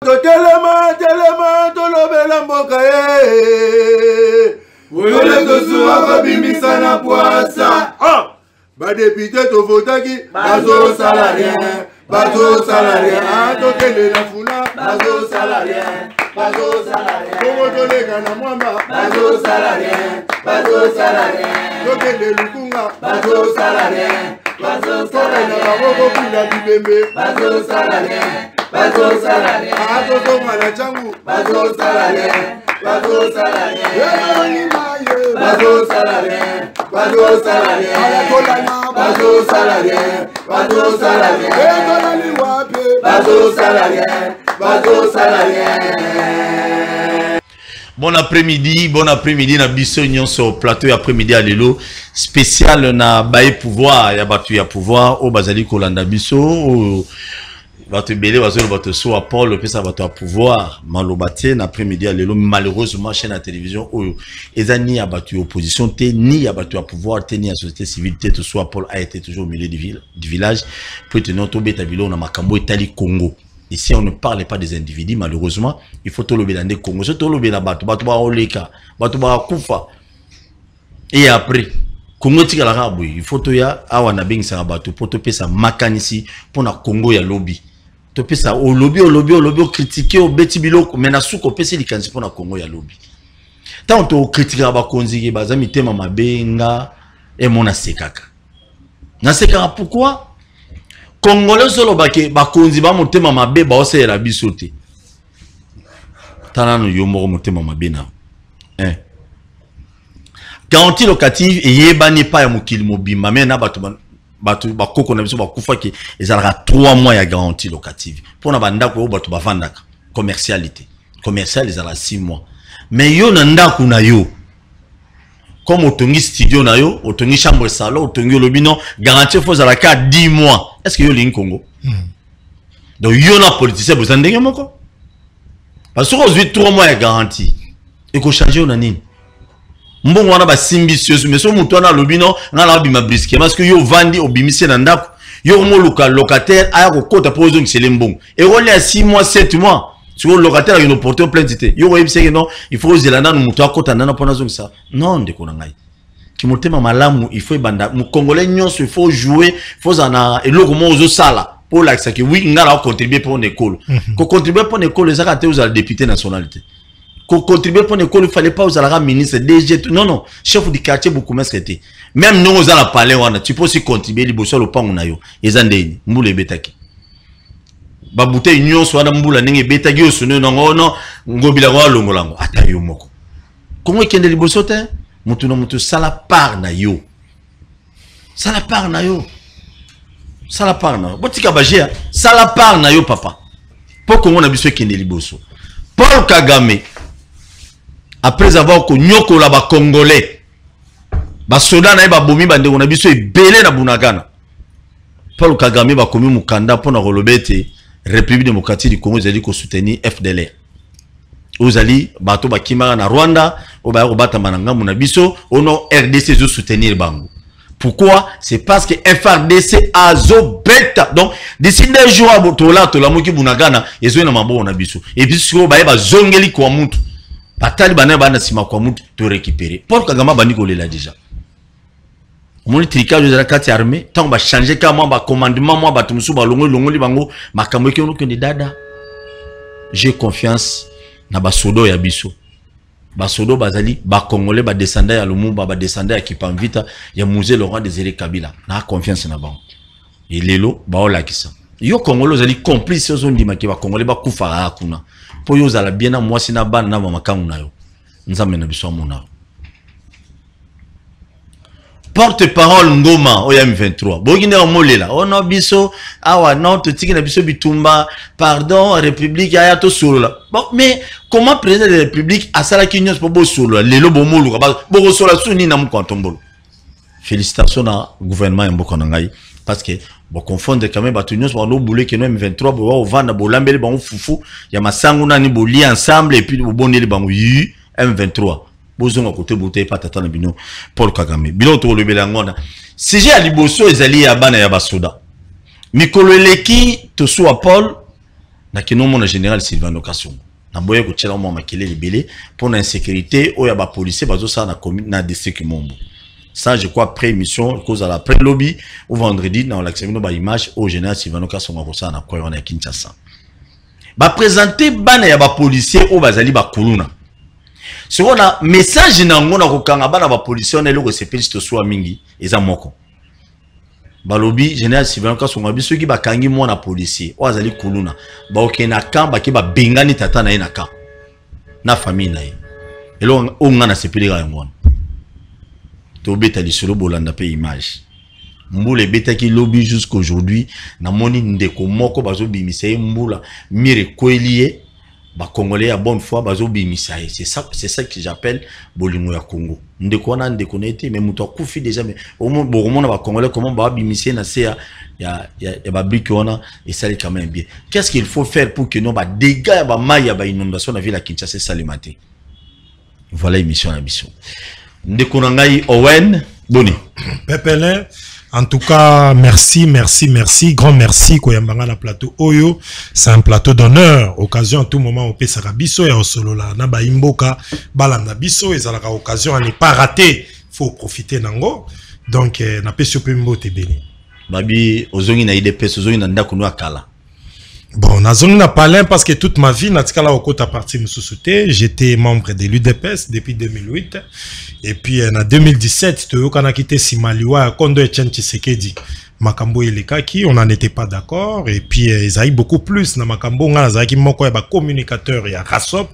Telema, tolobela mboka Wole tosuwa kabimisa na poasa. Ba député to votaki, bazo salarien. Tokele na funa, bazo salarien. Kongo tolega na mwamba, bazo salarien. Tokele lukunga, bazo salarien. Tokele na baboko pila bibembe, bazo salarien. Atoto mwana changu, bazo salarien. Bazo salarien. Bon après-midi na biso nyonso plateau après-midi à lelo spécial na bae pouvoir ya batu ya pouvoir o bazali kolanda biso bato belé bazolo bato so à Paul pesa bato à pouvoir malobate na après-midi à lelo malheureusement chaîne à télévision oyo ezani ya bato opposition te ni ya bato à pouvoir te ni ya société civile te to so à Paul a été toujours au milieu du village pour tenir to beta bilo na makambo etali Congo. Ici, on ne parle pas des individus, malheureusement. Il faut tout le dans des Congo. C'est tout le dans bateau, bateau ba oleka, bateau ba kufa. Et après, Congo tika la raboui. Il faut tout ya awana bing sa bateau pour te pesa makanisi pour na Congo ya lobby. To pesa au lobby critiquer au beti biloko mais na suko pesa likansi pour na Congo ya lobby. Tant to critiquer ba konzi bazami tema mabenga et mona sekaka. Na sekaka pourquoi? Congolais solo bake bakonzi ba motema mabe ba ose la bisote. Tanano yomo motema mabe na. Garantie locative et yebani pa ya mokili mobimba mais na batu bakoko na biso bakufa ki ezalaka 3 mois ya garantie locative. Pona bandako o batu bavandaka commercialité. Commercial ezala 6 mois. Mais yo na ndako na yo. Comme otongi studio na yo, otongi chambre salon, otongi lobino, garantie faut à la 10 mois. Est-ce que yo ligne Congo? Donc yo na politicien vous ndenge moko. Parce que aujourd'hui 3 mois de garantie. Et ko changer on nini? Mbongo wana ba simbicieuse mais so muto na lobino ngala bima brisque parce que yo vandi obimise na ndako. Yo mo locataire aya ko kota pozo ngisele mbongo. Et rôle à 6 mois 7 mois. Si le locataire a une portée plainte, non, il faut que non, qui malamu, il faut Congolais, il faut jouer, il faut et le sala pour l'accès que oui, on a contribué pour une école. Qu'on contribue pour une école, les arrêtés aux députés nationalité. Qu'on contribue pour une école, il fallait pas aux arrêts ministre, DG, non, chef du quartier, beaucoup moins c'était. Même nous, aux arrêts parler, tu peux aussi contribuer, les bossons, le pan, on a eu, les andéni, moule et betaki. Babute union soit mbula nenge beta gyo sunu non ngobila wa longolango ata yo moko kongo ikende liboso te mutu na mutu sala part na yo botika bagia sala part na yo papa po kongo na biso ikende liboso Paul Kagame après avoir konyoko la ba congolais ba soda na ba bomi bande na biso ebele na bunagana Paul Kagame ba komi mukanda pona rolobete République démocratique du Congo, vous allez soutenir FDLR. Vous allez bateau bakimara na Rwanda, au bata mananga munabiso, au non RDC vous soutenir bango. Pourquoi? C'est parce que FRDC a zo beta. Donc d'ici 2 jours à botola to la moki bunagana, ezo na mabo onabiso. Et puis sur ba zongeli kwa mutu. Batali bana bana sima kwa mutu to récupérer. Paul Kagame bani kolela déjà. Mon tricage de la carte armée, tant va changer quand moi commandement moi batumsu ba longo libango makambo ke ono dada. J'ai confiance na basodo ya biso. Basodo bazali ba congolais ba descendant ya Lumumba ba descendant ya Kipamvita ya musée Laurent Désiré Kabila. Na confiance na bango. Et lelo ba ola kisa. Yo congolais zali complice zo ndima ke ba congolais ba kufa kuna. Po yo zala bien na mwasi na bana na makangu na yo. Nzambe na biso mona. Porte-parole Ngoma au M23. Bogine omolela. Oh non biso awa non totiki na biso bitumba pardon République ayato solo. Bon mais comment président de la République a sala ki nyos po solo lelo bomolu ka bo solo suni na mkontombolo. Félicitations na gouvernement mboko ngai parce que bon confondre quand même batu nyos ba no boulé que no M23 bo vanda bo lambeli ba fufu ya masangu na ni bo li ensemble et puis bo boneli ba M23. Bozonga côté bouteille pas tatana bino Paul Kagame bino to le belangona si j'ai aliboso ezali ya bana ya basoda mikolo eleki to so Paul na kino mon général Sylvain Kasongo na boye ko tshela mo makele libélé pour l'insécurité o ya ba policier bazo ça na commune na district Mombo. Ça je crois après émission cause à la après lobby ou vendredi dans l'accès ba image au général Sylvain Kasongo ko ça na ko on a Kinshasa. Ba présenter bana ya ba policier o bazali ba kuluna. Ce qu'on a message na ngona ko kanga bana ba policier on est le sepeli to soit mingi eza moko. Balobi général Sylvain Kasongo biso ki bakangi mwana policier o azali kuluna ba okena kan ba ki ba bengani tata na ina kan na famille na ye elo onga na sepelira ngona to beta lisolo bolanda pe image mbula beta ki lobby jusqu'aujourd'hui na moni ndeko moko bazo bimisa ye mbula mire koelie ba congolais à bonne foi bazo bimisa ye c'est ça que j'appelle bolingo ya Congo ndeko na ndeko nete mais muto akufi déjà mais au moins boromona ba congolais comment ba bimisa na se ya ba brique ona et ça est quand même bien. Qu'est-ce qu'il faut faire pour que non ba dégâts ba maille ba inondation na ville à Kinshasa salimate. Voilà émission à mission. Ndeko na ngai Owen Boni. Pepele, en tout cas, merci, grand merci Koyambanga na plateau Oyo, c'est un plateau d'honneur, occasion à tout moment au Pesara Biso et au Solola, Naba Imboka, Balanda Biso, et ça la occasion à ne pas rater, faut profiter nango, donc na Pesio Pembo te béni. Babi, ozongi na IDPS, ozongi na ndako no akala. Bon, nazongi na palin parce que toute ma vie, natikala okota parti Moussoussouté, j'étais membre de l'UDPS depuis 2008. Et puis en 2017, Toyokana quitté Simaliwa, Kondo Etienne Tshisekedi. Makambo Elekaki, on n'en était pas d'accord. Et puis ils avaient beaucoup plus. Na Makambo, on a moko ya communicateur ya Rasop.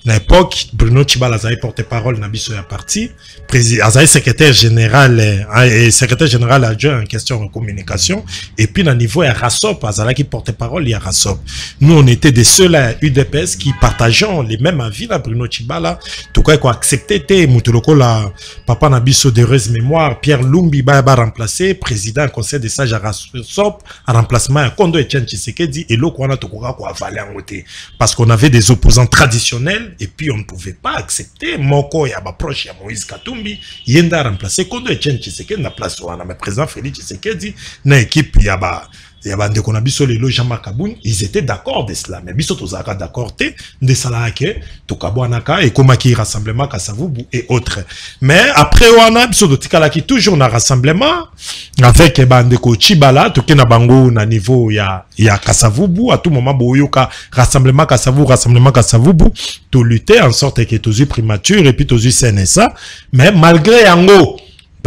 À l'époque, Bruno Tshibala a porte-parole na biso ya parti, président, secrétaire général et secrétaire général adjoint en question de communication, et puis na niveau ya Rasop, qui porte-parole ya Rasop. Nous on était des seuls à UDPS qui partageons les mêmes avis là, Bruno Tshibala, tout cas quoi accepté te mutuloko la papa na biso d'heureuse mémoire, Pierre Lumbi ba remplacé président conseil des sages à Rasop, en remplacement à Kondo Etienne Tshisekedi et l'autre on a tout quoi avaler en côté parce qu'on avait des opposants traditionnels. Et puis on ne pouvait pas accepter Moko ya ba proche ya Moïse Katumbi yenda remplacer Kondo Etienne Tshisekedi na place wana mais président Félix Tshisekedi na équipe ya ba ndeko na biso lelo Jean-Marc Kaboun, ils étaient d'accord de cela mais biso tozaka d'accord te de sala ke to kabwanaka et komaki rassemblement Kasavubu et autres mais après wana biso dotikala ki toujours na rassemblement avec bandeko Tshibala to na bango na niveau ya Kasavubu à tout moment boyoka rassemblement Kasavubu to lutter en sorte que tozu primature et puis tozu CNSA mais malgré yango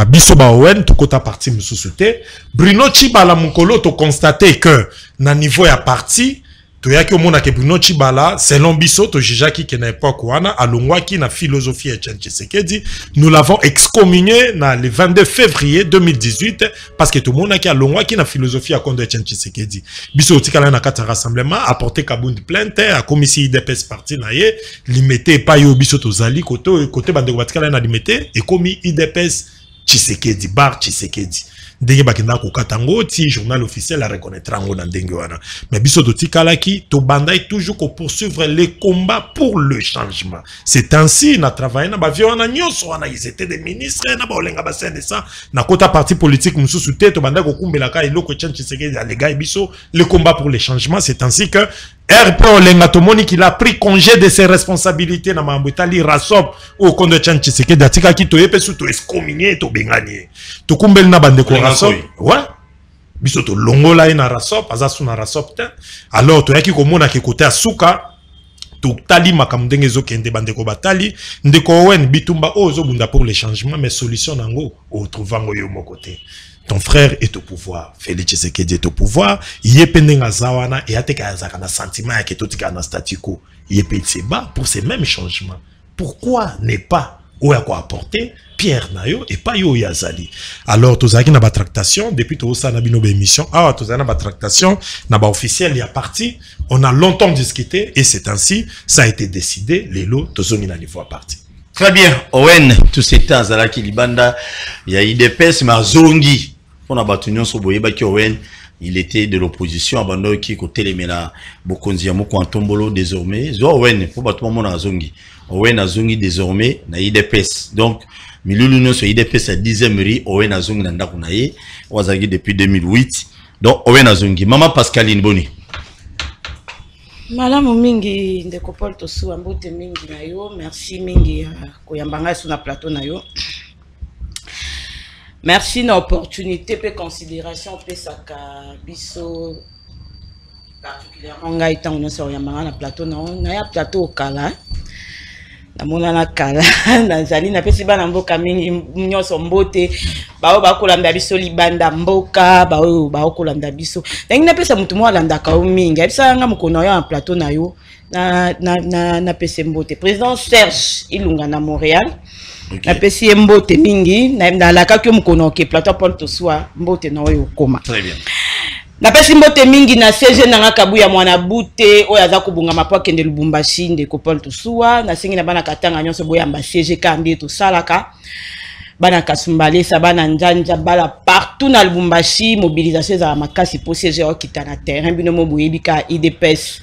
Biso ba Owen to kota parti Moussoussouté Bruno Tshibala mukolo to constater que na niveau ya parti to yaki omona ke Bruno Tshibala selon biso to jijaki ke na époque wana alongwaki na philosophie Etienne Tshisekedi nous l'avons excommunié na le 22 février 2018 parce que tout le monde qui alongwaki na philosophie à Kondo Etienne Tshisekedi biso otikala na kata rassemblement apporter Kabound plainte à commission IDPS parti na ye limité pa yo biso to zali côté bande batikala na limité et commis IDPS Tshisekedi bar Tshisekedi ndenge bakenda ko katango ti journal officiel la reconnaîtra ngo na ndenge wana mais biso to tikalaki to bandai toujours ko poursuivre les combats pour le changement c'est ainsi na travailler na ba viona nyonso wana ils étaient des ministres na ba olenga ba ça na kota parti politique mususu te to bandai ko kumbela ka eloko Etienne Tshisekedi les gars biso le combat pour le changement c'est ainsi que RP Olenga Tomoni qu'il a pris congé de ses responsabilités na Mambutali Rasop au Kondo Etienne Tshisekedi atika ki to yepesu to excommunié to bengani to kumbel na bandeko Rasop ouais biso to longola ina Rasop azasu na Rasop te alors to yaki komona ke côté asuka to tali makamdenge zo kende bandeko batali ndeko Owen bitumba ozo bunda pour les changements mais solution nango o trouvango yo mo côté. Ton frère est au pouvoir. Félix Tshisekedi est au pouvoir. Yepenenga zawana et ateka zakana sentiment ya ketotika na statu quo. Yepetseba pour ces mêmes changements. Pourquoi n'est pas ou à quoi apporter Pierre Nayo et pas yo yazali. Alors tozaki na ba tractation depuis to sa na bino be émission. Ah tozana na ba tractation na ba officiel ya parti. On a longtemps discuté et c'est ainsi ça a été décidé lelo tozongi na niveau à parti. Très bien, Owen, tout ces temps à la Kilibanda, il y a IDPS, mais Zongi, on a battu sur Boyeba qui Owen, il était de l'opposition, abandonné qui côté les mena, Bokonziamo, Kwantombolo désormais, Owen, pour battre mon à Zongi, Owen a Zongi désormais, na IDPS, donc, Milulu sur IDPS à 10e riz, Owen a Zongi nanda kunaye, Wazagi depuis 2008, donc Owen a Zongi, Maman Pascaline Boni. Malamu mingi ndeko Paul Tosu ambote mingi na yo, merci mingi koyambanga sur na plateau na yo. Merci na opportunité pe considération pe saka biso particulièrement ngai tant on so yambanga na plateau na ya plateau kala. Na mona na kala na zali na pesi bana mboka mingi nyoso mbote bao ba kolanda biso libanda mboka bao ba kolanda biso ndenge na pesa mutu mo alanda ka mingi abisa nga mukono ya plateau na yo na pesi mbote président Serge Ilunga na Montréal. Okay. Na pesi mbote mingi na la ka kyo mukono ke plateau Paul Tosua mbote na yo koma. Très bien. Na pesi mbote mingi na CG na ngakabu ya mwana bute oyo aza kubunga mapwa kende Lubumbashi ndeko Paul Tosua na sengi na bana katanga nyonso boya mba CG ka mbi to salaka bana kasumbalesa bana njanja bala partout na Lubumbashi mobilisation za makasi po CG okita na terrain bino mo boyebika IDPS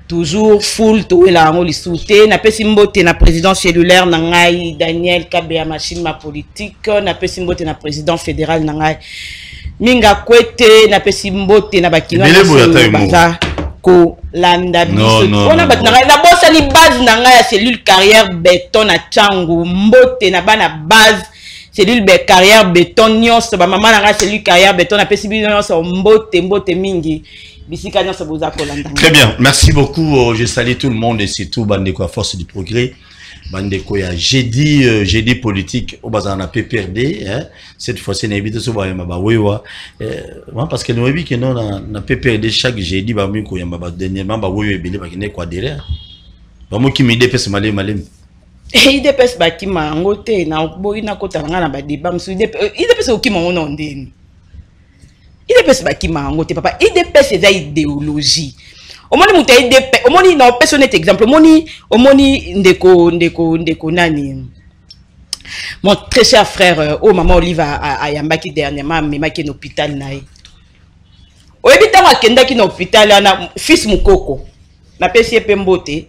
toujours full to la ngo lisouté na pesi mbote na président cellulaire na ngai Daniel Kabea machine ma politique na pesi mbote na président fédéral na ngai Minga kwete na pesi mbote na bakino baza ko landa biso ona bat na bossa ni base na nga ya cellule carrière béton na changu mbote na bana base cellule carrière béton nyonso ba mama na nga cellule carrière béton na pesi biso nyonso mbote mingi bisika nyonso boza ko landa. Très bien, merci beaucoup. Je salue tout le monde et surtout Bandeko à force du progrès. Bandeko ya jeudi politique au bazar na PPRD hein. Cette fois-ci na évite so ba yamba wewa parce que nous ebi que non na PPRD chaque jeudi ba mi ko yamba dernièrement ba wewe ebele ba kine kwa derrière ba mo ki mi DPS malem IDPS ba ki ma ngote na boyi na kota nga na ba débat msu IDPS o ki ma ona ndeni IDPS ba ki ma ngote papa IDPS eza idéologie. Omoni muta IDP, omoni na personnel exemple, omoni ndeko nani. Mon très cher frère, maman Olive a yambaki dernièrement memaki na hôpital nae. Oyebita wakenda ki na hôpital na fils mukoko. Na pesi pembote.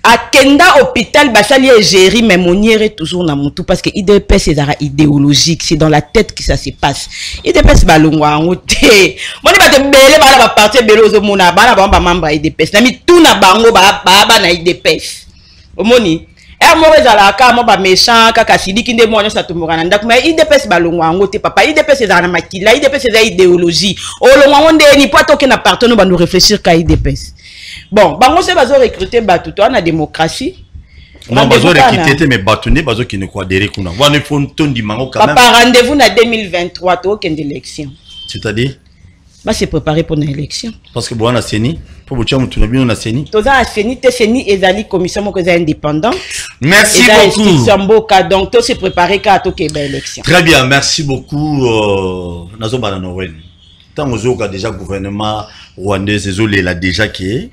Akenda hôpital basali égérie mais moniere toujours na mutu parce que IDPS c'est idéologique, c'est dans la tête que ça se passe. IDPS balongwa ngote. Moni ba te bele ba parti bele ozo mona bana ba membre IDPS. Na mi tout na bango ba na IDPS. Omoni mo ezala ka mo ba méchant kaka sidiki nde mo nyosa tumura na ndako mais IDPS balongwa ngote papa IDPS c'est na makila IDPS c'est idéologie. Olongwa ngonde ni po toke na partenaire ba nous réfléchir ka IDPS. Bon, bango se bazo recruter batuto na démocratie. Non, bazo recruter mais batuné bazo qui ne croit derrière kuna. Wana font ton di mango quand même. Papa rendez-vous na 2023 to aucune élection. C'est-à-dire ba se préparer pour une élection. Parce que bwana seni, pour bocha mutu na bino na seni. Toza seni te seni ezali commission moko za indépendante. Merci beaucoup. Mboka donc to se préparer ka to ke ba élection. Très bien, merci beaucoup nazo bana Noël. Tant ozoka déjà gouvernement rwandais ezole la déjà qui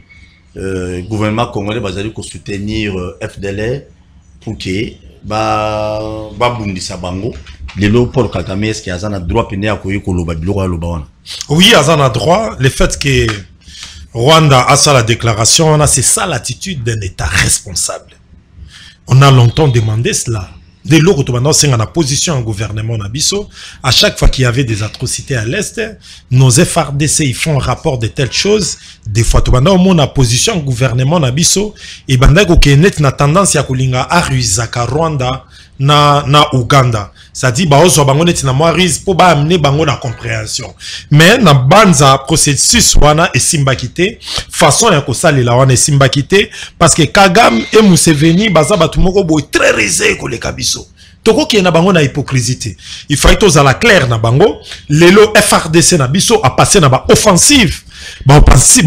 gouvernement congolais bazali ko soutenir FDLR pour que ba bundisa bango lelo Paul Kagame est-ce qu'il y a un droit péné à ko loba biloko loba wana. Oui, il y a un droit, le fait que Rwanda a ça la déclaration, c'est ça l'attitude d'un État responsable. On a longtemps demandé cela. Dès lors que nous sommes en position en gouvernement Nabiso, à chaque fois qu'il y avait des atrocités à l'Est, nos FRDC ils font un rapport de telles choses. Des fois, nous sommes en position en gouvernement Nabiso, et nous avons tendance à kulinga Aruzaka Rwanda na Uganda. Ça dit, bah, on bango neti na moirize pour ba amener bango la compréhension. Mais na banza processus wana et simbakité façon ya ko salela wana simbakité parce que Kagame et Museveni baza batumoko boy très risé ko le kabiso. Toko ki na bango na hypocrisie. Il faut être à la claire na bango. Lelo FRDC na biso a passé na ba offensive. Ba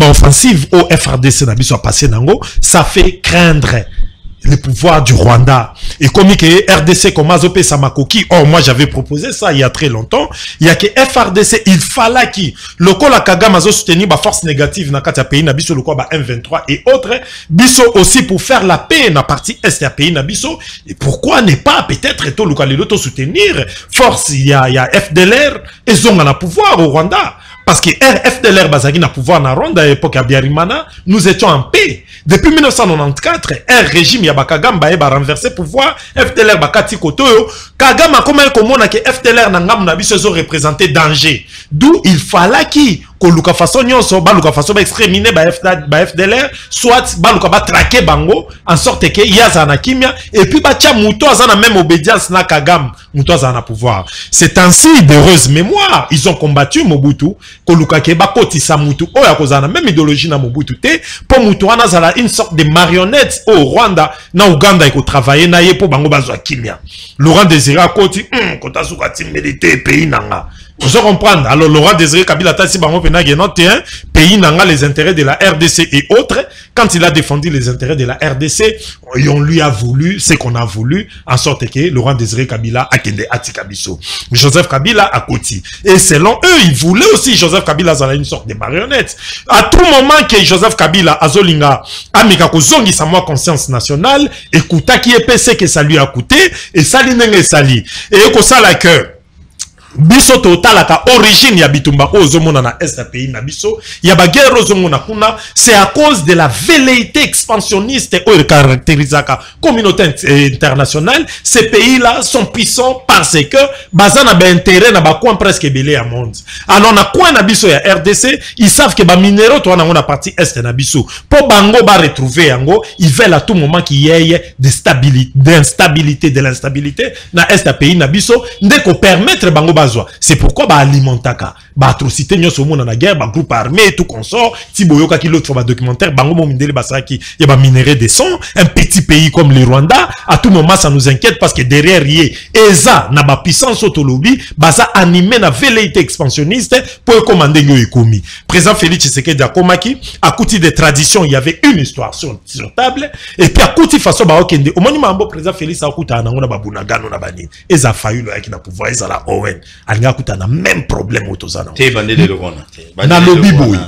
offensive au FRDC na biso a passé nango, ça fait craindre le pouvoir du Rwanda. Et comme que RDC comme Azopé Samakoki, oh moi j'avais proposé ça il y a très longtemps, il y a que FRDC, il fallait qui le col à Kagame azo soutenir ba force négative na katia pays na biso le quoi ba M23 et autres, biso aussi pour faire la paix na partie est ya pays na biso. Et pourquoi ne pas peut-être tout le cas soutenir force il y a FDLR et zonga na pouvoir au Rwanda. Parce que FDLR Bazagi n'a pouvoir na Rwanda à l'époque à Biarimana, nous étions en paix. Depuis 1994, un régime Yaba Kagame ba renversé pouvoir, FDLR Bakati Kotoyo, Kagame a comment que FDLR n'a pas représenté danger. D'où il fallait qui koluka façon nyonso baluka façon ba exterminer ba FDLR soit baluka ba traquer bango en sorte que yaza na kimia et puis ba tia muto azana même obédience na Kagame muto azana pouvoir. C'est ainsi d'heureuse mémoire ils ont combattu Mobutu koluka ke ba kotisa mutu oya kozana même idéologie na Mobutu te pour mutu wana zala une sorte de marionnette au Rwanda na Uganda iko travailler na ye pour bango bazwa kimia. Laurent Désiré Akoti kota suka timidité pays nanga. Vous comprendre. Alors Laurent Désiré Kabila Tassi bango pena genote un pays nanga les intérêts de la RDC et autres. Quand il a défendu les intérêts de la RDC, on lui a voulu ce qu'on a voulu en sorte que Laurent Désiré Kabila akende atikabiso. Joseph Kabila Akoti. Et selon eux, ils voulaient aussi Joseph Kabila zala une sorte de marionnette. À tout moment que Joseph Kabila azolinga amika kozongi sa moi conscience nationale, écouta qui est PC que ça lui a coûté et ça lui n'est sali. Et ko sala que biso totalaka origine ya bitumba ozomona na est pays na biso ya baguerre ozomona kuna c'est à cause de la velléité expansionniste ou caractérisaka communauté internationale. Ces pays là sont puissants parce que bazana ba intérêt na ba coin presque belé à monde. Alors na coin na biso ya RDC ils savent que ba minéraux to na partie est na biso pour bango ba retrouver yango ils veulent à tout moment qu'il y ait d'instabilité de l'instabilité na est pays na biso ndeko permettre bango c'est pourquoi ba alimentaka ba atrocité nyoso mona na guerre ba groupe armé tout consort ti boyoka ki l'autre ba documentaire bango mo mindele basaki ya ba minerai de son un petit pays comme le Rwanda à tout moment ça nous inquiète parce que derrière yé eza na ba puissance autolobby baza animé na velléité expansionniste pour commander yo ekomi. Président Félix Tshisekedi akomaki à côté des traditions il y avait une histoire sur table et puis à côté façon ba okende au monument mambo président Félix akuta na ngona ba bunagano na bani eza fayu ya ki na pouvoir eza la Owen alinga kuta na même problème autozana te bandele le rona na lobi boy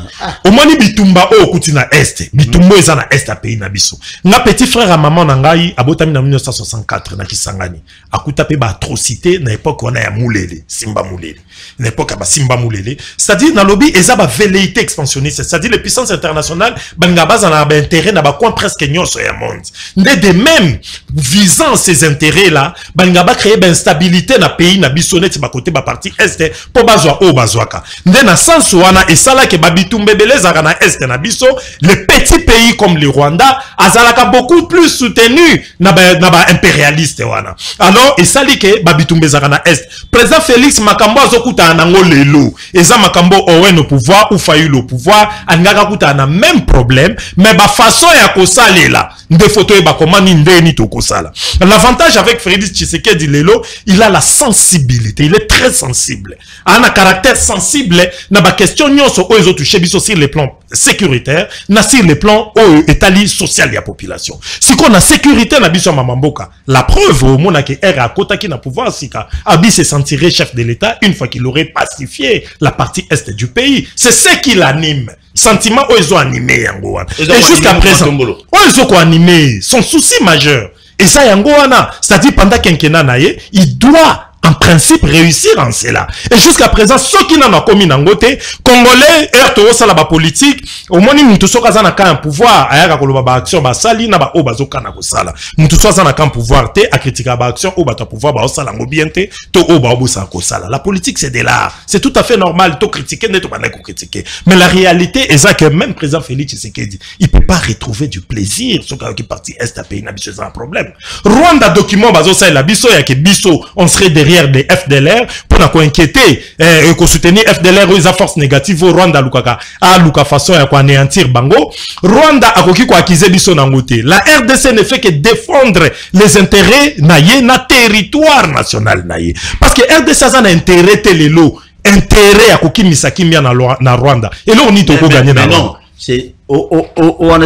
omoni bitumba o kuti na est bitumba eza na est a pays na biso nga petit frère à maman na ngai abotami na 1964 na Kisangani akuta pe ba atrocité na époque wana ya Mulele Simba Mulele na époque ba Simba Mulele c'est-à-dire na lobi eza ba velléité expansionniste c'est-à-dire les puissances internationales banga baza na ba intérêt na ba coin presque nyonso ya monde de même visant ces intérêts là banga ba créer ba instabilité na pays na biso net ba côté ba partie est pour bazwa o bazwaka nde na sens wana esala ke babitumbe beleza na est na biso les petits pays comme le Rwanda azalaka beaucoup plus soutenu na ba impérialiste wana alors esali ke babitumbe na est président Félix Makambo azokuta nango lelo eza Makambo Owen au pouvoir ou Fayulu au pouvoir angaka kuta na même problème mais ba façon ya kosalela nde photo e ba komani ndeni to kosala. L'avantage avec Félix Tshisekedi lelo il a la sensibilité, il est très sensible. A un caractère sensible na ba question nyonso o ezo toucher biso sur les plans sécuritaires, na sur les plans o étali social ya population. Si qu'on a sécurité na biso mamamboka, la preuve au mona ke era à kota ki na pouvoir sika, Abi se sentirait chef de l'État une fois qu'il aurait pacifié la partie est du pays. C'est ce qui l'anime. Sentiment o ezo animé yango wana. Et jusqu'à présent, o ezo ko animé, son souci majeur. Et ça yango wana, c'est-à-dire pendant quinquennat na ye, il doit en principe réussir en cela. Et jusqu'à présent, ceux qui n'en ont commis n'angoté, Congolais, erto sala ba politique, au moins mutu soka za na ka un pouvoir, ayaka koloba ba action ba sali na ba o bazoka na ko sala. Mutu soka za na ka pouvoir te a critiquer ba action o ba ta pouvoir ba sala ngo bien te, to o ba obusa ko sala. La politique c'est de l'art. C'est tout à fait normal to critiquer ne to pas ko critiquer. Mais la réalité est ça que même président Félix Tshisekedi, il peut pas retrouver du plaisir sur qui parti est à pays na biso un problème. Rwanda document bazo sa la biso ya ke biso on serait derrière des FDLR pour na ko inquiéter et ko soutenir FDLR ou force négative au Rwanda lukaka a luka façon ya ko anéantir bango Rwanda akoki ko accuser biso na ngote. La RDC ne fait que défendre les intérêts na ye na territoire national na ye parce que RDC a un intérêt telelo intérêt akoki misaki mia na Rwanda et là on y to ko gagner na non c'est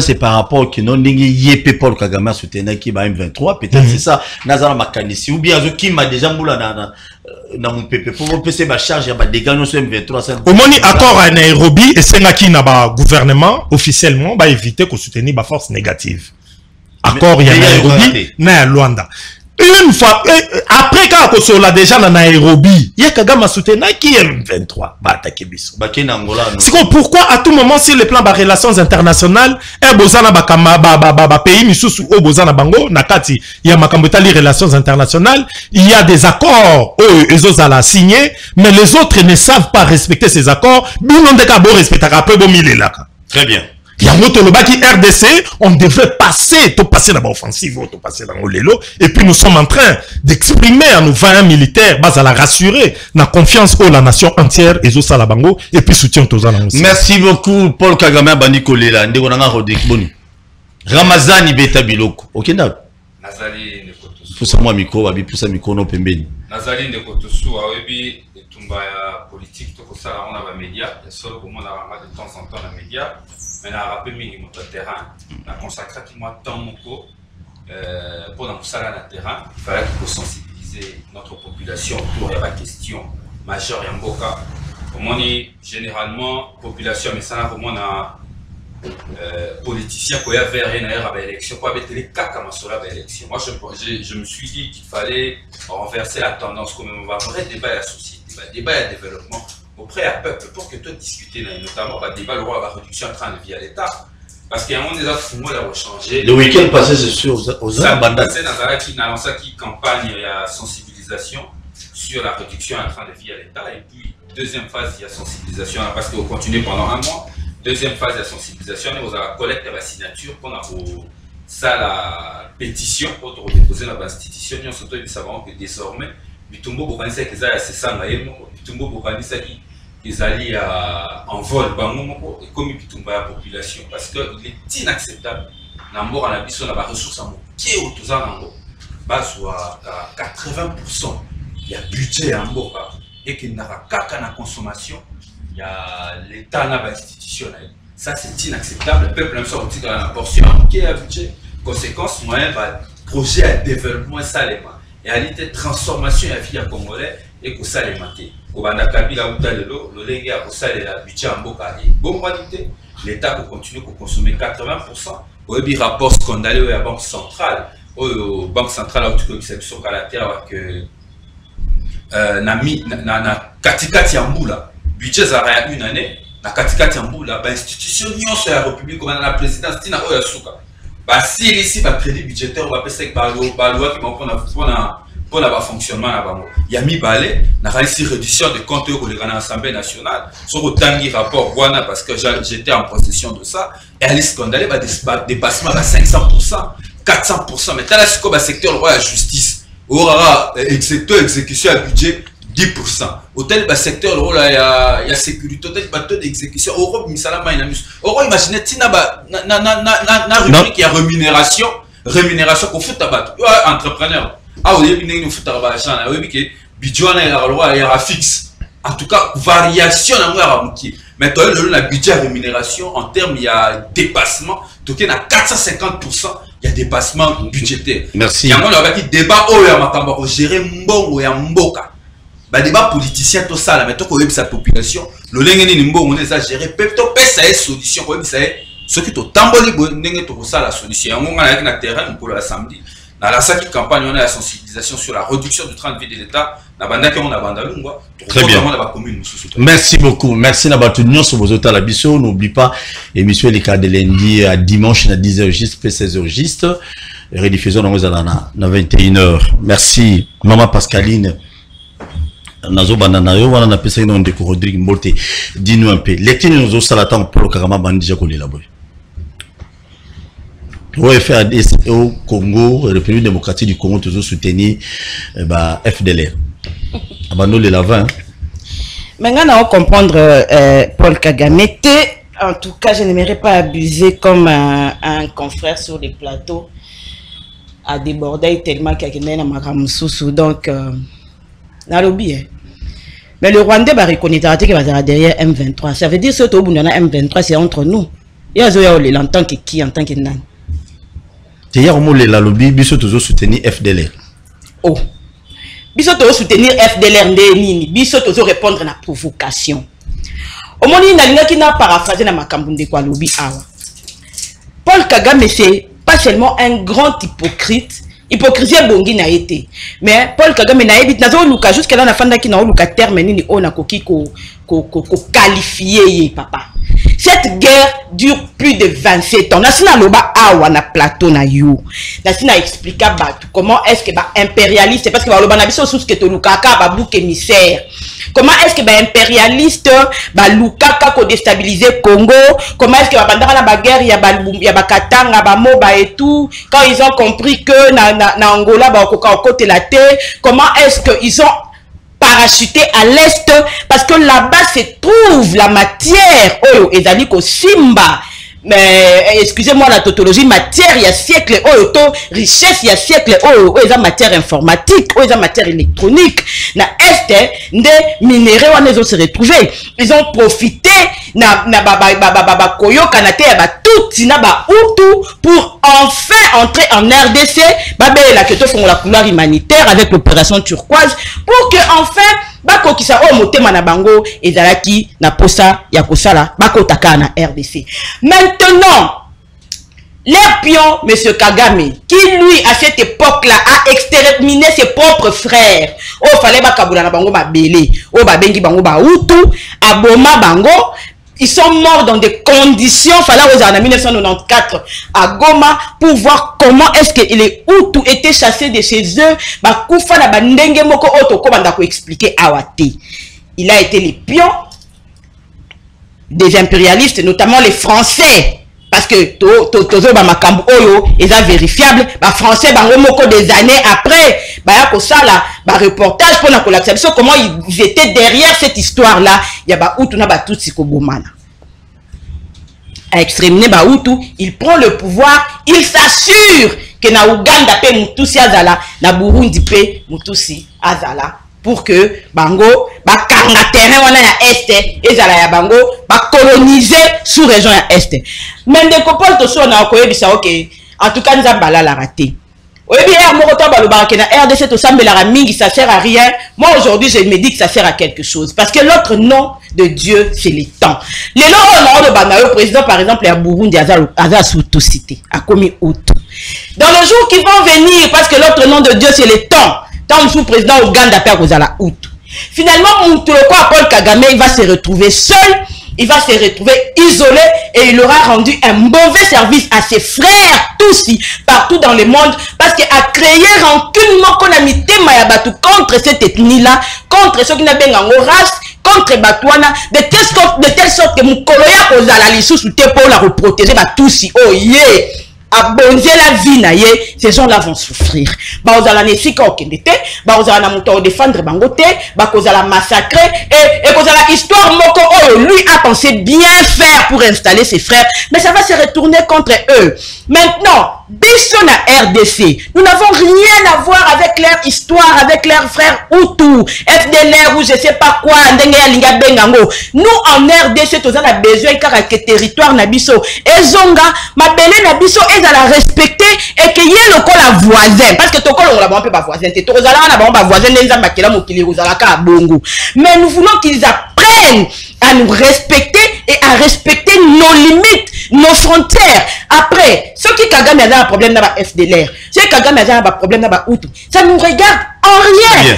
c'est par rapport que non yépe Paul Kagame a soutenu qui va M23 peut-être c'est ça nazana makanisi ou bien qui m'a déjà moula na mon pépé pour PC ba charge ya ba dégâts non sur M23 ça au moni accord à Nairobi et c'est qui na ba gouvernement officiellement ba éviter qu'on soutenir ba force négative accord ya Nairobi na Luanda Une fois, après quand on l'a déjà dans Nairobi, il y a Kagame soutenu qui est M23. C'est pourquoi à tout moment, sur le plan des relations internationales, et bozana pays misusu o bozana bango nakati, il y a makambetali relations internationales, il y a des accords ils ont à signer, mais les autres ne savent pas respecter ces accords. Très bien. Il y a un autre qui RDC, on devrait passer dans l'offensive, passer dans l'élo, et puis nous sommes en train d'exprimer à nos 20 militaires, à la rassurer, la confiance au la nation entière, et au Bango, et puis soutien aux gens. Merci beaucoup, Paul Kagame Bandi Kolela, Ndegonanga Rodek Boni. Ramazani Beta Biloko. Ok, d'accord. Nazali Nekotosu. Poussa moi micro, Babi, poussa micro, non pembeni. Nazali Nekotosu, Awebi, Tumbaya politique, Tokosala, on a les médias, et seul au monde a de temps en temps les médias. Mais on a rappelé notre terrain. On a consacré tout le temps pour nous saler dans le terrain. Il fallait sensibiliser notre population autour de la question majeure et en boca. Comme on dit généralement, population, mais ça, comme on a politiciens qui avaient rien à l'élection, qui avaient les cas comme sur l'élection. Moi, je me suis dit qu'il fallait renverser la tendance, comme on va vrai débat à la société, débat à développement. Auprès à peuple pour que tout discuter notamment le débat la réduction en train de vie à l'État parce qu'il y a un moment des autres qui ont changé. Le week-end passé c'est sûr aux Abandonné dans lancé qui campagne il y a sensibilisation sur la réduction en train de vie à l'État et puis deuxième phase il y a sensibilisation parce qu'on continue pendant un mois. Deuxième phase de sensibilisation on a la collecte de la signature qu'on a pour ça la pétition pour déposer dans l'institution nous surtout nous savons que désormais Bitumbo Bokanisa qui a c'est ça Bitumbo Bokanisa qui ils allaient en vol, et comme ils la population, parce qu'il est inacceptable. Dans la mission, on a des ressources qui sont autour de 80%. Il y a budget en Boka et qu'il n'y a pas qu'à consommation, il y a l'État institutionnel. Ça, c'est inacceptable. Le peuple aime sortir dans la portion qui est à budget. Conséquence, moyen, projet à développement, ça les et à l'idée de transformation de la vie à Congolais et que ça les manquait. Au Kabila ou Talelo, le légué a posé le budget en Boka. Bon qualité, l'État peut continuer à consommer 80%. Au rapport scandaleux à la Banque centrale, au Banque centrale a eu exception à la terre que na katikati ya mbula budget za une année na katikati ya mbula ba institution nyonso ya République comme la présidence tina oya suka ba si ici ba crédit budgétaire on va passer par loi qui va pour le fonctionnement na bango ya mibale na réussi réduction de comptes au l'Assemblée nationale sur autant de rapport wana parce que j'étais en possession de ça et à scandale ba dépassement à 500% 400% mais là c'est comme le secteur de la justice aura exécution à budget 10%. Hôtel le secteur il y a sécurité hôtel taux d'exécution Europe misalama inamus Europe imaginez tina na rubrique il y a rémunération qu'on fout tabac entrepreneur ah oui bien nous fout tabac ça oui que budget na loi il y a fixe en tout cas variation na ngara muki mais toi le budget rémunération en termes il y a dépassement donc il y a 450%. Il y a dépassement budgétaire. Merci. Il y a un débat où il y a gérer mbongo ya mboka. Ba débat politicien tout ça là mais toi sa population le lengeni mbongo on les a géré pepto pesa et solution ko bisa ce qui to tamboli ndenge to ça la solution. On a na terrain pour le samedi. Dans la salle campagne on a la sensibilisation sur la réduction du train de vie de l'État. Très bien. Merci beaucoup. Merci Nabatu Nyon sur vos hôtels à Bissau. N'oublie pas, émission les cas de lundi à dimanche à 10h juste, 16h juste. Rediffusion dans 21h. Merci Maman Pascaline. Nazo Bananayo, on a appelé nom de Rodrigue Mbote. Dis-nous un peu. L'été nous a salatan pour le Karama Bandija qu'on est là-bas. au Congo, République démocratique du Congo, toujours soutenu FDLR. Abandonne les lavins. Maintenant, on comprendre Paul Kagame. En tout cas, je n'aimerais pas abuser comme un confrère sur les plateaux à déborder tellement qu'il y a un donc, mais le Rwandais va reconnaître qu'il va derrière M23. Ça veut dire que M23, c'est entre nous. Il y a en tant que qui, en tant que nan. C'est hier au la lobby, biso toujours soutenir FDLR. Oh. Biso toujours soutenir FDLR nini. Biso toujours répondre à la provocation. Au moment où il n'a paraphrasé dans ma cambunde kwa lobby awa. Paul Kagame c'est pas seulement un grand hypocrite, hypocrisie bongi na été. Mais Paul Kagame na ebit nazo luka jusqu'à là na fanda ki na luka terme nini ona koki ko qualifier papa. Cette guerre dure plus de 27 ans. Nasina loba awa na plateau na you. Nasina explica batu comment est-ce que ba impérialiste parce que ba loba na biso sous que to lukaka ba bouc émissaire. Comment est-ce que ba impérialiste ba lukaka ko déstabiliser Congo? Comment est-ce que ba bandara na ba guerre ya ba Katanga ba Moba et tout quand ils ont compris que na Angola ba koka côté la terre, comment est-ce que ils ont parachuté à l'est parce que là-bas se trouve la matière oh ezaliko simba mais excusez-moi la tautologie matière il y a siècle oh richesse il y a siècle oh eza matière informatique oh eza matière électronique na est nde minéraux on se retrouver ils ont profité na baba koyo kanate ba tout na ba utu pour enfin entrer en RDC babé la que to font la couleur humanitaire avec l'opération turquoise pour que enfin bako kisa o motema na bango ezalaki na posa ya kosala bako taka na RDC. Maintenant les pions monsieur Kagame qui lui à cette époque-là a exterminé ses propres frères. Oh fallait bakabula na bango mabele. Oh babengi bango ba utu aboma bango. Ils sont morts dans des conditions, en 1994 à Goma pour voir comment est-ce que les Hutus étaient chassés de chez eux. Il a été les pions des impérialistes, notamment les Français. Parce que Tozo Bamakambu Oyo est vérifiable. Les Français, des années après, reportage pour la collapsation, comment ils étaient derrière cette histoire-là. Il y a Hutu na Tutsi Kobomana. À exterminer Hutu, il prend le pouvoir, il s'assure que na Uganda pe Mutusi Azala, na Burundi pe Mutusi Azala. Pour que Bango, kanga terrain wana ya Est, ezala ya Bango, coloniser sous région ya Est. Mais de Kopol Toso na okoyebisa ok, en tout cas nous avons la raté. RDC ça sert à rien. Moi aujourd'hui je me dis que ça sert à quelque chose parce que l'autre nom de Dieu c'est le temps. Les le président par exemple à Burundi a sous-cité a commis Hutu. Dans les jours qui vont venir parce que l'autre nom de Dieu c'est le temps. Tant sous président Ouganda perd aux ala Hutu. Finalement Paul Kagame il va se retrouver seul. Il va se retrouver isolé et il aura rendu un mauvais service à ses frères tous partout dans le monde parce qu'il a créé rancune monamité mayabatu contre cette ethnie-là, contre ceux qui n'ont pas de race, contre Batouana, de telle sorte que Moukoloya Ozala les sous pour la protéger tous. Oh yeah! Abonzer la vie na ye, ces gens-là vont souffrir. Baozala nesika okendete, baozala na muto défendre bangote, bakozala massacrer et kozala histoire moko oh lui a pensé bien faire pour installer ses frères, mais ça va se retourner contre eux. Maintenant, biso na RDC, nous n'avons rien à voir avec leur histoire, avec leurs frères Hutu, FDLR ou je sais pas quoi, ndenge ya linga bengango. Nous en RDC, tous on a besoin car que territoire na biso, ezonga mabele na biso à la respecter et que y ait le la voisin parce que toko on la bon peu pas voisin te tozala na ba voisin nza makela mokili ozala ka bongo mais nous voulons qu'ils apprennent à nous respecter et à respecter nos limites, nos frontières. Après, ceux qui Kagame a un problème dans la FDLR, ceux qui Kagame a un problème dans la Hutu, ça nous regarde en rien.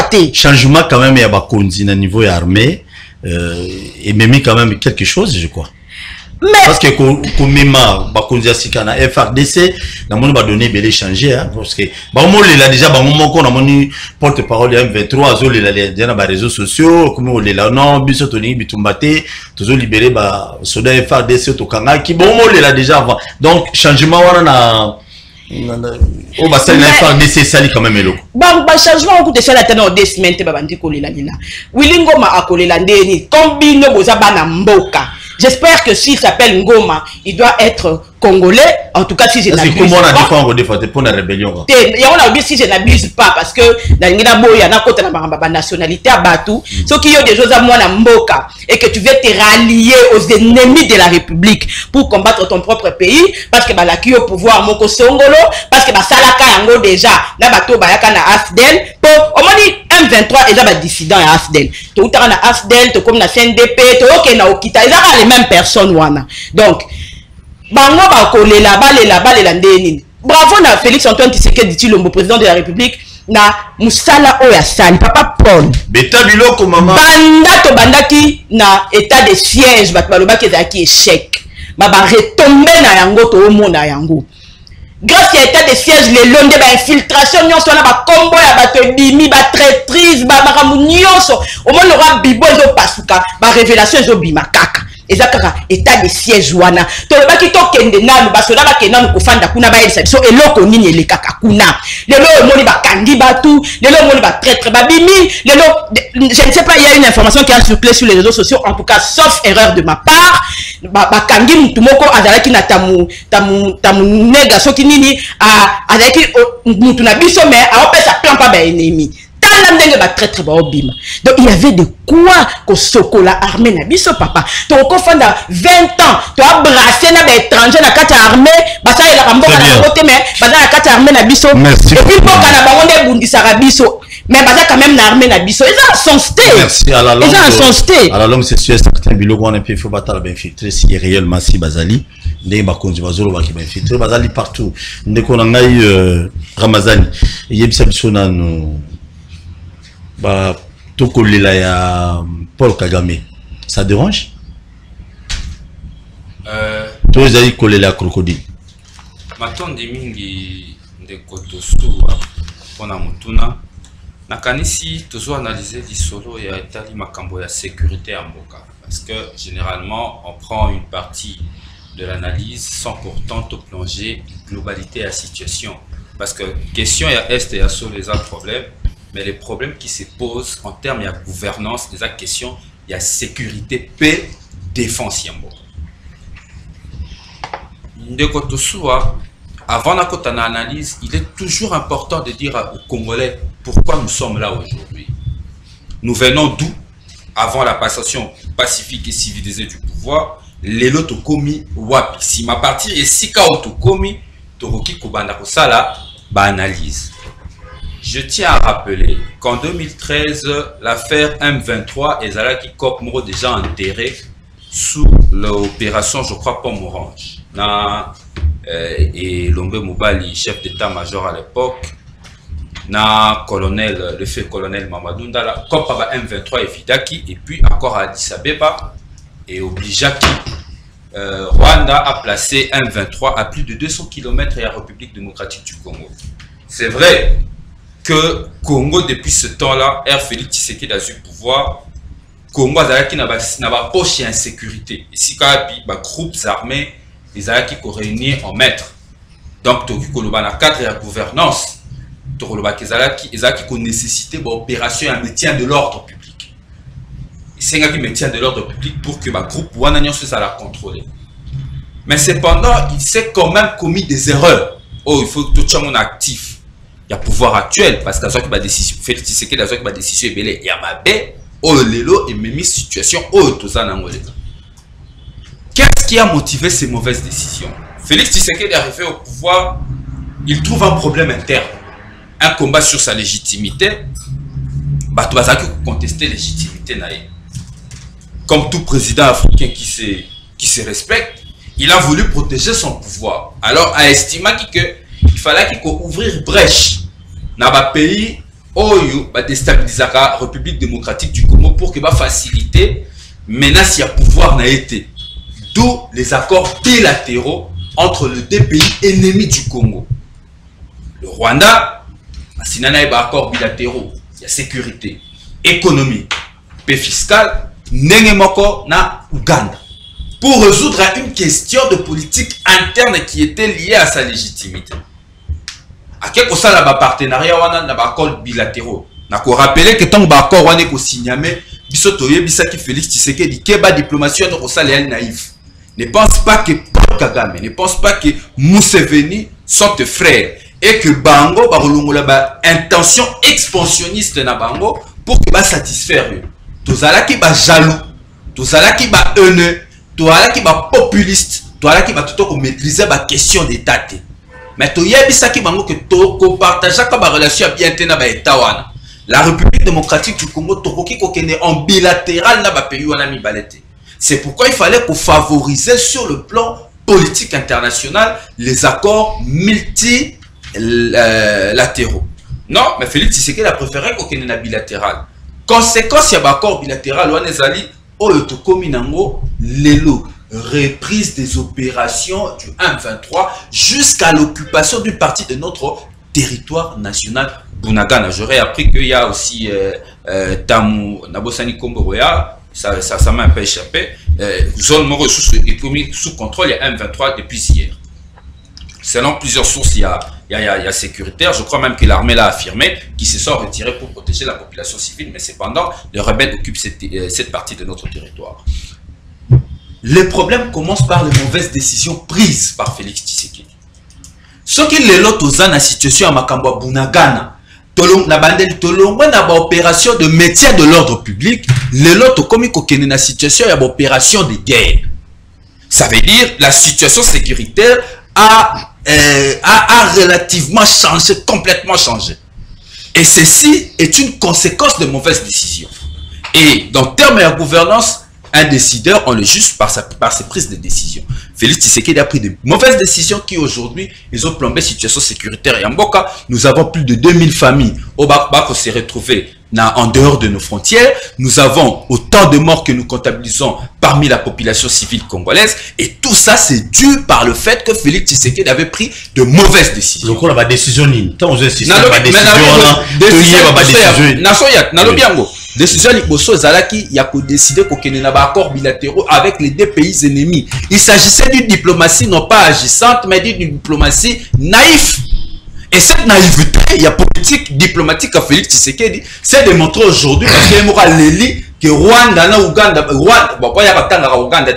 Mais changement quand même, il y a un niveau armé et même quand même quelque chose, je crois. Mais parce que Komema bakonzi asikana FRDC na moni ba donner belé changer parce que ba mo lela déjà ba mo ko na moni porte-parole ya M23 azo lela na ba réseaux sociaux comme on lela non biso toni bitumbate tozo libérer ba soda FRDC to kanga ki bon mo lela déjà avant donc changement wana na on va ça na FRDC sali quand même eloko ba changement on coûte ça la tena 2 semaines te ba bandi ko lela lila wilingo ma akolela ndeni kombino boza bana mboka. J'espère que s'il s'appelle Ngoma, il doit être congolais. En tout cas, si je n'abuse pas. Comment on a défendu pour la rébellion? Si je n'abuse pas, parce que dans il y a une nationalité à Batou. Ceux qui ont des choses à moi dans Mboka et que tu veux te rallier aux ennemis de la République pour combattre ton propre pays, parce que la qui au pouvoir Moko Songolo, parce que Salaka Yango déjà, na Bato Bayaka na Afdel, pour au moins M23 et les dissidents à Afdel. Tu as na Afdel, tu comme na CNDP, tu as na Okita, ils ont les mêmes personnes wana. Donc bango bakolela balela ndeni. Bravo na Félix Antoine Tshisekedi Tshilombo, président de la République, na musala oya sali papa Paul beta biloko mama banda to bandaki na état de siège bato balobaki ezalaki échec ba retombe na yango to omona yango grâce à état de siège les londe ba infiltration nyonso na ba kombo ya bato bimi ba traîtrise ba maramu nyonso omona roi bibo zo pasuka ba révélation zo bima kaka ezakaka état de siège wana to baki to kende nanu basoda bakenda no kofanda kuna ba elisa biso eloko nini elekaka kuna lelo omoni bakangi batu lelo omoni ba traître babimi lelo je ne sais pas, il y a une information qui a circulé sur les réseaux sociaux, en tout cas sauf erreur de ma part bakangi mutu moko azalaki na tamu nega soki nini azalaki mutu na biso mais aopesa plan pa ba ennemi. Donc il y avait de quoi que sokola armée na biso papa. Donc on fait 20 ans, tu as brassé na étranger na carte armée, basa il a mboka na côté mais basa na carte armée na biso. Et puis mboka na bango de bundisa biso. Mais basa quand même na armée na biso. Ils ont sensté. Merci à la longue. Ils ont sensté. À la longue c'est sûr certain biloko on a pu faut battre bien filtrer si réellement si bazali. Ndé ba konzi bazolo ba ki ba filtrer bazali partout. Ndeko na ngai Ramazani. Yebisa biso na no bah toko lila ya Paul Kagame, ça dérange? Toi vous avez collé la crocodile. Maton de mingi de kotosuwa pona mutuna nakanisi tozo analyser l'isolo ya etali makambo ya sécurité à mboka parce que généralement on prend une partie de l'analyse sans pourtant te plonger globalité à la situation parce que question ya est et ya sur les autres problèmes. Mais les problèmes qui se posent en termes de gouvernance, des questions, il y a sécurité, paix, défense. Avant la analyse, il est toujours important de dire aux Congolais pourquoi nous sommes là aujourd'hui. Nous venons d'où? Avant la passation pacifique et civilisée du pouvoir, les lots commis wapi. Si ma partie est si commis, Toroki Kobanda Kosala, analyse. Je tiens à rappeler qu'en 2013, l'affaire M23 et Zalaki Kop Moro déjà enterré sous l'opération, je crois, Pomme Orange. Et Lombe Moubali, chef d'état-major à l'époque, le fait colonel Mamadou Ndala, Kop M23 et Fidaki, et puis encore à Addis Abeba et Oblijaki. Rwanda a placé M23 à plus de 200 km et la République démocratique du Congo. C'est vrai que Congo, depuis ce temps-là, Air Félix Tshisekedi a eu le pouvoir. Congo n'a pas poche et insécurité. Ici, il y a des groupes armés, ils ont réuni en maître. Donc, il y a 4 et la gouvernance. Il y a une nécessité d'opération et un maintien de l'ordre public. C'est un maintien de l'ordre public pour que le groupe Wananion soit la contrôler. Mais cependant, il s'est quand même commis des erreurs. Oh, il faut que tout le monde actif. Il y a pouvoir actuel parce que la décision fait que la décision est belle et amabe oh lelo et même situation oh tout ça n'angolé. Qu'est-ce qui a motivé ces mauvaises décisions? Félix Tshisekedi est arrivé au pouvoir, il trouve un problème interne, un combat sur sa légitimité. Bah tu vas contester légitimité naïe. Comme tout président africain qui se respecte, il a voulu protéger son pouvoir. Alors a estimé qu'il fallait qu'il ouvrir brèche dans le pays où déstabiliser la République démocratique du Congo pour que faciliter menace à pouvoir n'a été. D'où les accords bilatéraux entre les deux pays ennemis du Congo. Le Rwanda, il y a des accords bilatéraux, il y a sécurité économique, paix fiscale, n'engemoko na Ouganda. Pour résoudre une question de politique interne qui était liée à sa légitimité. À quel point ça la partenariat wana na accords bilatéraux. Na ko rappeler que tant accord wana ko signamé biso toye bisaki Félix Tshisekedi keba diplomatie no ko sala naïf. Ne pense pas que Paul Kagame, ne pense pas que Museveni sont tes frères et que Bango ba kolongola ba intention expansionniste na Bango pour que ba satisfaire eux. Tozala ki ba jaloux, tozala ki ba haineux, tozala ki ba populiste, tozala ki ba tout ko maîtriser ba question d'état. Mais tu as dit que partage la relation bien avec l'État. La République démocratique du Congo est en bilatéral. C'est pourquoi il fallait favoriser sur le plan politique internationale, les accords multilatéraux. Non, mais Félix Tshisekedi a préféré qu'on ait un bilatéral. Conséquence, il y a un accord bilatéral, on est allé au Tokominango, l'élo. Reprise des opérations du M23 jusqu'à l'occupation d'une partie de notre territoire national Bunagana. J'aurais appris qu'il y a aussi Tamu Nabosani Komboroya, ça m'a un peu échappé. Zone Moro sous contrôle, il y a M23 depuis hier. Selon plusieurs sources, il y a sécuritaire. Je crois même que l'armée l'a affirmé, qui se sont retirés pour protéger la population civile, mais cependant, les rebelles occupent cette partie de notre territoire. Les problèmes commencent par les mauvaises décisions prises par Félix Tshisekedi. Ce qui les lots aux dans la situation à Makamba Bunagana, la bandelle Tolongo n'a pas opération de maintien de l'ordre public, les lots comme il y a une situation à opération de guerre. Ça veut dire la situation sécuritaire a relativement changé, complètement changé. Et ceci est une conséquence de mauvaises décisions. Et dans termes de gouvernance, un décideur, on le juge par ses prises de décision. Félix Tshisekedi a pris de mauvaises décisions qui aujourd'hui, ils ont plombé la situation sécuritaire. Et en Mboka, nous avons plus de 2000 familles au Bako s'est retrouvées en dehors de nos frontières. Nous avons autant de morts que nous comptabilisons parmi la population civile congolaise. Et tout ça, c'est dû par le fait que Félix Tshisekedi avait pris de mauvaises décisions. Donc, on a pas décision ni. Tant on décision. Décision liboso zalaki ya ko décider ko kene na ba accords bilatéraux avec les deux pays ennemis. Il s'agissait d'une diplomatie non pas agissante mais d'une diplomatie naïve. Et cette naïveté, il y a politique diplomatique à Félix Tshisekedi, c'est de montrer aujourd'hui parce qu'il y a l'élite que Rwanda na Uganda, bon pas y a pas Uganda,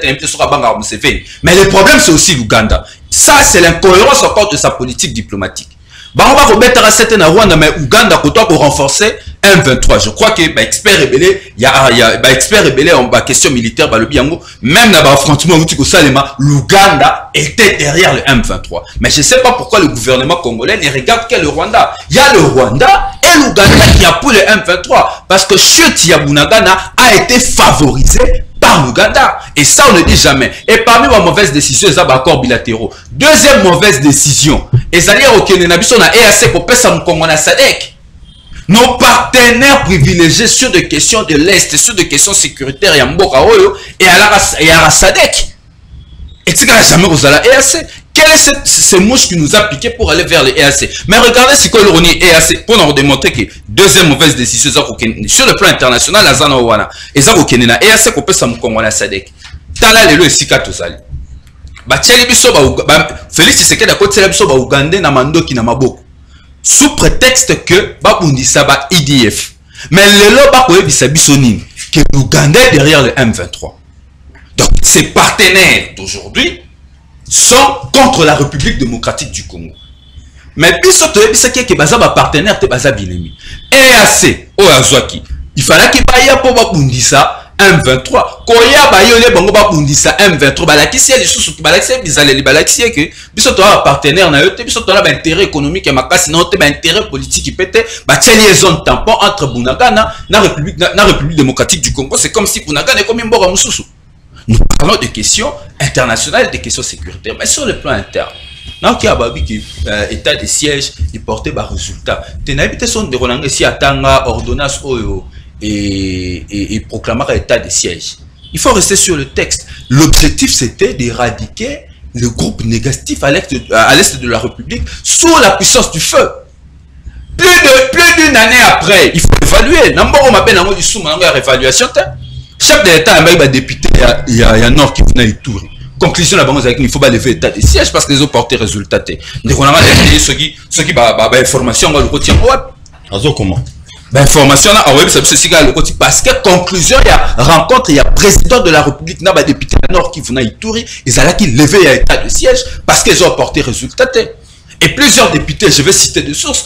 mais le problème c'est aussi l'Ouganda. Ça c'est l'incohérence encore de sa politique diplomatique. Bah on va remettre à cette Rwanda mais Uganda pour renforcer M23. Je crois que expert rebellé, il y a expert rebellé en question militaire le biango même dans l'affrontement au Salema, l'Ouganda était derrière le M23. Mais je ne sais pas pourquoi le gouvernement congolais ne regarde que le Rwanda. Il y a le Rwanda et l'Ouganda qui a pour le M23 parce que Chute Bunagana a été favorisé par l'Ouganda. Et ça, on ne dit jamais. Et parmi les mauvaises décisions, il y a des accords bilatéraux. Deuxième mauvaise décision, et ça y est, au Kenya, on a EAC pour passer à Congo, SADC. Nos partenaires privilégiés sur des questions de l'Est, sur des questions sécuritaires, il y a Mboka Oyo et à la SADC. Et tu n'as jamais osé la EAC. Quel est ce mouche qui nous a piqué pour aller vers le EAC? Mais regardez ce que l'on est EAC pour nous démontrer que deuxième mauvaise décision sur le plan international, la zone Owana. Et ça, vous connaissez la EAC qu'on peut s'amoukongo la SADC. Tala lelo esika tozali. Ba tcheli biso ba Félix Tshisekedi a côté biso ba Ougandais na mandoki na maboko. Sous prétexte que ba bundisa ba IDF. Mais lelo ba koyebisa biso nini que l'Ouganda est derrière le M23. Donc ces partenaires d'aujourd'hui sont contre la République démocratique du Congo. Mais biso toyebisa que baza ba partenaire te baza binemi. EAC o azwaki. Il fallait qu'il baye pour ba bundisa M23. Koya bayole bango ba bundisa M23 balakisi les sous qui balakisi bizaleli balakisi que biso to ba partenaire na yote biso to ba intérêt économique et makasi na te ba intérêt politique qui pété ba liaison tampon entre Bunagana na République démocratique du Congo. C'est comme si Bunagana est comme Mboka Mususu. Nous parlons de questions internationales, des questions sécuritaires, mais sur le plan interne. Dans qui a babi qui état de siège il portait bas résultat. Tenabité sont de Roland si atanga ordonnance oyo et proclamer état de siège. Il faut rester sur le texte. L'objectif c'était d'éradiquer le groupe négatif à l'est de la République sous la puissance du feu. Plus d'une année après, il faut évaluer. N'importe m'appelle un mot du sous, une réévaluation. Chef de l'État, il y a député, il y a un nord qui venait tout. Conclusion la banque il faut pas lever état de siège parce qu'ils ont porté résultat. Donc on a ceux qui information on va le retirer. Comment? Information là, parce que conclusion il y a rencontre il y a président de la République n'a pas député nord qui venait Ituri ils allaient qui lever état de siège parce qu'ils ont porté résultat. Et plusieurs députés, je vais citer des sources,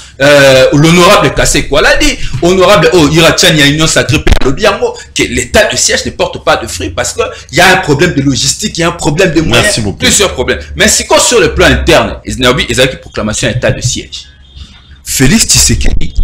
l'honorable Kassé Kouala dit, honorable Irachani a Union Sacrée le Biango, que l'état de siège ne porte pas de fruits parce qu'il y a un problème de logistique, il y a un problème de moyens, plusieurs problèmes. Mais si quoi sur le plan interne, ils ont une proclamation état de siège. Félix Tshisekedi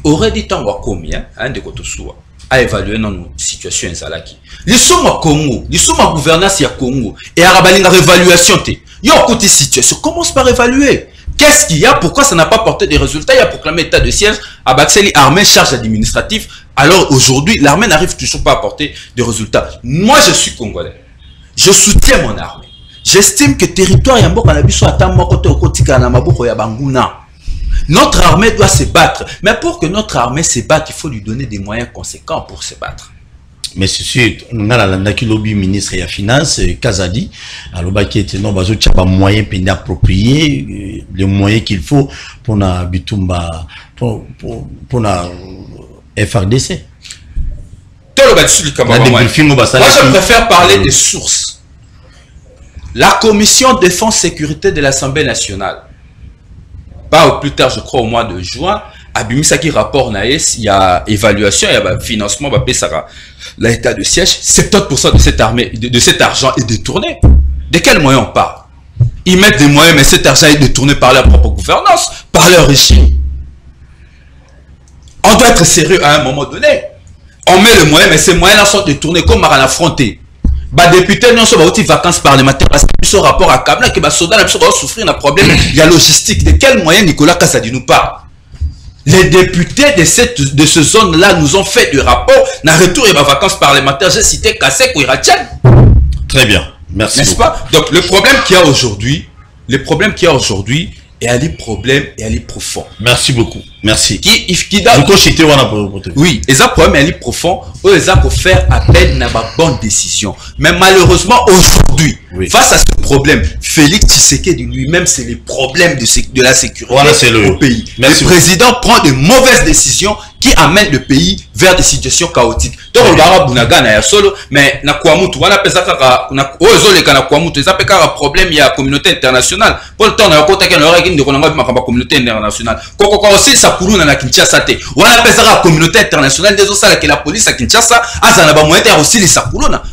aurait dit tant combien, hein, de Kotosoua. à évaluer nos situations Zalaki. Les sommes à Congo, les sommes à gouvernance à Congo, et à la réévaluation, il y a côté situation, commence par évaluer. Qu'est-ce qu'il y a? Pourquoi ça n'a pas porté des résultats? Il a proclamé état de siège, à Baxeli, armée, charge administrative. Alors aujourd'hui, l'armée n'arrive toujours pas à porter des résultats. Moi, je suis congolais. Je soutiens mon armée. J'estime que le territoire Yambo Kanabiso attend mon côté au quotidien na maboko ya Banguna. Notre armée doit se battre. Mais pour que notre armée se batte, il faut lui donner des moyens conséquents pour se battre. Mais c'est sûr, on a la lobby ministre et la finance, Kazadi, alors qui était non, bazo tchaba moyens pénés appropriés, les moyens qu'il faut pour na bitumba, pour na FRDC. Moi, je préfère parler des sources. La commission défense sécurité de l'Assemblée nationale, pas au plus tard, je crois au mois de juin, Abimisaki rapport naïs, il y a évaluation, il y a financement, l'état de siège, 70% de cette armée, de cet argent est détourné. De quels moyens on parle? Ils mettent des moyens, mais cet argent est détourné par leur propre gouvernance, par leur régime. On doit être sérieux à un moment donné. On met le moyen, mais ces moyens-là sont détournés comme à l'affronter. Les députés n'ont pas de vacances parlementaires parce que ce rapport à Kabla, que les soldats vont souffrir d'un problème de logistique. De quels moyens Nicolas Kassadi nous parle? Les députés de ce zone-là nous ont fait du rapport. Dans retour et vacances parlementaires, j'ai cité Kassek ou Iratien. Très bien, merci. N'est-ce pas? Donc le problème qu'il y a aujourd'hui, est un problème et un profond. Merci beaucoup. Merci. Oui, et ça problème est profond. Eux, ils ont faire appel à une bonne décision. Mais malheureusement, aujourd'hui, face à ce problème, Félix Tshisekedi lui-même, c'est le problème de la sécurité au pays. Le président prend de mauvaises décisions qui amènent le pays vers des situations chaotiques. Donc, on va avoir solo, mais na Kouamoutou, on appelle ça problème, il y a la communauté internationale. Pour le temps, on a la communauté internationale. Aussi, ça pour nous, on a Kinshasa. On appelle ça la communauté internationale. Des autres, la police à Kinshasa, aussi les Sakurona.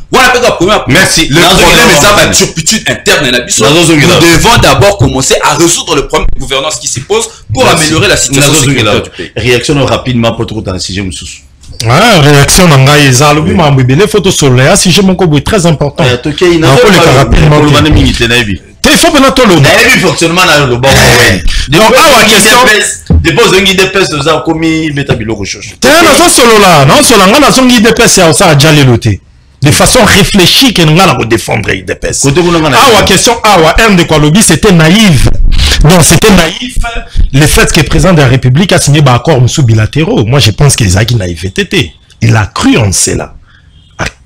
Merci. Le problème est ça, la turpitude interne. Nous devons d'abord commencer à résoudre le problème de gouvernance qui se pose pour améliorer la situation sécuritaire du pays. Réaction rapidement pour tout dans le sujet. Réaction Nangaï Zalobi Mambibele photo solaire si j'ai mon cobo très important. Il faut bien tolo. Fonctionnement dans le bon. Donc question dépose un guide de peste aux a commis métabilo recherche. T'es un solo là, non solo nga na zongi de peste ya ça déjà leloté. De façon réfléchie que nous allons défendre les peste. Question un de quoi lobby c'était naïf. Donc c'était naïf le fait que le président de la République a signé des accords bilatéraux. Moi je pense qu'ils ont naïveté. Il a cru en cela.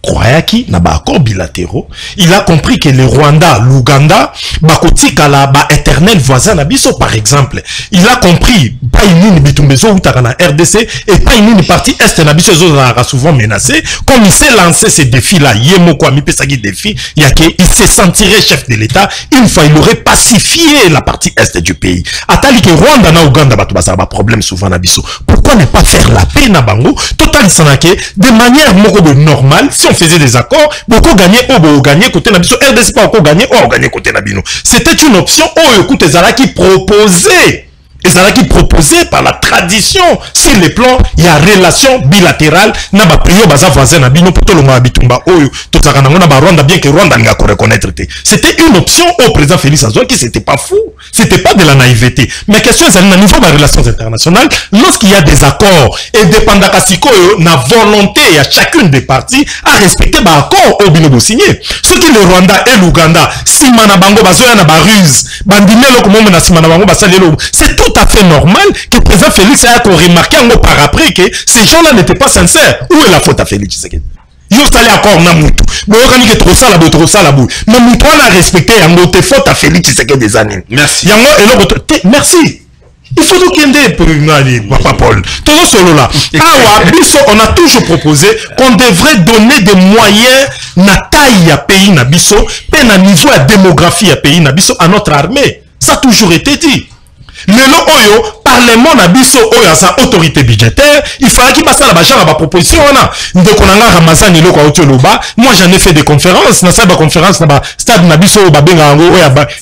Croyait qu'il n'a pas accord bilatéraux. Il a compris que le Rwanda, l'Ouganda, bakotika la éternel voisin Nabiso par exemple. Il a compris pas une bitumbezo ou na RDC et pas une partie est Nabiso a souvent menacé. Comme il s'est lancé ces défis-là, Yemo Kwame Pesagi défi, il y a qu'il se sentirait chef de l'État une fois il aurait pacifié la partie est du pays. Atali que Rwanda na Ouganda batubasa ba problème souvent Nabiso. Pourquoi ne pas faire la paix na bango total sanake de manière normale si on faisait des accords, beaucoup gagnaient, gagné côté Nabiso, RDC pas encore gagné, gagné côté Nabino. C'était une option, écoute, qui proposait. Et ça qui proposé par la tradition sur les plans, il y a relation bilatérale na ba priyo baza voisin na bino poto longa bitumba oyo to saka na Rwanda bien que Rwanda nga ko reconnaître. C'était une option au président Félix Antoine qui c'était pas fou, c'était pas de la naïveté. Mais question c'est au niveau des relations internationales, lorsqu'il y a des accords et dépendant kasikoyo na volonté à chacune des parties à respecter ba accord au bino signé. Ce qui le Rwanda et l'Ouganda simana bango bazoya na ba ruse, bandimelo ko na simana bango basalelo, c'est tout à fait normal que le président Félix a remarqué par après que ces gens-là n'étaient pas sincères. Où est la faute à Félix Tshisekedi? Yo sali accord na mutu. Bo organique trop ça la boue. Mais mutu on a respecté yango te faute à Félix Tshisekedi des années. Merci. Yango et merci. Il faut donc qu'il Papa Paul. Tout solo là. On a toujours proposé qu'on devrait donner des moyens na taille à pays na biso, pe na niveau à démographie à pays na biso à notre armée. Ça a toujours été dit. Lelo oyo parlement na biso oyo sa autorité budgétaire, il fallait qu'il passe la bachara ba proposition wana. Ndeko nanga Ramazan eloko auto loba, moi j'en ai fait des conférences, na sa ba conférence na ba stade na biso ba benga ngo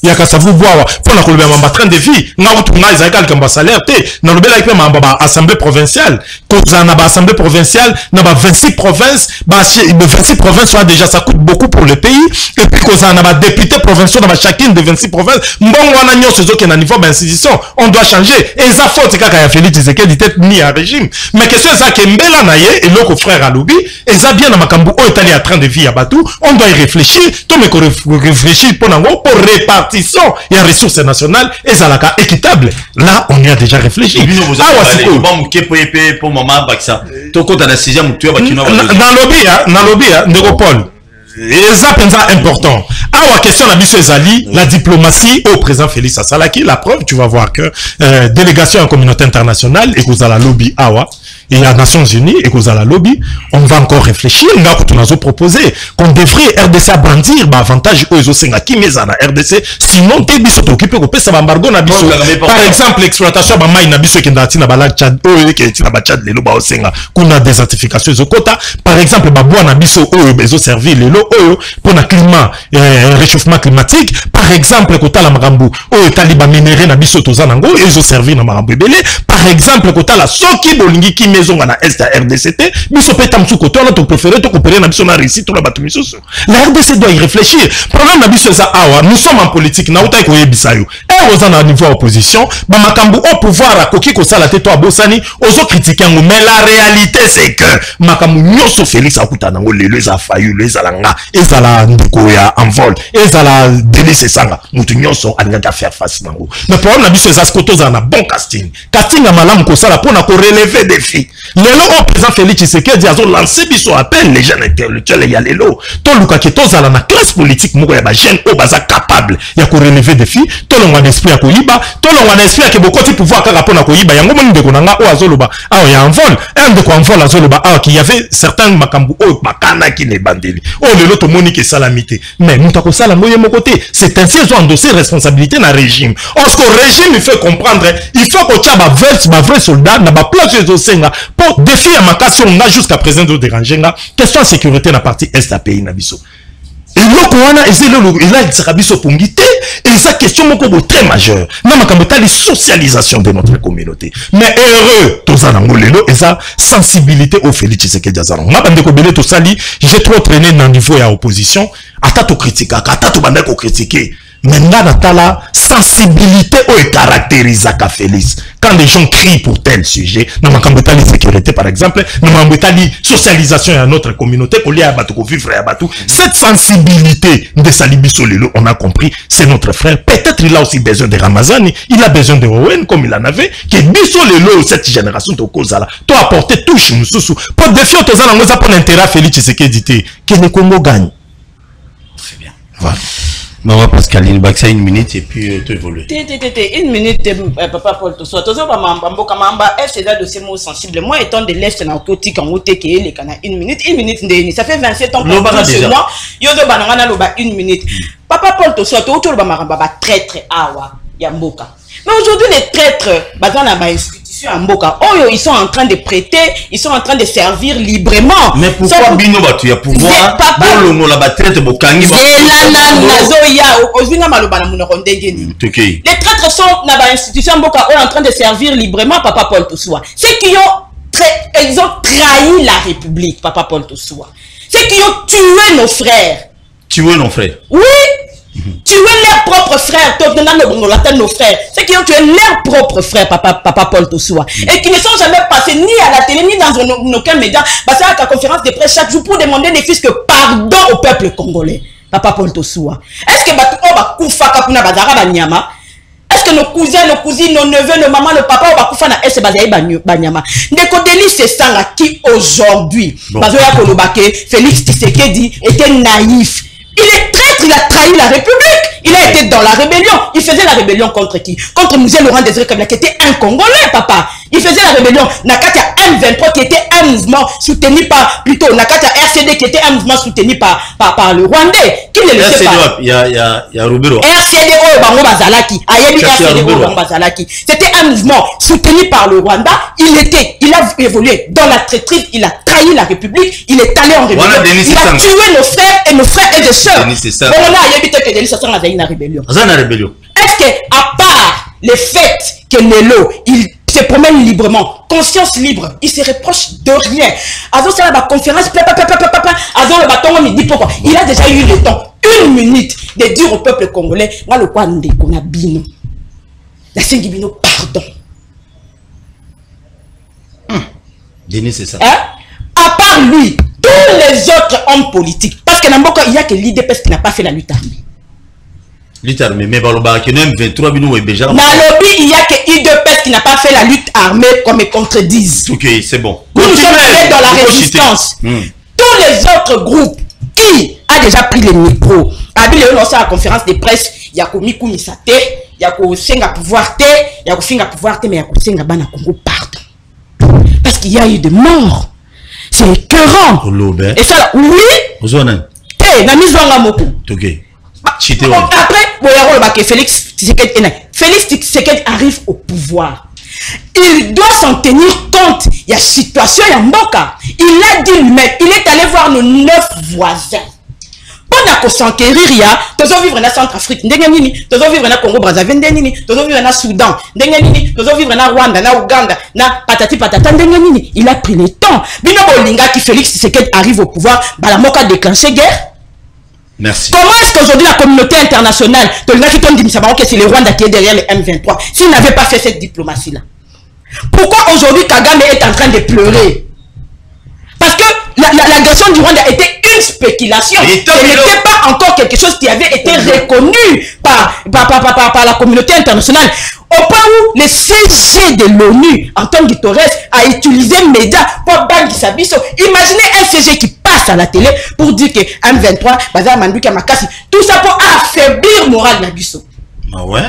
ya kasavu boawa pour na koloba mamba train de vie, nga utunga izaka kamba salaire te, na lobela ipe mamba ba assemblée provinciale, koza na ba assemblée provinciale, na ba 26 provinces, ba 26 provinces déjà ça coûte beaucoup pour le pays, et puis koza na ba députés provinciaux dans chacune des 26 provinces, mbongo wana nyoso zo ke na niveau d'institution, on doit changer, et ça faut kaka ya Félix Tshisekedi tête ni à régime, mais question ça que mbela na ye et loko frère Alobi, et ça bien na makambu o etali à train de vie à Batou, on doit y réfléchir, tout me réfléchir pour répartition et ressources nationales et ça la équitable. Là, on y a déjà réfléchi. Dans lobby, Néropole. Et ça, c'est important. Alors, question la mission Zali, la diplomatie au président Félix Salaki, la preuve, tu vas voir que délégation en communauté internationale et que la lobby Awa et à Nations Unies et que la lobby, on va encore réfléchir. Là, on nous a proposé qu'on devrait RDC brandir avantage aux Osenga qui met en RDC, sinon t'es biso t'occuper qu'on peut ça embargo na biso. Par exemple, l'exploitation ba mai na biso qui ndati na bala Tchad, qui na ba Tchad lelo ba Osenga, qu'on a désertification de quota. Par exemple, ba bois na biso bezo servir lelo pour le climat, réchauffement climatique. Par exemple, kota la marambu taliba minéré na biso tozanango ils ont servi na marambu belé. Par exemple, kota la soki bolingi ki maison na est à RDCT biso peta msu kota na to préféré to coopérer na biso na réussite to na batu misoso. La RDC doit y réfléchir. Problème na biso za awa, nous sommes en politique na utai ko yebisa yo. Et aux na niveau opposition, ba makambu au pouvoir akoki ko sala te to abosani, ozo critiquer ngo, mais la réalité c'est que makambu nyoso Félix akuta nango lelo za fayu les alanga ezala ndiko ya envol ezala délice sanga mutu nyonso alingaka faire face nango. Mais problème na biso za skoto za na bon casting a malamu ko sala pona ko relever défi. Lelo au président Félix Tshisekedi azo lancer biso appel les jeunes intellectuels ya lelo to luka ke tozala na classe politique moko ya ba jeune o baza capable ya ko relever défi to longwa d'esprit ya koyiba to longwa d'esprit ya ke bokoti pouvoir kaka pona koyiba yango moni ndeko nanga o azoloba awa ya envol un de ko envol azoloba awa ki y avait certains makambu o bakana ki ne bandeli oh lelo to moni ke salamité mais mutako sala moye mon côté c'est ainsi ils ont endossé responsabilité na régime. Parce que le régime il fait comprendre il faut que tu as ba vrai soldat na ba place de Osenga pour défier à makasi on a jusqu'à présent de déranger nga question de sécurité na partie est à pays na biso. Et loko wana ezelo il a serabiso pongité et ça question moko très majeure na makambo tali socialisation de notre communauté. Mais heureux tozana ngolelo et ça sensibilité au Félix Tshisekedi azana nga bande ko belé to sali j'ai trop traîné dans niveau ya opposition ata to critiquer ata to bande ko critiquer. Maintenant, la sensibilité au caractérise à Félix. Quand les gens crient pour tel sujet, dans ma cambetali sécurité par exemple, dans ma cambetali socialisation à notre communauté, cette sensibilité de Salibiso Lelo, on a compris, c'est notre frère. Peut-être il a aussi besoin de Ramazani, il a besoin de Owen comme il en avait, que Biso Lelo, cette génération de Kozala, tu as apporté touche Moussou pour défier Tozala, on a pour l'intérêt à Félix Tshisekedi, que le Congo gagne. C'est bien. Voilà. Maman Pascaline Baxa une minute et puis tu évolues. Une minute, papa Paul Toussoua. Tozo ba mamba c'est là dossier mo sensible. Moi étant de l'est na koti kangote ke le kana une minute ndeni. Ça fait 27 ans que chez moi. Yo do bananga loba une minute. Papa Paul Toussoua to ba maramba ba traître awa ya mboka. Mais aujourd'hui les traîtres bazana ba institution en mboka. Oh ils sont en train de prêter, ils sont en train de servir librement. Mais pourquoi bino batu ya pouvoir bolongo la ba traître bokangi ba. Les traîtres sont dans l'institution en train de servir librement Papa Paul Toussoua. Ceux qui ils ont trahi la République, Papa Paul Toussoua. Ceux qui ont tué nos frères. Tué nos frères? Oui. Tuer leurs propres frères, nos frères, ceux qui ont tué leurs propres frères, Papa Paul Toussoua, et qui ne sont jamais passés ni à la télé, ni dans aucun média, passés à la conférence de presse chaque jour pour demander ne fût que pardon au peuple congolais, Papa Paul Toussoua. Est-ce que est-ce que nos cousins, nos cousines, nos neveux, nos mamans, nos papas, on va faire na est basé banyama. Ndeko Delis c'est ça qui aujourd'hui, Félix Tshisekedi était naïf. Il est traître, il a trahi la République. Il a été dans la rébellion. Il faisait la rébellion contre qui? Contre Musée Laurent Désiré Kabila, qui était un Congolais, papa. Il faisait la rébellion. Nakatia M23 qui était un mouvement soutenu par, plutôt, Nakata RCD qui était un mouvement soutenu par le Rwandais. Qui ne le sait pas? Il y a Rubero. RCD Bango Bazalaki. RCD Bango Bazalaki. C'était un mouvement soutenu par le Rwanda. Il a évolué dans la traîtrise, il a trahi la République, il est allé en rébellion. Il a tué nos frères et des sœurs. On a évité que Denis Sassang a une rébellion. Est-ce que, à part le fait que Nelo, il se promène librement, conscience libre, il se reproche de rien. Avant ça, la conférence, avant le bâton, on dit pourquoi. Il a déjà eu le temps, 1 minute, de dire au peuple congolais, moi, le quoi, on a bino. La Sengibino, pardon. Denis, c'est ça. À part lui, tous les autres hommes politiques, parce que Namboka, il n'y a que l'IDPS qui n'a pas fait la lutte armée. Lutte armée, mais Baloba, qui même 23 minutes et déjà. Nalobi, il n'y a que l'IDPS qui n'a pas fait la lutte armée, comme ils contredisent. Ok, c'est bon. Nous sommes allés dans la résistance. Tous les autres groupes, qui a déjà pris les micros? Abi Léon, à la conférence de presse, il y a Komikou Misate, il y a Kosenga pouvoir te, il y a Kofinga pouvoir te, mais il y a Kosenga Bana Congo, pardon. Parce qu'il y a eu des morts. C'est écœurant. Et ça, oui. Après, Félix Tshisekedi arrive au pouvoir. Il doit s'en tenir compte. Il y a situation, il y a Mboka. Il a dit lui-même, il est allé voir nos 9 voisins. Pour s'enquérir, il y a, tous vivre dans Centrafrique, tous vivre dans Congo Brazzaville, tous vivre dans Soudan, tous vivre dans Rwanda, dans Ouganda, dans patati patata, il a pris le temps. Bino Bolinga qui Félix Tshisekedi arrive au pouvoir, Balamoka déclenché guerre. Merci. Comment est-ce qu'aujourd'hui la communauté internationale, c'est le Rwanda qui est derrière le M23, s'il n'avait pas fait cette diplomatie-là? Pourquoi aujourd'hui Kagame est en train de pleurer? Parce que l'agression du Rwanda était une spéculation. Ce n'était pas encore quelque chose qui avait été reconnu par la communauté internationale. Au point où le CG de l'ONU, Antonio Guterres, a utilisé les médias pour bannir Sabiso. Imaginez un CG qui passe à la télé pour dire que M23, Bazar Manduka Makasi, tout ça pour affaiblir le moral d'Abiso. Ah ouais?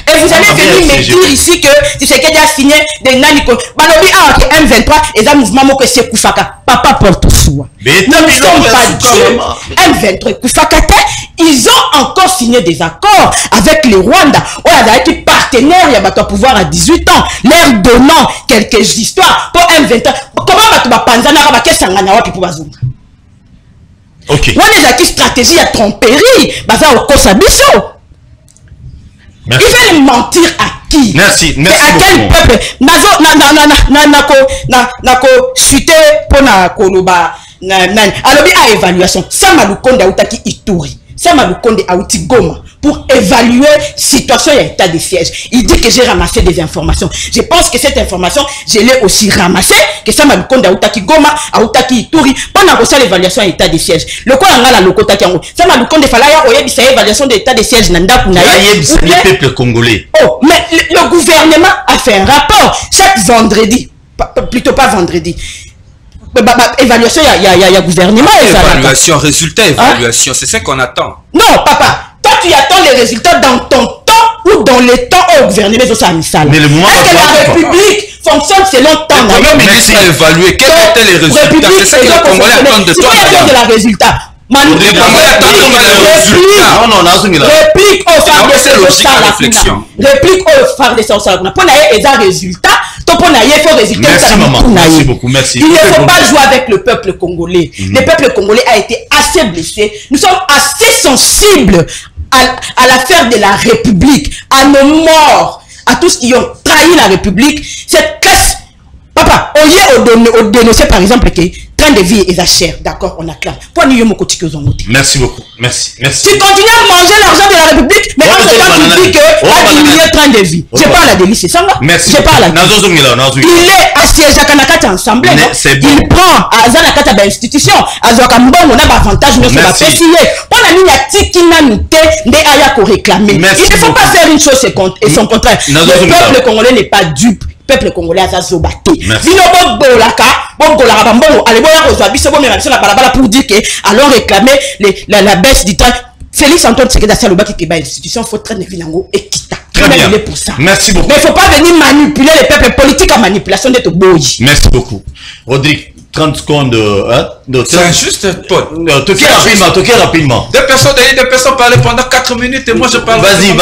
Et vous allez venir me dire ici que Tshisekedi a signé des Naniko. Balobi a M23 et un mouvement que c'est Koufaka. Papa porte soi. Nous ne sommes pas dupes. M23 Koufaka, ils ont encore signé des accords avec les Rwandais. On a été partenaires, il y a pouvoir à 18 ans, leur donnant quelques histoires pour M23. Comment tu vas penser à la Sanganawa pour Bazunga? Ok. On a une stratégie à tromperie. Bazar au Kosabiso. Merci. Il va mentir à qui? Merci, merci. À quel peuple? Nako chuté pour na koloba alobi a évaluation. Sama Lukonde Aoutaki Ituri. Sama Lukonde Aouti Goma pour évaluer situation et état de siège. Il dit que j'ai ramassé des informations. Je pense que cette information, je l'ai aussi ramassée, que Sama Lukonde Aoutaki Goma, Aoutaki Ituri, pendant que l'évaluation et état de siège. Le quoi on a la locota qui Sama Lukonde Falaya, Oyebisa évaluation de l'état de siège Nanda Kunaye. Le peuple congolais. Oh, mais le gouvernement a fait un rapport chaque vendredi, plutôt pas vendredi. Évaluation, il y a gouvernement. Évaluation, résultat, évaluation, c'est ça qu'on attend. Non, papa, toi tu attends les résultats dans ton temps ou dans les temps au gouvernement. Mais le moment est-ce que la République fonctionne selon ton temps? Le Premier ministre a évalué quels étaient les résultats. C'est ce que les Congolais attendent de toi. C'est quoi de la résultat? Les Congolais attendent le résultat. Réplique au phare de ces réflexion. Réplique au phare de ces réflexion. Pour n'aller des résultats. Merci maman, merci beaucoup, merci. Il ne faut pas jouer avec le peuple congolais. Le peuple congolais a été assez blessé. Nous sommes assez sensibles à l'affaire de la République, à nos morts, à tous qui ont trahi la République. Cette classe, papa, au lieu de dénoncer par exemple que train de vie est cher, d'accord, on acclame. Merci beaucoup, merci, merci. Tu continues à manger l'argent de la République, mais quand tu dis que a diminué le train de vie. Je parle à délice, c'est ça? Merci. Je parle à il est assiégé à Kanakata ensemble. Il prend à Zanakata d'institution, à Zoakambon, on a avantage, mais on va préciser. Pendant la ligne à Tikina Nité, des Ayako réclamer. Il ne faut pas faire une chose et son contraire. Le peuple congolais n'est pas dupe. Peuple congolais a zobate. Vino bolaka, bolaka, allez boya rejoindre biso bo même sur la balabala pour dire que allons réclamer la baisse du temps. Félix Antoine Tshisekedi a salobaki que ba institution faut traîner vinango et kita. Très bien. Pour ça. Merci beaucoup. Mais il ne faut pas venir manipuler les peuples politiques en manipulation de Toboji. Merci beaucoup. Rodrigue, 30 secondes. C'est juste Paul. Toquez rapidement. Deux personnes parlaient pendant 4 minutes et moi je parle. Vas-y. On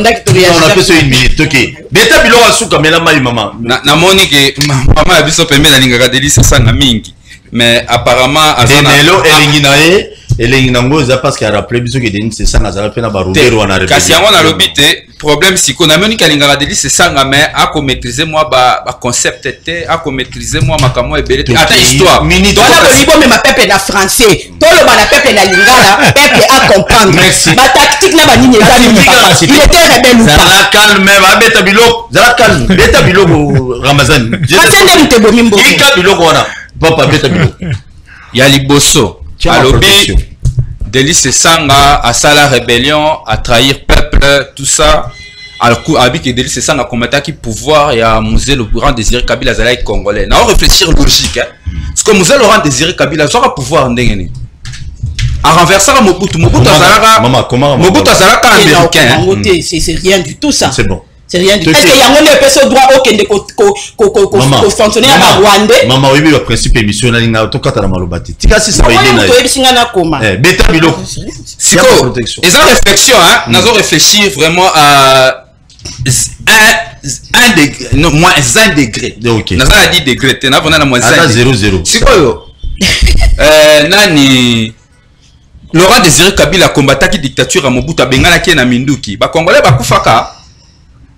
a fait sur 1 minute. Ok. Beta bilo asuka mela mai maman. Na moni que maman a biso pembe na lingaka délice ça na mingi. Mais apparemment Denelo elinginae elinginango za parce qu'il a rappelé biso que Denis c'est ça na za pena barubero wana rebelle. Kasi yango na lobité problème siko na moni ka lingaka délice c'est ça mais a ko maîtriser moi ba concept était a ko maîtriser moi makamo ebele ata histoire. Voilà le libo mais ma peuple na français. Tout le bana peuple na lingala peuple à comprendre. Ma tactique na banini il était rebelle ou pas. Zala calme ba beta bilo. Zala calme. Beta bilo Ramazan. Asende mtebo mimbo. Ika bilo wana. Papa beta bilo. Ya liboso. Alobi Délice Sanga à la rébellion, à trahir peuple, tout ça. Alors que Délice Sanga commettait qui pouvoir et à Moussé le Laurent Désiré Kabila Zala congolais. N'a réfléchir logique hein. Parce que Moussé Laurent Désiré Kabila aura pouvoir ndengeni. À renverser Mobutu Azalaka. Maman comment Mobutu Azalaka américain. C'est rien du tout ça. C'est bon. C'est rien du tout. Est-ce qu'il y a un personne droit aucun de fonctionner à Rwanda? Maman, oui, le principe émission na linga to kata na malobati. Tika si ça va aider na. Beta bilo. C'est quoi? Ils ont réflexion hein, nous avons réfléchi vraiment à un degré, non moins 1 degré. OK. Nous avons dit degré, tu n'as pas na moins 0,0. C'est quoi yo? Nani Laurent Désiré Kabila combattaki dictature à Mobutu bengana ki na Minduki. Ba Congolais ba kufaka.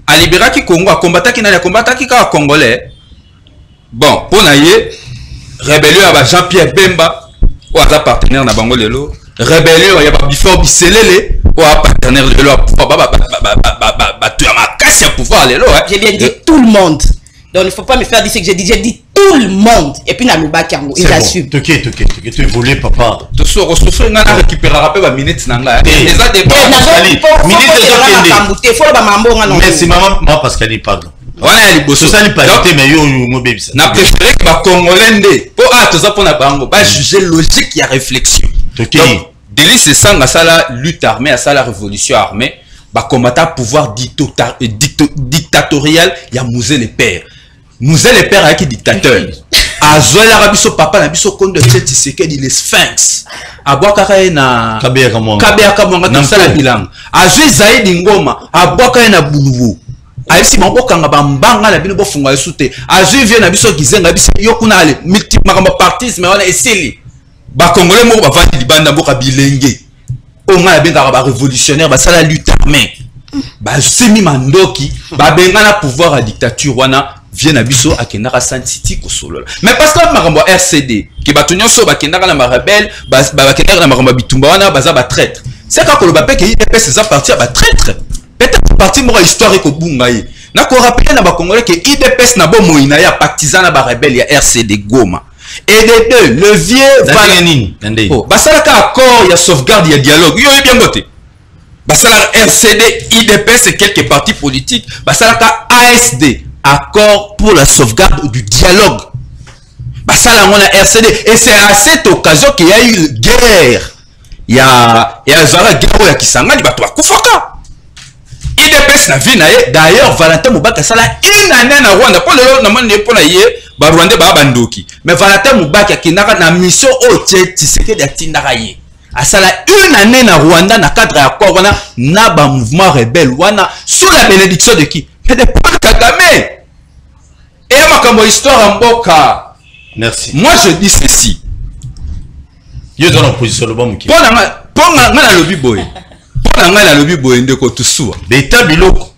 A libéraki Congo a combataki na combataki ka Congolais. Bon, pour naie rébellion à Jean-Pierre Bemba ou à partenaire na bango lelo. Rébellion ya ba Bifor Biselele ou à partenaire lelo tu as ma casse à pouvoir lelo hein. J'ai bien dit tout le monde. Donc il ne faut pas me faire dire ce que j'ai dit tout le monde et puis na lobaki yango et j'assume. Tu volé papa. Tu souffrir na récupérer peu ba minutes nanga. Les a des merci maman Pascal pardon. Voilà liboso ça n'est pas mais yo mo baby. Na préféré que ba congolais ndé po to za pona bango ba juger logique il y a réflexion. OK. Délice Sanga sala lutte armée à sala révolution armée ba combattant pouvoir dictatorial il y a Mouzé les pères. Mouzé les pères avec dictateur. Azoé l'Arabie so papa na biso kondo tcheti sekedi les sphinx. Abwaka na Kabea Kamwanga na sala bilang. Azoé Zaidi Ngoma abwaka na Bulubu. Aisi mamboka nga bambanga na bino bofunga esute. Azoé vient na biso gizenga biso yokuna ale multi makamba partisme wana esili. Ba congolais moko bavandi libanda mboka bilenge. On a bien ba révolutionnaire ba sala lutte armée. Ba semi mandoki ba bengana pouvoir à dictature wana vient à biso akendaka San City ko solo. Mais parce que makambo RCD ki batonyo so ba kendaka na rebelle ba kendaka na makambo bitumba wana baza ba traître. C'est quand le bapé qui est ces partir ba traître. Peut-être parti mo histoire ko bunga yi. Na ko rappeler na ba congolais que IDPS na bo moina ya partisan na ba rebelle ya RCD Goma. Et les deux, le vieux Valenine. Oh, basalaka accord, il y a sauvegarde, il y a dialogue. Yo bien voté. Basalaka RCD, IDPS et quelques partis politiques. Basalaka ASD, accord pour la sauvegarde du dialogue. Basalaka on a RCD. Et c'est à cette occasion qu'il y a eu guerre. Il y a Zara guerre ya Kisanga, il va toi Koufaka. IDPS na vie nae. D'ailleurs, Valentin Moubaka sala une année na Rwanda. Pour le moment, n'est pas naie. Ba Rwanda ba bandoki. Mais Valentin Moubaka qui n'a na mission au Tshisekedi ya tindaka ye. Asala une année na Rwanda na cadre accord wana na ba mouvement rebelle wana sous la bénédiction de qui? De Paul Kagame. Et makambo histoire mboka. Merci. Moi je dis ceci. Yo dans l'opposition le bon qui. Ponga na lobi boy. Ponga na lobi boy ndeko tusua. Beta biloko.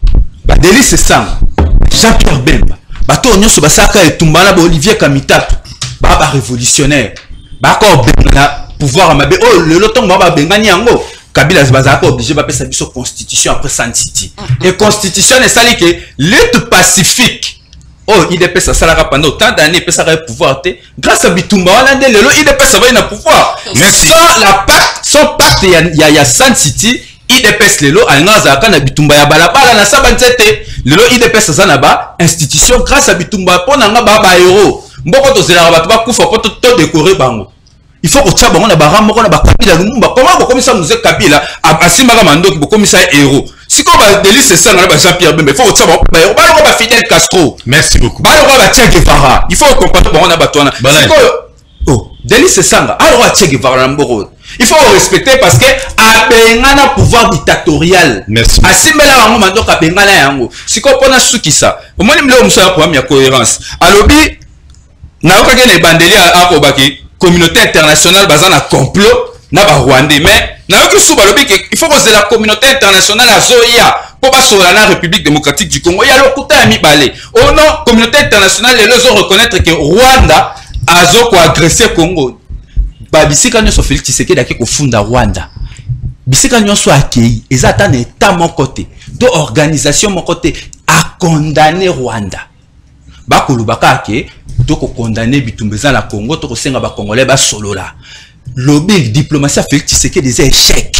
Ba Délice Sanga. Jean-Pierre Bemba. Bato nyonso basaka etumbala ba Olivier Kamitatu. Ba révolutionnaire. Ba ko benga pouvoir amabe oh le loton ba bengani yango. Kabila bazaka obligé ba pesa biso constitution après San City. Et constitution est sali que lutte pacifique. Oh IDPS ça pendant autant d'années pesa ka pouvoir te grâce à Bitumba wana nde lelo IDPS va na pouvoir. Mais sans la pacte, son pacte ya San City IDPS lelo alngaza kana Bitumba ya balabala na sabanzete lelo IDPS ça na ba institution grâce à Bitumba pona nga ba héros mboko to zela ba ba kufa poto to décorer bango. Il faut que tu aies na baramo na ba Kabila Lumumba comment ko komisa Mouzé Kabila asimaka mandoki ko komisa héros Si comme Delis c'est ça, Jean-Pierre Bemba, il faut que Fidel Castro. Merci beaucoup. Che Guevara. Il faut comprendre qu'on a battu. Oh, Delis c'est ça. Alors Che Guevara Mboro. Il faut respecter parce que a pouvoir dictatorial. Merci. Asimela wango mandoka bengana yango. Si ko pona suki ça. Au moins le musala problème ya cohérence. Alobi na okake ne bandeli akobaki communauté internationale bazana complot na ba Rwandais mais na yoki sou balobi que il faut que la communauté internationale azoya pour pas sur la République démocratique du Congo. Ya lokuta ya mibale. Oh non, communauté internationale les ont reconnaître que Rwanda azo ko agresser Congo. Bisika nyoso Félix Tshisekedi daki kofunda Rwanda. Bisika nyoso akei ezata na état mon côté, de organisation mon côté a condamné Rwanda. Ba kolubaka ke to ko condamner bitumbeza la Congo to ko senga ba congolais ba solola. Lobby diplomatie Félix Tshisekedi des échec.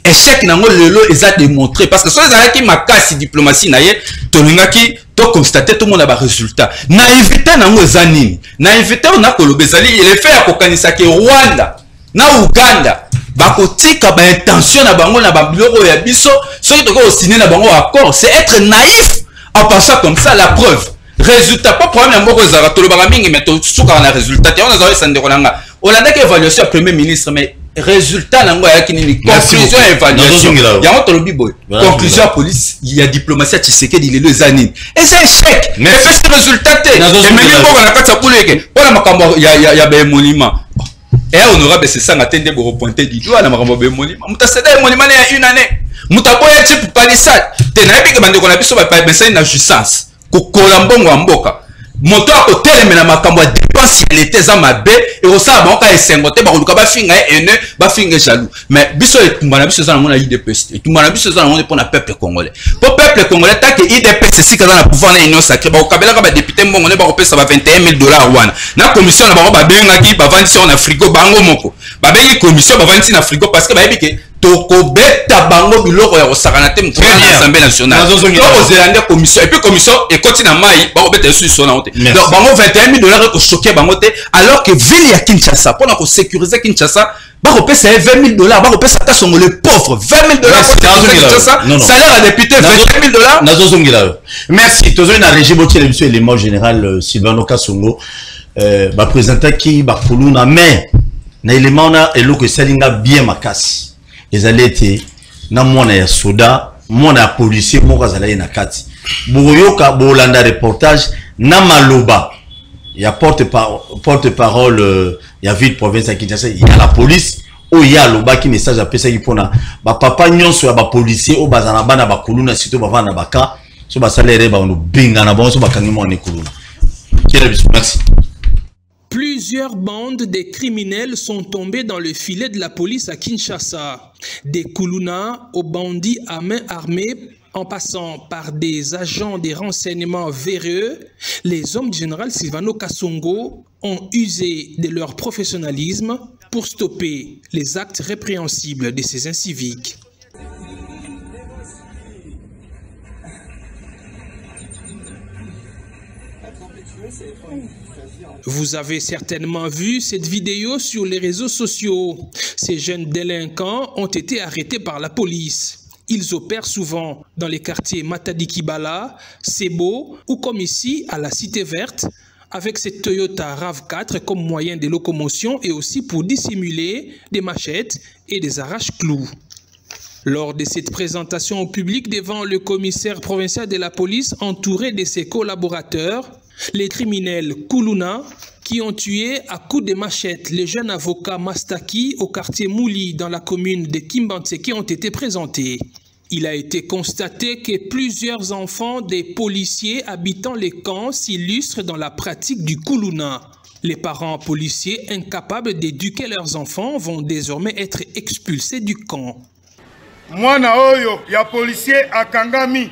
Échec nango lelo eza démontré parce que so ezalaki makasi diplomatie na ye to lingaki to constater tout le monde a ba résultat. Naïveté nango eza nini? Naïveté on a kolobezali il fait akokanisa ke Rwanda na Uganda bakotika ba intention na bango na ba biloko ya biso soki toko signer na bango accord, c'est être naïf en pensant comme ça. La preuve résultat pas problème mboko ezaka tolobaka mingi mais to suka na résultat te on a zawe sandeko nanga olanda ke évaluation premier ministre mais résultat nango ya kinini conclusion évaluation ya tolobi boy conclusion police il y a diplomatie Tshisekedi lelo ezanini et c'est échec mais fait ce résultat te et mais mboko na kata kuleke pona makambo ya ba monument et honorable c'est ça ngatende bo repointer du doigt na makambo ba monument mutaseda monument ya une année mutaboya type palissade te na ebike bande ko na biso ba message na justice kokola mbongo ya mboka moto akotelemela makambo ya dépense ya l'état za mabe et osala bango esengo te bakoluka bafinga ene bafinga jaloux mais biso etumba na biso za na mona IDPS etumba na biso za na mona pour na peuple congolais pour peuple congolais tant que IDPS sika za na pouvoir na union sacrée bakokabelaka ba député mbongo ne bakopesa ba $21,000 wana na commission na bango babengaki bavandisi na frigo bango moko babengi commission bavandisi na frigo parce que bayebi ke tokobeta bango biloko ya kosakana te mukolo ya Assemblée nationale to ozelande commission et puis commission ekoti na mai bakobeta yesu iso na ote donc bango $21,000 ko choquer bango te alors que ville ya Kinshasa pour na ko sécuriser Kinshasa bakopesa $20,000 bakopesa ta songo le pauvre $20,000 Kinshasa salaire à député $21,000 nazozongila. Merci tozoi na régime otiele biso élément général Sylvano Kasongo ba présenter ki ba kuluna mais na élément na eloko salinga bien makasi ezali ete na mwana ya soda mwana ya policier moko azali na kati boyoka bolanda reportage na maloba ya porte-parole ya ville province ya Kinshasa ya la police o ya loba ki message apesa ki pona ba papa nyonso ya ba policier o bazana bana ba kuluna sito bavana baka so ba salaire ba no binga na bon so bakangi mwana kuluna. Merci. Plusieurs bandes de criminels sont tombés dans le filet de la police à Kinshasa. Des Koulouna aux bandits à main armée, en passant par des agents des renseignements véreux, les hommes du général Sylvano Kasongo ont usé de leur professionnalisme pour stopper les actes répréhensibles de ces inciviques. Vous avez certainement vu cette vidéo sur les réseaux sociaux. Ces jeunes délinquants ont été arrêtés par la police. Ils opèrent souvent dans les quartiers Matadi-Kibala, Sebo ou comme ici à la Cité Verte avec cette Toyota RAV4 comme moyen de locomotion et aussi pour dissimuler des machettes et des arrache-clous. Lors de cette présentation au public devant le commissaire provincial de la police entouré de ses collaborateurs, les criminels Koulouna qui ont tué à coups de machette le jeune avocat Mastaki au quartier Mouli dans la commune de Kimbantseki ont été présentés. Il a été constaté que plusieurs enfants des policiers habitant les camps s'illustrent dans la pratique du Koulouna. Les parents policiers incapables d'éduquer leurs enfants vont désormais être expulsés du camp. Mwana oyo ya policier akangami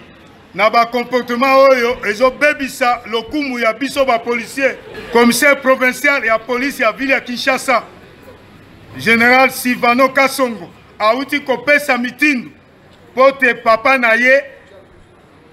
na ba comportement oyo ezo bebisa lokumu ya biso ba policier commissaire provincial ya police ya ville ya Kinshasa général Sylvano Kasongo auti kopesa mitindu pote papa na ye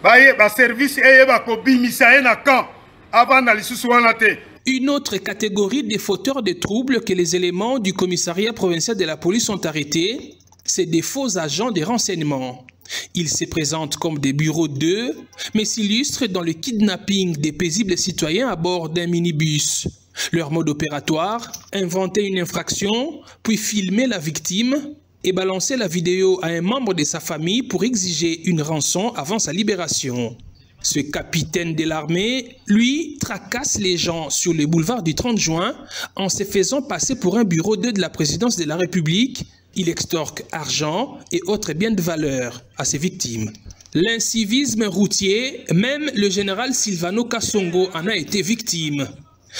baye ba service eye ba kobimisa ye na camp avant na lisusu wana te. Une autre catégorie de fauteurs de troubles que les éléments du commissariat provincial de la police ont arrêtés, c'est des faux agents de renseignement. Ils se présentent comme des bureaux 2, mais s'illustrent dans le kidnapping des paisibles citoyens à bord d'un minibus. Leur mode opératoire, inventer une infraction, puis filmer la victime et balancer la vidéo à un membre de sa famille pour exiger une rançon avant sa libération. Ce capitaine de l'armée, lui, tracasse les gens sur le boulevard du 30 juin en se faisant passer pour un bureau 2 de la présidence de la République. Il extorque argent et autres biens de valeur à ses victimes. L'incivisme routier, même le général Silvano Kasongo en a été victime.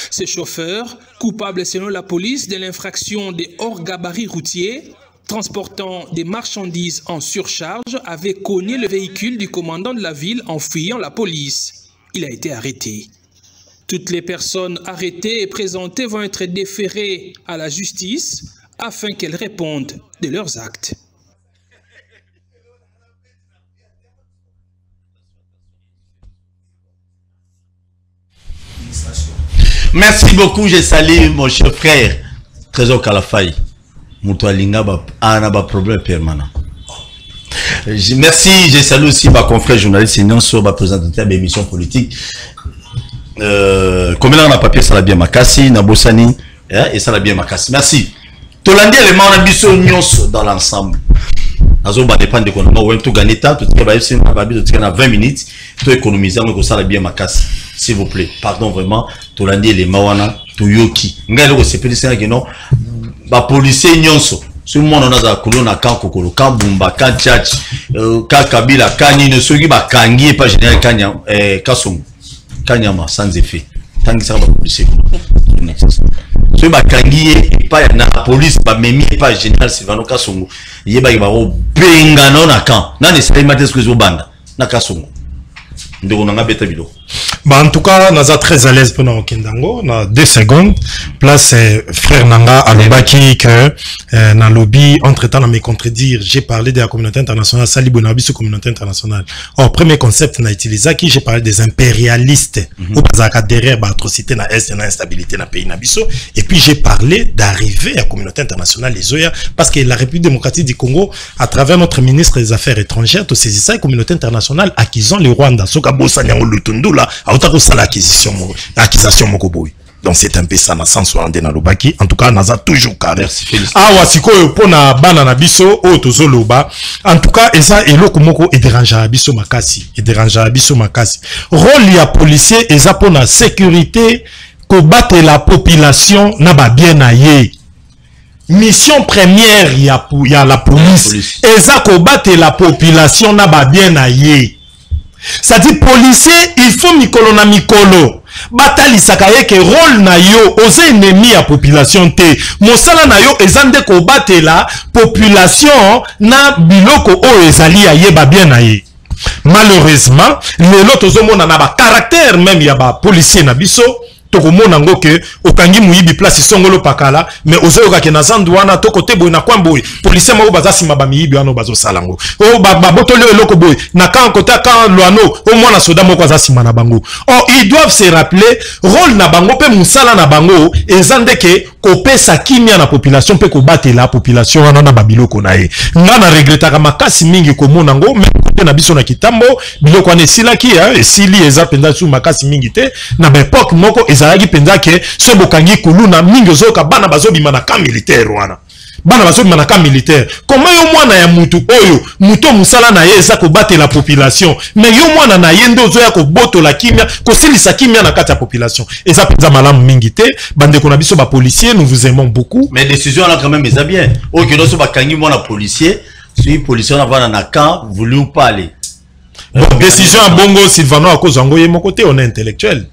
Ce chauffeur, coupable selon la police de l'infraction des hors-gabarits routiers, transportant des marchandises en surcharge, avait cogné le véhicule du commandant de la ville en fuyant la police. Il a été arrêté. Toutes les personnes arrêtées et présentées vont être déférées à la justice afin qu'elles répondent de leurs actes. Merci beaucoup, je salue mon cher frère Trésor Kalafai. Moutoualinga a un problème permanent. Merci, je salue aussi ma confrère journaliste Signon sur ma présentateur de l'émission politique. Comme là on a papier, ça l'a bien Makassi, Nabosani, et ça l'a bien Makassi. Merci. Tolandi élément on a mis sur Nyons dans l'ensemble. Azoba dépend de quoi on tout gagner temps, tout ce qui va 20 minutes, tout économiser, on ça l'a bien Makassi. S'il vous plaît, pardon vraiment, Tolandi élément wana, Toyoki. Ngalo c'est plus ça que non. Ba policier nyonso tout le monde on a za kolona kan kokolo kan bumba kan church kan kabila kan ni soki ba kangi pas général kanya kasum kanyama sans effet tangi ça ba policier so ba kangi pas na police ba memi pas général Silvano Kasongo yeba ba o benga na kan na ne sai mates ko zo banda na Kasongo ndeko na ngabeta bilo. Bah en tout cas, nous sommes très à l'aise pendant Kindango. On a 2 secondes. Place frère Nanga Alobaki que dans le lobby, entre-temps, à me contredire, j'ai parlé de la communauté internationale, Sali Bonabiso communauté internationale. Or, premier concept, on a utilisé qui j'ai parlé des impérialistes. Ou pas derrière, atrocité, na est, na instabilité, na pays, Nabiso. Et puis, j'ai parlé d'arriver à la communauté internationale, les OEA, parce que la République démocratique du Congo, à travers notre ministre des Affaires étrangères, tout saisit ça, la communauté internationale, acquisant le Rwanda, Sokabo Sanyango Lutundula, l'accusation Mokoboy. Donc c'est un peu ça na sens wande na lobaki. En tout cas, naza toujours carré. Ah wasiko pona bana na biso o tozoloba. En tout cas, eza eloko moko e dérange biso makasi. E dérange biso makasi. Rôle ya policier eza pona sécurité ko battre la population na ba bien na ye. Mission première ya la police. Eza ko battre la population na ba bien na ye. Ça dit policier, il faut mikolo na mikolo. Batali sakaye ke rôle na yo, ose ennemi à population te. Mosala na yo ezande ko battre la population na biloko o ezali ya yeba bien na ye. Malheureusement, lelo tozomona na ba caractère même ya ba policier na biso. Tokomona ngo ke okangi muyibi place songolo pakala mais ozoyoka ke na zandwana to côté boy na kwamboy policier mo baza sima ba miyibi ano bazo salango o ba botolo eloko boy na kan kota kan loano au moins na soda moko za sima na bango. Oh ils doivent se rappeler rôle na bango pe musala na bango ezande ke kopesa kimia na population pe ko battre la population wana na babiloko na ye ngana regretaka makasi mingi komona ngo mais na biso na kitambo biloko ane silaki esili eza penza su makasi mingi te na ba époque moko ezalaki penza ke so bokangi kuluna mingi ozoka bana bazobima na camp militaire wana bana bazobima na camp militaire comment yo mwana ya mutu oyo muto musala na ye eza ko battre la population mais yo mwana na ye ndo ozoya ko boto la kimia ko silisa kimia na kati ya population eza penza malamu mingi te bande ko na biso ba policier nous vous aimons beaucoup mais décision là quand même eza bien oyo no so bakangi mwana policier si policier na vana na camp voulu ou pas aller. Bon, décision à Bongo Silvano à cause de mon côté on est intellectuel.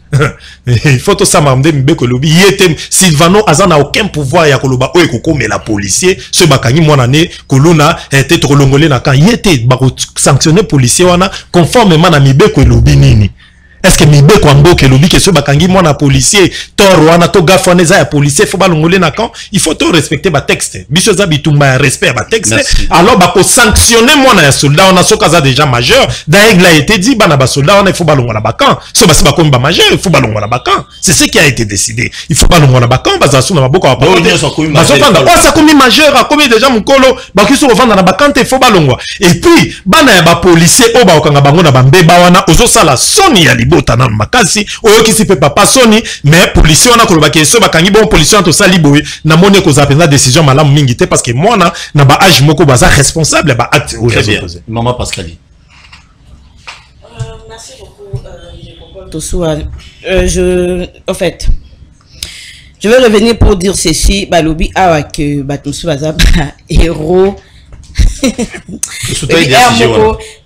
Il faut tout ça m'amener mbeko lobi yete Silvano azan n'a aucun pouvoir ya koloba o ekoko mais la policier ce bakangi mwana ne koluna était trop longolé na kan yete ba sanctionner policier wana conformément na mibeko lobi nini. est-ce que mibe kwa mboke lobi que ce bakangi mwana policier tort wana to gafone za ya policier faut balongole na quand il faut to respecter ba texte biso za bitumba ya respect ba texte alors ba ko sanctionner mwana ya soldat on a soka za déjà majeur d'ailleurs il a été dit bana ba soldat on il faut balongola ba camp so basi ba comme ba majeur il faut balongola ba camp c'est ce qui a été décidé il faut balongola ba camp baza suna maboko ba ça comme majeur a commis déjà mukolo ba kiso vendre na ba camp il faut balongwa et puis bana ya ba policier o ba okanga bango na ba mbeba wana ozo sala soni ya libota na makasi oyo kisi pe papa soni mais policier wana ko ba keso ba kangi bon policier to sali boy na mone ko za penza décision malamu mingi te parce que moi na ba âge moko baza responsable ba acte très bien maman Pascalie. Merci beaucoup Tosoua. En fait je vais revenir pour dire ceci balobi awa que Batumsu baza héros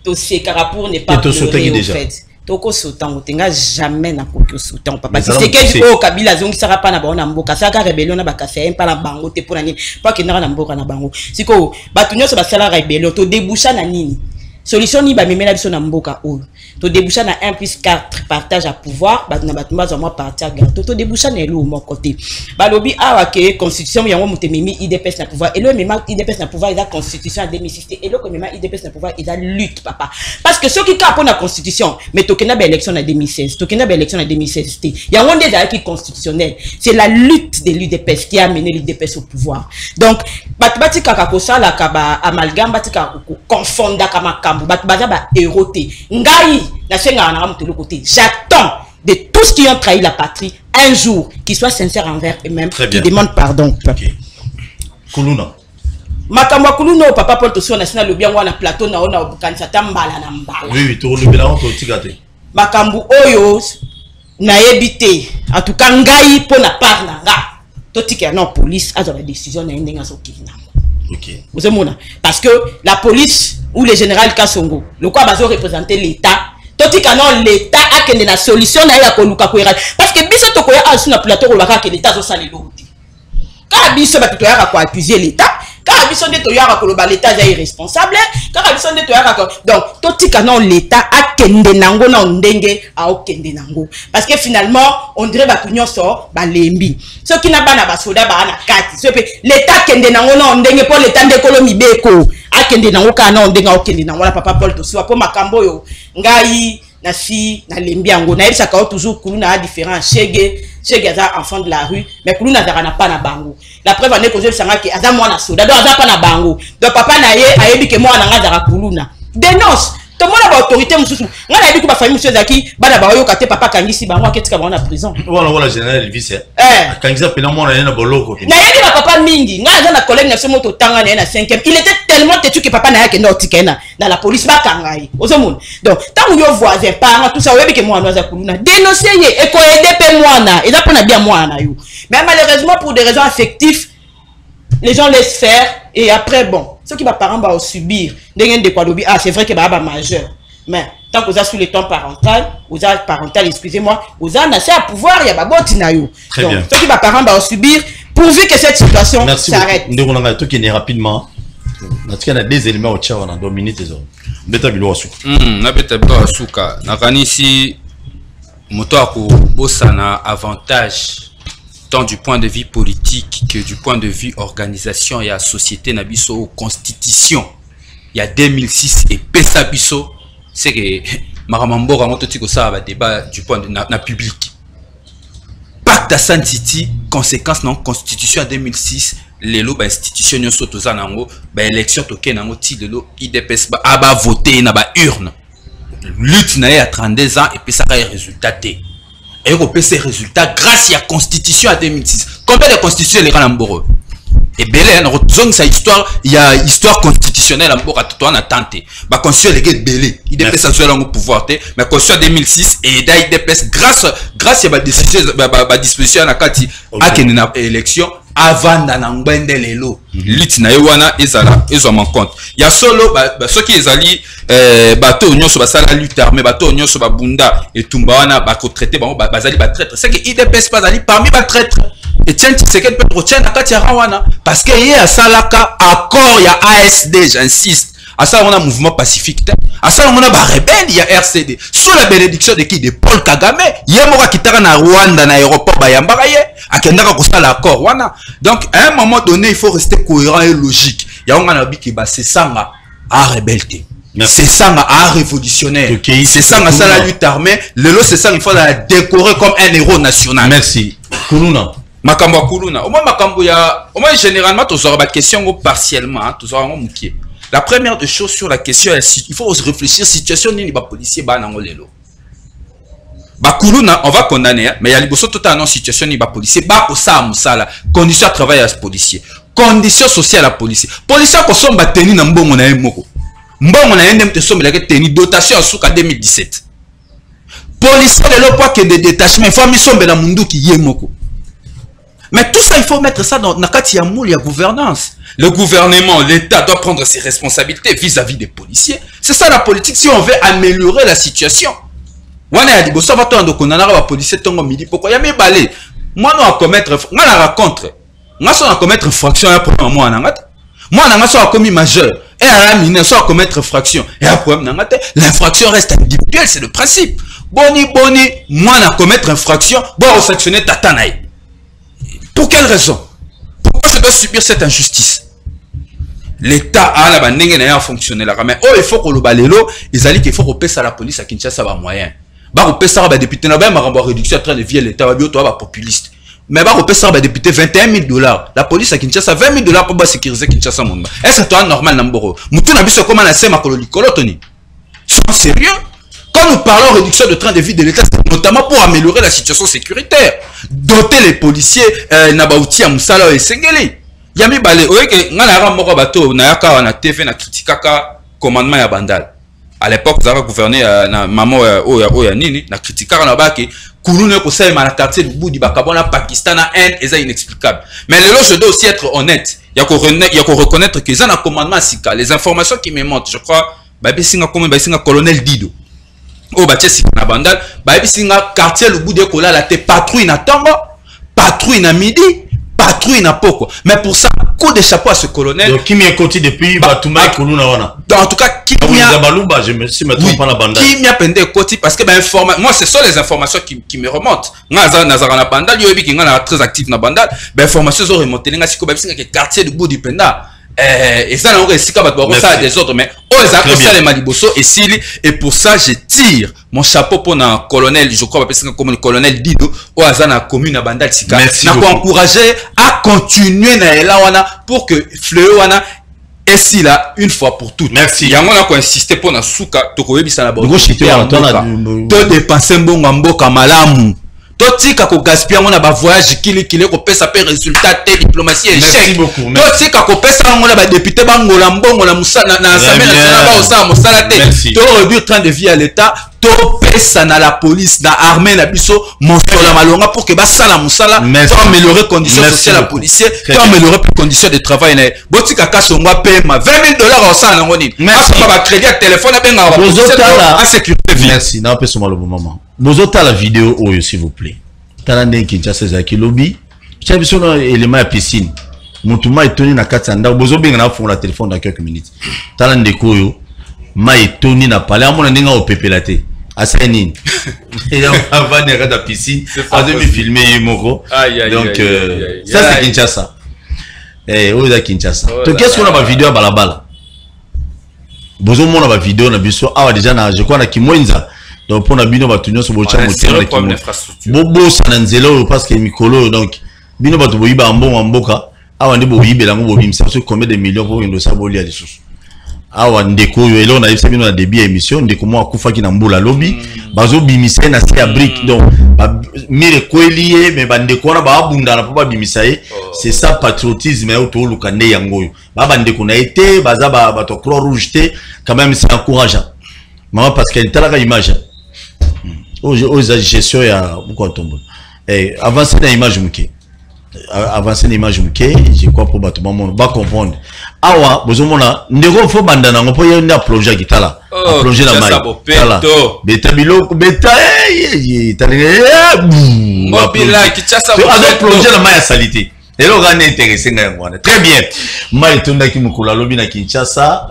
to sekara pour ne pas pleurer au fait toko sautant otenga jamais na koki sautant papa c'est que Kabila zongi sara pa na ba na mboka saka rebellion na bakasa pa na bango te pour na nini pas que na mboka na bango siko batunyo so basala rebellion to déboucha na nini solution ni ba memela biso na mboka o to déboucha na 1+4 partage à pouvoir ba na batumba za moi partage gâteau to déboucha na elo mo côté balobi awa ke constitution yango mutememi IDPS na pouvoir et le même IDPS na pouvoir la constitution en 2006 et le comme IDPS na pouvoir la lutte papa parce que ceux qui capent la constitution mais tokena ba élection en 2016 tokena ba élection en 2016 yango ndeza qui constitutionnel c'est la lutte de l'IDPS qui a amené l'IDPS au pouvoir donc batibati kaka ko sala ka ba amalgame batika ko confondre kama kambu bat baza ba éroté ngai na senga na mutelo côté j'attends de tous qui ont trahi la patrie un jour qu'ils soient sincères envers eux-mêmes qui demandent pardon. Okay. Kuluna makamwa kuluna papa Paul Tosoua national le bien na plateau na ona obukanisa tambala na mbala oui to le bela on to tikate makambu oyo na yebité en tout cas ngai pona par na nga to tikya na police a la décision na ndenga so kina. OK vous savez parce que la police ou le général Kassongo le quoi bazo représenter l'état totika non l'état a kende na solution na ya koluka kwera parce que biso to koya asu na plateau ko baka ke l'état zo salelo ka biso ba to ya ko accuser l'état ka biso de to ya ko loba l'état est irresponsable ka biso de to ya ko donc totika non l'état a kende nango na ndenge a okende nango parce que finalement on dirait ba tunyo so ba lembi ce qui na bana ba soda ba na kati so pe l'état kende nango na ndenge pour l'état de kolomi beko akende nango kana ndenga okende nango la papa Paul Tosoua po makambo yo ngai na si na lembi yango na yebisa ka toujours kuluna a différent chege aza enfant de la rue mais kuluna za na pa na bango la preuve ane ko je sanga ke aza mwana soda donc aza pa na bango donc papa na ye ayebi ke mwana nga za kuluna dénonce to mona ba autorité mususu nga na yebi ko ba famille mususu zaki bana ba yo kate papa kangisi bango aketika bango na prison voilà général vice kangisa pena mwana na boloko na yebi ba papa mingi nga za na collègue na somo to tanga na 5e il était tellement têtu que papa na yake ndo tikena na la police ba kangai ozomona donc tant yo voisin parents tout ça yebi ke mwana za kuluna dénoncer ye et ko aider pe mwana eza pona bien mwana yo mais malheureusement pour des raisons affectives les gens laissent faire et après bon ceux qui va parents va subir de quoi dobi ah c'est vrai que ba majeur mais tant que vous êtes sous le temps parental vous êtes parental excusez-moi vous avez assez à pouvoir il y a baboti na yo donc ceux qui va parents va subir pourvu que cette situation s'arrête. Ndeko nanga to kene rapidement na tika na des éléments au tchawa na 2 minutes zo beta bilo asuka na beta bilo asuka na kanisi moto ako bosana avantage tant du point de vue politique que du point de vue organisation et à société na biso constitution il y a 2006 et pesa biso c'est que maramambora ngoto tiko ça va débat du point de na public pacte San City conséquence non constitution en 2006 les lots institution nyoso toza nango ba élection toke nango ti lelo IDPS ba aba voter na ba urne lutte na ya 32 ans et puis ça a résultat té et on peut ces résultats grâce à la constitution en 2006 combien de constitutions les Ramboro et belé dans sa histoire il y a histoire constitutionnelle en Bora tout en attente ba constitution les belé IDPS ça soit le pouvoir té mais constitution 2006 et IDPS grâce à la décision ba disposition na kati a que na élection avant d'anangwende lelo lutte na yowana ezala ezoma compte ya solo ceux qui ezali bateau nyonso basala lutte armée bateau nyonso babunda et tumba wana ba ko traiter ba bazali ba traître c'est que IDPS bazali parmi ba traître et tiens c'est que peut retient na kati ya rawana parce que yé asalaka accord ya ASD j'insiste À ça, on a un mouvement pacifique. À ça, on a un rebelle, il y a RCD. Sous la bénédiction de qui? De Paul Kagame. Il y a un qui est na Rwanda, na aéroport, Bayambaraye. À Kendara, qu'on a l'accord. Donc, à un moment donné, il faut rester cohérent et logique. Il y a un anabi qui va c'est ça, à rebelle. C'est ça, à révolutionnaire. C'est ça, à la lutte armée. Le lot, c'est ça, il faut la décorer comme un héros national. Merci. Kuluna. Makambo Kuluna. Au moins, Makambo, au moins, généralement, tu auras des questions partiellement. Tu auras un moukier. La première des choses sur la question, il faut réfléchir situation ni les policiers banangolelo. Kuluna, on va condamner, mais il y a les bossos totalement situation ni les policiers. Pour ça, musala. Conditions de travail à ce policier. Conditions sociales à policier. Policiers qui sont battus dans bon on a moko. Bon on a un te somme la tenu dotation en souka 2017. Policiers de l'oppoint que des détachements, il faut mis dans mundu qui y est moko. Mais tout ça, il faut mettre ça dans Nakati Yamoul, il y a gouvernance. Le gouvernement, l'État doit prendre ses responsabilités vis-à-vis des policiers. C'est ça la politique si on veut améliorer la situation. On a dit, ça va attendre qu'on a un policier tongo midi. Pourquoi il y a mes balais? Moi, on va commettre, moi, on raconte. Moi, on va commettre infraction à un moi, on a commis majeur. Et à la mine, on va commettre infraction. Et après, l'infraction reste individuelle, c'est le principe. Boni, moi, on a commettre infraction, bon, on sanctionner tatanaï. Pour quelle raison? Pourquoi je dois subir cette injustice? L'État a la bandingue n'a fonctionné là. Mais il faut que le balélo, ils allaient qu'il faut qu'on paie à la police à Kinshasa va moyen. On paie ça à député n'a pas marre réduction en train de vieillir l'État va bientôt avoir populiste. Mais on paie ça à député $21,000. La police à Kinshasa $20,000 pour sécuriser Kinshasa monde. Est-ce que c'est normal n'amboro? Moutou n'a vu ce comment la sema kololi Tony. Sont sérieux? Quand nous parlons de réduction de train de vie de l'État, c'est notamment pour améliorer la situation sécuritaire. Doter les policiers, Nabauti, Moussala et Sengeli. Yami Balé, vous voyez que nous avons un bateau, nous avons un TV, nous avons critiqué le commandement à Bandal. À l'époque, nous avons gouverné Maman Oyanini, nous avons critiqué le bateau. Kouloune Kosei, dans le quartier du bout du Bakabona, Pakistan, Inde, c'est inexplicable. Mais le lot, je dois aussi être honnête. Il y a qu'on reconnaître que les commandements SICA, les informations qui me montrent, je crois, c'est un colonel Dido. Oh bah c'est na bandal bah ici na quartier le bout de kola la te patrouille na tango patrouille na midi patrouille na poko mais pour ça coup de chapeau à ce colonel donc qui m'y a côté depuis Batouma et Kuluna wana en tout cas qui m'y a Balumba je me suis mettre pas la bandal qui m'y a pendé côté parce que moi ce sont les informations qui me remontent ngaza nazara na bandal yo ebi ki ngana très actif na bandal informations sont remontées nga siko ba ici que quartier du bout du penda et ça n'a pas ça des autres mais ça les maliboso et pour ça je tire mon chapeau pour un colonel je crois comme le colonel Dido au Azana commune à Bandal Sika n'a pas encouragé à continuer pour que Fleur wana et si là une fois pour toutes merci il y a on a insisté pour na souka to ko yebisa na bongo to dépenser mbongo mboka malamu totika ko gaspiller on a ba voyage kili ko pesa pe résultat te diplomatie échec totika ko pesa on a ba député bangola mbongo na musala na assemblée nationale ba osala musala te to réduire train de vie à l'état to pesa na la police na armée na biso montola malonga pour que ba sala musala pour améliorer conditions sociales à policier pour améliorer conditions de travail na botika kasonga pema $20,000 au sana ngoni parce que ba crédit à téléphone na benga ba sécurité merci na pesa malo maman bozota la vidéo oyo s'il vous plaît talande Kinshasa zaki lobby chabiso na élément ya piscine mutuma etoni na katanda bozo benga na fond la téléphone dans quelques minutes talande koyo ma etoni na palais amona ndinga opepelate asenine et on va dans la piscine à demi filmer moko donc ça c'est Kinshasa oyo Kinshasa to qu'est-ce qu'on a ba vidéo balabala bozo mona ba vidéo na biso awa déjà na je crois na Kimwenza donc pour bino batunyo so bocha motema bobo sananzelo parce que mikolo donc bino batu boyiba mbongo mboka awa ndi boyibela ngo bobimisa so combien de millions pour ndo saboli ya lisusu awa ndeko yo elo na yebisa bino na début émission ndeko mo akufa ki na mbula lobby bazo bimisa na sia brique donc mire koelié mais bandeko na ba bunda na pa bimisa c'est ça patriotisme ya to lukande yango yo ba bandeko na été baza ba to croix rouge té quand même c'est encourageant maman parce qu'elle t'a la image aux gestion ya pourquoi tombe avancer na image muke avancer na image muke je crois pour battre maman va comprendre awa bozomona ndeko fo bandana ngo po yenda projet kitala projet na mai tala beta biloko beta talinga mobila kitasa avec projet na mai ya salité Et là, on est intéressé. Très bien. Moi, je suis Mukula Lobi na Kinshasa.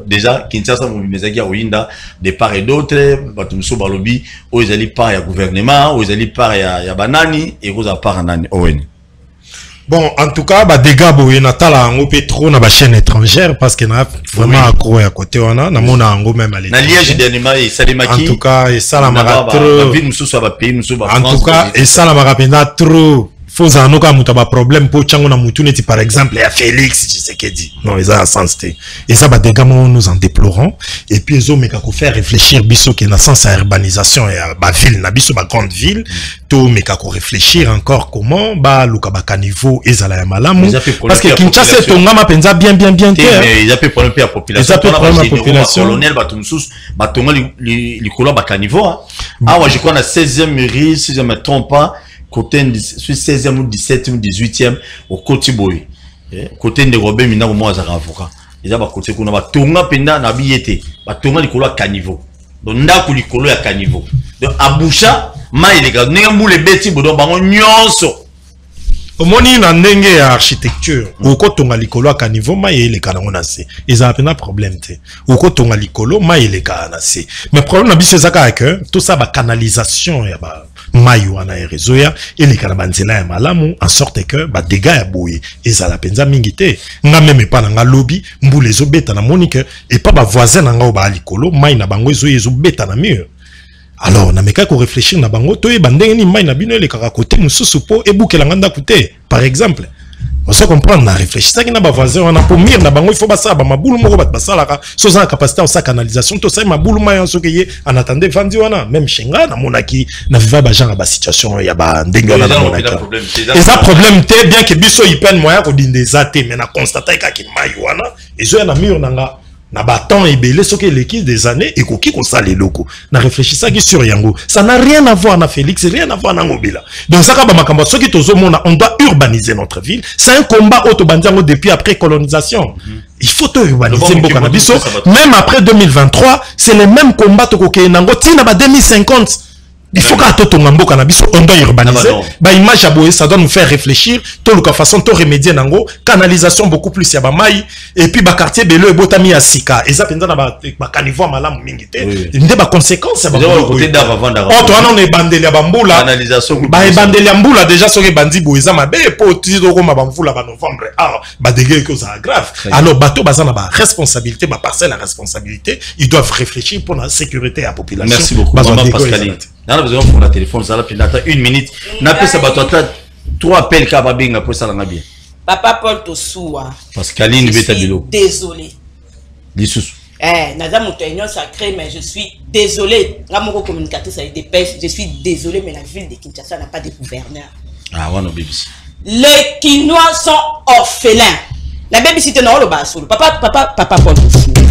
Déjà, Kinshasa, vous me dites Oinda, de part et d'autre, Batumso Balobi, où ils allaient par le gouvernement, où ils allaient par ya Banani, et vous à part Nani. Bon, en tout cas, bah, des gars, boy, Natala, on peut trop na chaîne étrangère parce qu'il y a vraiment accro à côté, on a, mon ango même à l'étranger. En tout cas, et ça, la mara trop. En tout cas, et ça, la mara trop. Faut en aucun problème pour Tchango na Moutouneti, par exemple, et à Félix, je sais qu'il dit. Non, ils ont un sens. Et ça, bah, des gars, nous en déplorons. Et puis, ils ont faire réfléchir, biso, qui est dans sens à urbanisation et à ville, na biso, ba grande ville. Tout, mais qu'à réfléchir encore comment, bah, Luka Baka niveau, et ça la malamu. Parce que Kinshasa, ton gama penza bien. Mais ils appellent problème à la population. Ils appellent problème à la population. Colonel, Batumsous, Batonga, les couleurs Baka niveau, ah, ouais, je crois, on a 16e mairie, si je me trompe pas. Côté 16e ou 17e ou 18e au côté boy côté de Robert Mina au moins avocat ils a côté qu'on a tonga penda na biété ba tonga likolo à caniveau donc ndako likolo ya caniveau donc abusha ma il est gars n'imou les bêtis bodo bango nyonso omoni na ndenge ya architecture okotonga likolo aka niveau ma yeleka nango na se eza pena problème te okotonga likolo ma yeleka na se mais problème na biso ezaka que tout ça ba canalisation ya ba mayi wana ya réseau ya eleka na banzela ya malamu en sorte que ba dégâts ya boye ezala penza mingi te nga meme pa na nga lobby mbula ezobeta na monique et pas ba voisin na nga ba likolo mayi na bango ezobeta na mur. Alors, na meka ko réfléchir na bango to e bandenge ni mai na bino le kaka côté mususu po e bukela nganda côté par exemple. On se comprendre na réfléchir ça ki na ba voisin on a pour mire na bango il faut ba ça ba mabulu moko ba sala ka so za capacité en sa canalisation to ça mabulu mai en soki en attendant vandi wana même chenga na monaki na viva ba genre ba situation ya ba ndenge wana na monaki. Et ça problème te bien que biso y peine moyen ko dindeza te mais na constater ka ki mai wana ezo ya na mur nanga na bâton et belé ce que l'équipe des années et qui qu'on ça les locaux na réfléchi ça qui sur yango ça n'a rien à voir na Félix rien à voir na Ngobila donc ça ka ba makambo ce qui tozo mona on doit urbaniser notre ville c'est un combat autobandiango depuis après colonisation il faut urbaniser mboka na biso même après 2023 c'est le même combat to ko nango tina ba 2050. Il faut qu'à tout ton ambo cannabis on doit urbaniser. Bah image à boyer ça doit nous faire réfléchir. Tout le cas façon tout remédier nango canalisation beaucoup plus ya ba mai et puis ba quartier bello et botami à sika. Et ça pendant ba caniveau malamu mingi te. Ndé ba conséquences ba côté d'avant d'avant. Oh toi on est bandeli ya bambula. Canalisation. Ba bandeli ya mbula déjà soki bandi boyeza mabe po tizo ko ma bamvula ba novembre. Ah ba dégâts que ça grave. Alors bateau bazana ba responsabilité ba parcelle la responsabilité, ils doivent réfléchir pour la sécurité à la population. Merci beaucoup maman Pascaline. On a besoin de la téléphone, ça va une minute. On a fait ça, trois appels qu'à Babing après ça, bien. Papa Paul Tosoua. Pascaline, je suis désolé. Dissous. Naza Moutagnon sacré, mais je suis désolé. Ramoro communicateur, ça dépêche. Je suis désolé, mais la ville de Kinshasa n'a pas de gouverneur. Ah, ouais, non, BBC. Les Kinois sont orphelins. La BBC, non, le bas solo. Papa Paul Tosoua.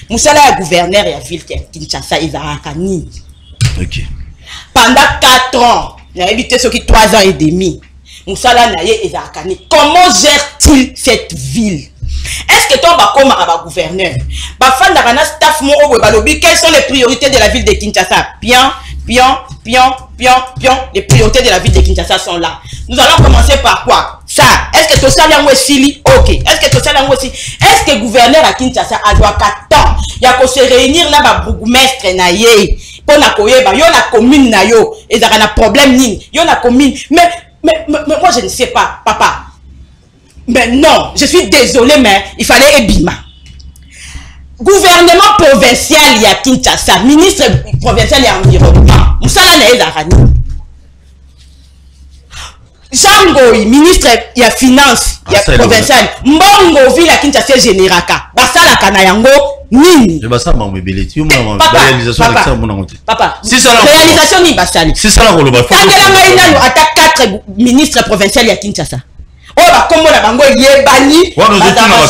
Moussala est gouverneur et la ville de Kinshasa, ils ont Kani. Ok. Pendant 4 ans, il a évité ce qui 3 ans et demi. Moussala Naye et Zakani. Comment gère-t-il cette ville? Est-ce que toi, comme un gouverneur, staff quelles sont les priorités de la ville de Kinshasa? Pion. Les priorités de la ville de Kinshasa sont là. Nous allons commencer par quoi? Ça. Est-ce que tout ça est aussi? Ok. Est-ce que tout ça est aussi? Est-ce que le gouverneur à Kinshasa a droit qu'à temps? Il y a qu'on se réunir là, bas bourgmestre Naye. Pour la commune na yo, et ça a un problème ni, yo la commune, mais moi je ne sais pas, papa. Mais non, je suis désolé, mais il fallait Ebima. Gouvernement provincial il y a Kinshasa, ministre provincial il y a environnement, Moussala na Ezarani. Jango, ministre il y a finance, il y a provincial, Mbongo ville à Kinshasa généraka, Basala Kanayango. Nini? Papa, réalisation ni basali. C'est ça la rôle. Attaque 4 ministres provinciaux à Kinshasa. Oh, bah, comme on a bango yebani, bazara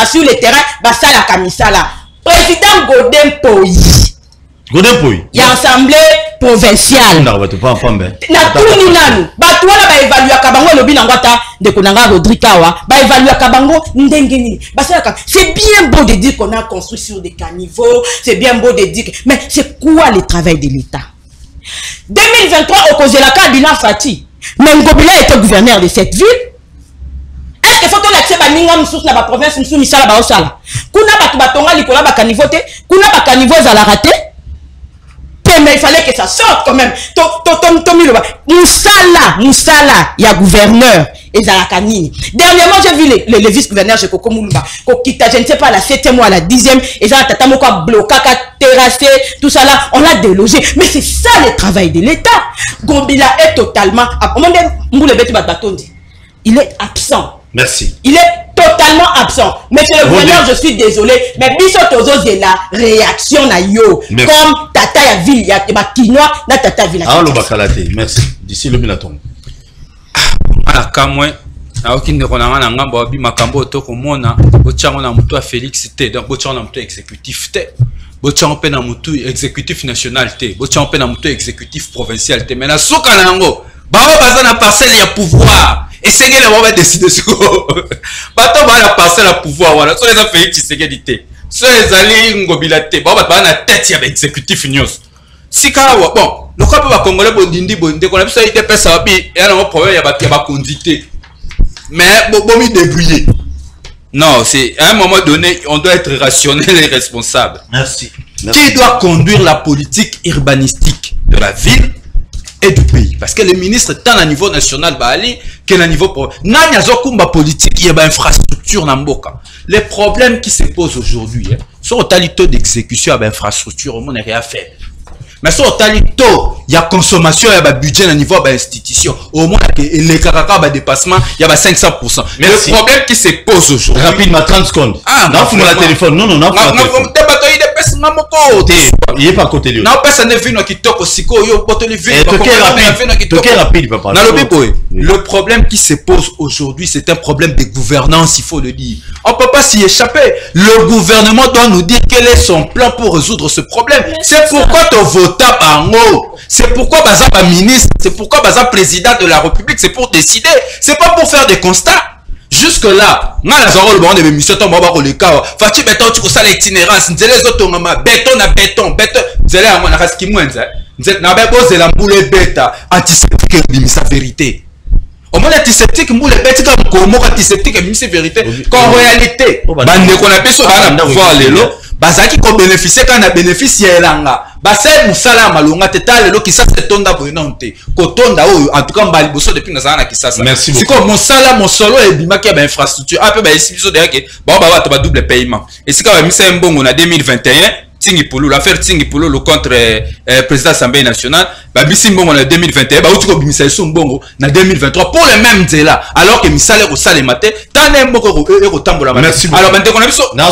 sur le terrain, basala kamisala. Président Godin Poyi. Il y a assemblée provinciale. Na tout ni nanu. Ba toi là ba évaluer kabango lobi nangata de konanga Rodrikawa, ba évaluer kabango ndengeni. C'est bien beau de dire qu'on a construit sur des caniveaux, c'est bien beau de dire mais c'est quoi le travail de l'État? 2023 au cause de la bilan Fati. Mais Ngobila était gouverneur de cette ville. Est-ce que faut l'accès à Ningam sous la province sous Misala Baosala? Kuna Batubatonga Likola Bakanivote, Kuna Bakanivo Zala raté. Mais il fallait que ça sorte quand même. Moussala, il y a gouverneur et Zalakanini. Dernièrement, j'ai vu les vice-gouverneurs chez Koko Moulumba. Je ne sais pas, la 7e ou à la 10e, et ça, Tatamoka bloqué, terrassé, tout ça là, on l'a délogé. Mais c'est ça le travail de l'État. Gombila est totalement. Il est absent. Merci. Il est totalement absent. Monsieur le gouverneur, je suis désolé, mais Bissotozo de la réaction na yo. Comme Tata ya ville, ya Kinois, na Tata ville. Ah, le Bakalate, merci. D'ici le Minaton. Ah, kamwe. Na okinde konanga na ngambo abi makambo to komona, bochango na mutu a Félix T, donc bochango na mutu exécutif T. Bochango pe na mutu exécutif national T, bochango pe na mutu exécutif provincial T. Mais na soka na ngo, bao baza na parcelle ya pouvoir. Et c'est que les va décider sur. Bato va la parcelle à pouvoir. Voilà. Soit les a fait sécurité. Soit les alliés ngobilate. Bah bah na tête il y a exécutif news. Si ka bon, le quoi peut congolais bondindi bondé qu'on a besoin de faire ça puis il y a un problème il y a conduite. Mais bon mi débrouiller. Non, c'est à un moment donné on doit être rationnel et responsable. Merci. Qui doit conduire la politique urbanistique de la ville et du pays? Parce que le ministre tant à niveau national bali que à niveau nani azokumba politique il y a infrastructure na mboka. Les problèmes qui se posent aujourd'hui sont au taux d'exécution à infrastructure, on n'a rien à faire. Mais sur au taux il y a consommation il y a budget à niveau institution au moins les caracas dépassement il y a 500%. Mais le problème qui se pose aujourd'hui rapidement 30 secondes. Ah non faut la téléphone non il est pas côté lui. Non personne ne vient qui toque aussi yo poteli vient rapide papa. Le problème qui se pose aujourd'hui c'est un problème de gouvernance, il faut le dire. On peut pas s'y échapper. Le gouvernement doit nous dire quel est son plan pour résoudre ce problème. C'est pourquoi tu votes par mot. C'est pourquoi Baza ministre, c'est pourquoi Baza président de la République, c'est pour décider. C'est pas pour faire des constats. Jusque là, on a le bon de l'émission, on va voir le cas. Fati béton, tu as l'itinérance, nous les autres béton na béton, béton. Vous allez à mon arrêt qui moins, vous êtes na béton, c'est la boule bêta, antiseptique, c'est vérité. Au moins antiseptique, boule bêta, comme antiseptique, c'est vérité. Qu'en réalité, bande qu'on appelle ça, on a pouvoir les lots. Bazaki ko bénéficier quand on a bénéficié l'anga. Basé musala malunga teta lelo kisasa tonda boinonte. Kotonda oyo en tout cas mbali boso depuis nazana kisasa. Merci beaucoup. C'est comme mon sala mon solo et bimaki ya infrastructure. Après ba ici biso derrière que ba ba double paiement. Et c'est quand même c'est un bon on a 2021 Tingi Polo l'affaire Tingi Polo le contre président de l'Assemblée nationale. Ba bisi mbongo en 2021 ba uti ko bimisa so mbongo na 2023 pour les mêmes là alors que misale ko sale maté tane mboko ko tambola maté. Alors bande qu'on a biso na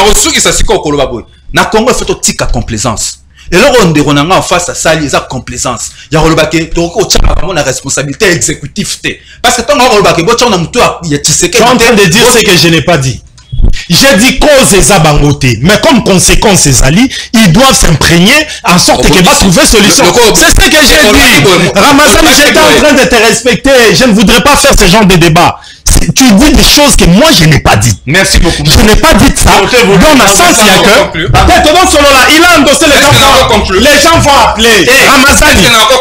osuki sa siko ko loba boy. Na Congo fait tika complaisance. Et là on a en face à ça les complaisance. Ya roloba ke to ko tchaka comme la responsabilité exécutive té. Parce que tant on roloba ke bo tchana muto ya Tshisekedi. Tu es en train de dire ce que je n'ai pas dit. J'ai dit cause et zabangoté, mais comme conséquence ces alliés, ils doivent s'imprégner en sorte qu'ils vont trouver solution. C'est ce que j'ai dit. Ramazan, j'étais en train de te respecter. Je ne voudrais pas faire ce genre de débat. Tu dis des choses que moi je n'ai pas dit. Merci beaucoup. Je n'ai pas dit ça. Dans ma sens, il y a que. Il a endossé les gens. Les gens vont appeler. Ramazan,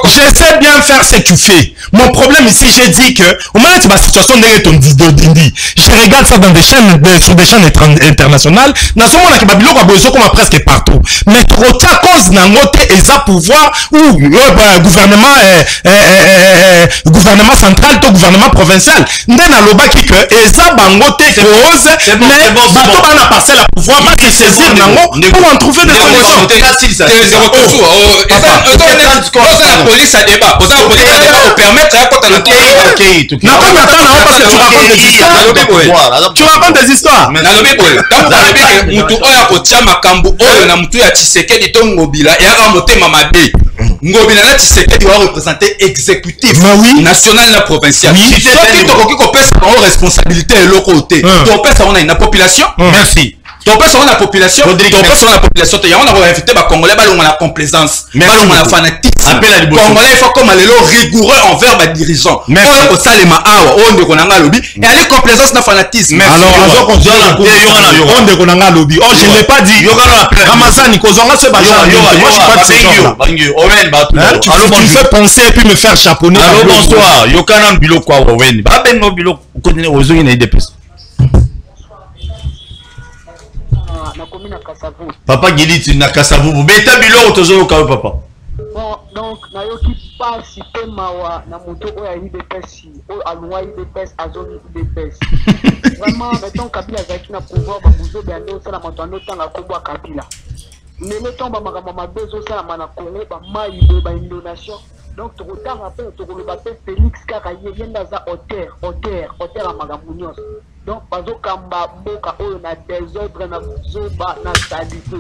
je sais bien faire ce que tu fais. Mon problème ici, j'ai dit que au moment où ma situation n'est ton d'indi, je regarde ça dans des chaînes, sur des chaînes internationales. Dans ce moment-là, Babilo a besoin comme presque partout. Mais trop ta cause n'a noté et ça pouvoir ou gouvernement central, ou gouvernement provincial. Qui que eza bangote cause mais bato bana passer la pouvoir pas se saisir nango pour en trouver des solutions. La police a débat. Pour permettre à quoi tu racontes des histoires. Ngobila na Tshisekedi va représenter exécutif national na provincial. Si tu as responsabilité de l'autre côté, tu opères ça on a une population. Merci. ton père sur la population, ton père sur la population, il y a on a invité les Congolais, on a la complaisance, on a la fanatisme. Congolais, il faut comme aller rigoureux envers les dirigeants. On a ça les maawa, on de konanga lobby et aller complaisance na fanatisme. Alors, on de konanga lobby. Oh, je ne l'ai pas dit. Ramazani, kozonga se baja. Moi, je suis pas de ce genre. Tu fais penser et puis me faire chaponner. Allô, bonsoir. Yokana bilo kwa Owen. Ba bengo bilo continue ozoyi na IDPS. Papa Giliti na Kasavubu. Beta bilo tozo ka papa. Bon, donc na yoki pas si pe mawa na moto oya IDPS o alwa IDPS azoni IDPS. Vraiment mettons Kabila zaki na pouvoir ba buzo bande osala matando tanga kobwa Kabila. Mais le temps ba makama mabezo sala mana Congo ba mai ba inondation. Donc tu retardes après tu le batte Félix kaka yenda za hauteur à magamunios. Donc bazo kamba boka oyo na désordre na zoba na salité.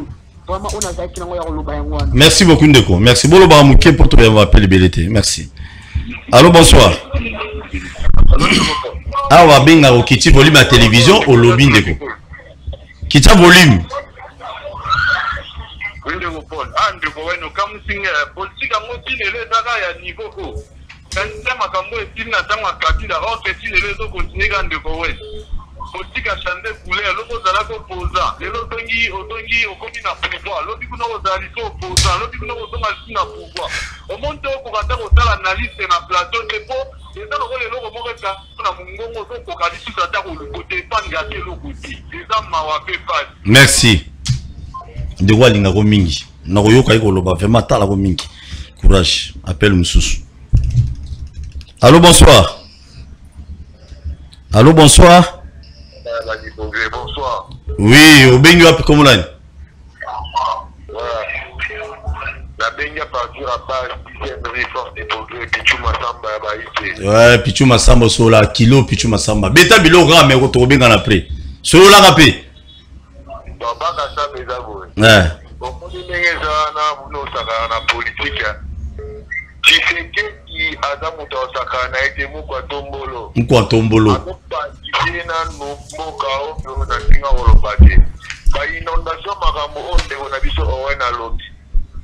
Vraiment on a zaki na ngoya koloba yangwana. Merci beaucoup Ndeko. Merci Boloba Mouké pour te appeler BLT. Merci. Allô, bonsoir. Ah wa benga au kiti volume à télévision au lobby Ndeko. Kita volume. Ndeko wenu kama singa politika ngoti lele zaka ya niveau ko. Kanisa makambo etini na tanga Kabila oketi lele zo continuer ka Ndeko wenu. Politika chande couleur loko zala ko poza. Lelo tongi okomi na pouvoir. Lobi kuno ozali so poza. Lobi kuno ozonga na pouvoir. O monte ko kata ko tala analyse na plateau depo. Eza loko lelo ko moketa na mungongo so ko kadisi tata ko côté pan gâté lo côté. Eza mawape pas. Merci. De quoi linga ko mingi. Na ko yoka ko loba vraiment tala ko mingi. Courage. Appelle Moussous. Allô, bonsoir. Allô, bonsoir. Bonsoir. Oui, au Bengu a comment là? La Benga partir à base 10e réforme des progrès Pichou Massamba baïté. Ouais, Pichou Massamba sola kilo Pichou Massamba. Beta bilo grand mais ko benga na après. Solo la rapé. Baba ka sa beza boy. Ouais. Bon on dit ngeza na no saka na politique. Tshisekedi qui Adamu to saka na ete mu kwa tombolo. Mko tombolo. Na no moka o na tinga olobate. Ba inondation makambo onde on a biso owena lobi.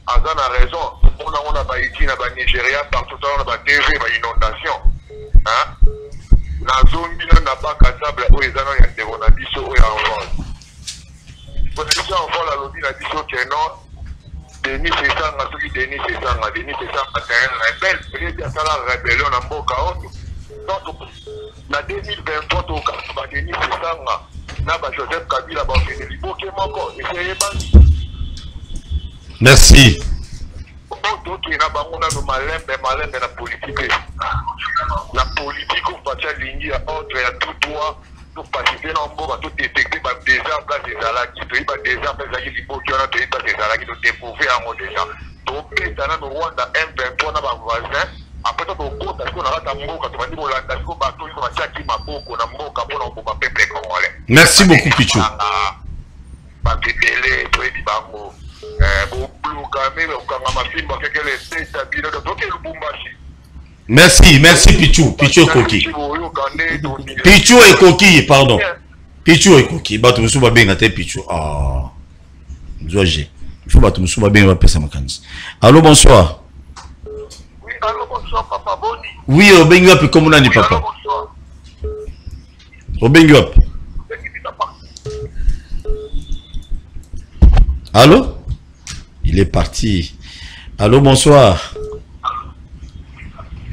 Azana raison, on a Haïti, on a Nigeria, partout on a TV, inondation. Hein? La zone qui n'a pas capable, où ils ont un biso, où ils ont pour les gens, on voit la lobby, la biso qui est non. Denis c'est ça, Denis c'est ça, la belle, peut-être à la rébellion en Boka. Donc, la 2023, Denis c'est ça, n'a pas Joseph Kabila, merci. La politique, on va ligne à ordre à tout droit, tout participer dans le monde, tout détecter, déjà, place des alacs, déjà, qui ont des alacs, qui ont découvert un mot déjà. Donc, dans le Rwanda, M23, dans le voisin, après, on compte parce qu'on a la mboka, tu vas dire, on a la mboka, on a la mboka, on a la mboka, on a la peuple congolais. Merci beaucoup, Pichou. Merci, merci Pichou. Pichou est coquille. Pichou est coquille, pardon. Pichou est coquille. Bah, tu me souviens bien, t'es Pichou. Ah, Zoagé. Il faut que tu me souviens bien, on va passer ma canne. Allô, bonsoir. Oui, allô, bonsoir, papa Boni. Oui, au Benguap, comment on a dit, papa? Au Benguap. Allô? Il est parti. Allô, bonsoir.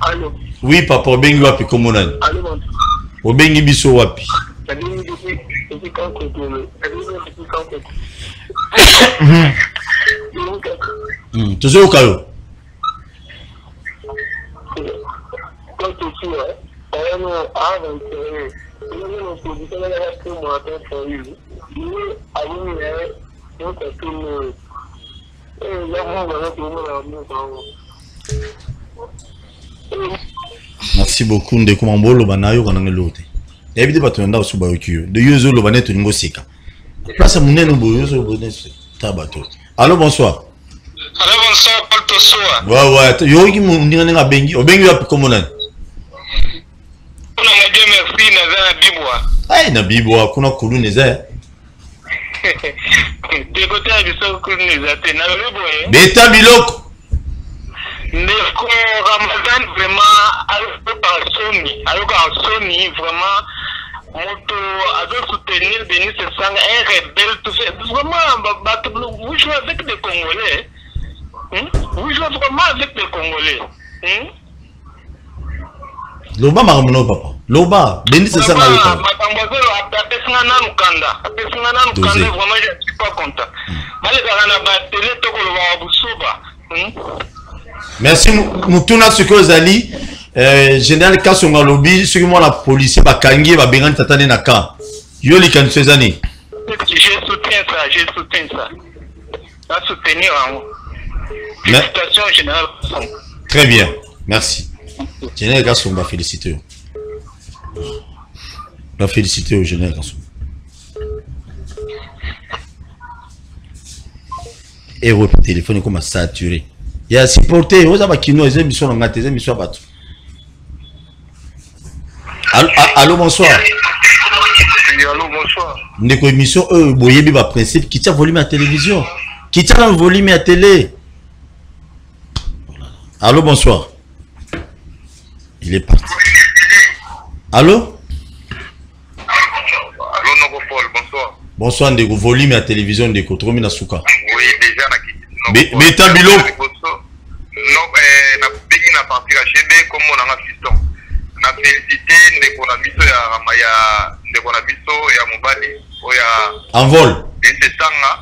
Allô? Oui, papa, au Bengu wapi, comment on a dit? Allô, bonsoir. Au Bengu biso wapi? Tu sais où kayo? Merci beaucoup Ndeko Mambolo banayo kananga lote. Ebide batonda usuba yokiyo. De yozo lo baneto ningo sika. Place munene bo yozo bonese tabato. Allô, bonsoir. Allô, bonsoir, Paul Tosoa. Ouais, yoki munga nga bengi. Obengi wapi komona? Kuna ngajeme free na za bibwa. Ai na bibwa kuna kulu neza. Dégoté à biso kunizaté na leboye. Beta biloko. Ndeko Ramadan vraiment alors Sony vraiment moto a soutenir Denis Sanga un rebelle tout ça vraiment vous jouez avec des Congolais. Vous jouez vraiment avec des Congolais. Loba maramono papa. Loba Denis Sanga yoka. Matambazelo apesanga na lukanda. Apesanga na lukanda vraiment je suis pas content. Malgré na ba télé to ko loba busuba. Merci Mutuna Sukozali. Général Kassonga Lobby, ce que moi la police va kangi va bengan tatane na ka. Yo li kan sezani. Je soutiens ça. Va soutenir en félicitations général. Très bien. Merci. Général Kassonga va féliciter. Va féliciter au général Kassonga. Et votre téléphone est comme saturé. Il y a supporté, vous avez kino, les émissions en matin, les émissions à battre. Allô, bonsoir. Allô, bonsoir. Une émission, boyebi ba principe, qui tient volume à télévision. Qui tient un volume à télé. Allô, bonsoir. Il est parti. Allô? Allô, Nogopol, bonsoir. Bonsoir, Ndeko, volume à télévision, Ndeko, Tromi Nasuka. Oui, déjà, na Beta Bilo. Non, na bengi na partir à Chebe comme on a fiston. Na félicité ndeko na biso ya ndeko na biso ya mobali oya Envol. Denis Sanga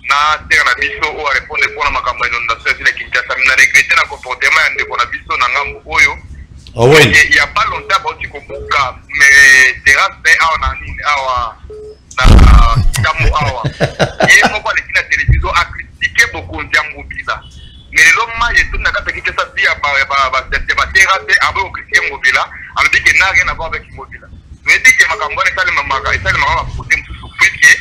na terre na biso o répondre pour na makambo inondation ya Kinshasa na regretter na comportement ya ndeko na biso na ngambo oyo. Ah ouais. Il y a pas longtemps ba ti kobuka mais terrasse awa na nini awa na tamu awa. Et moko na kina télévision a critiqué beaucoup Ndiango Bila. Mais l'homme est tout n'a pas fait que ça dit à terrasse avec au Christian Mobila, alors dit qu'il n'a rien à voir avec Mobila. Mais dit que ma campagne est allée ma côté sous souffrir que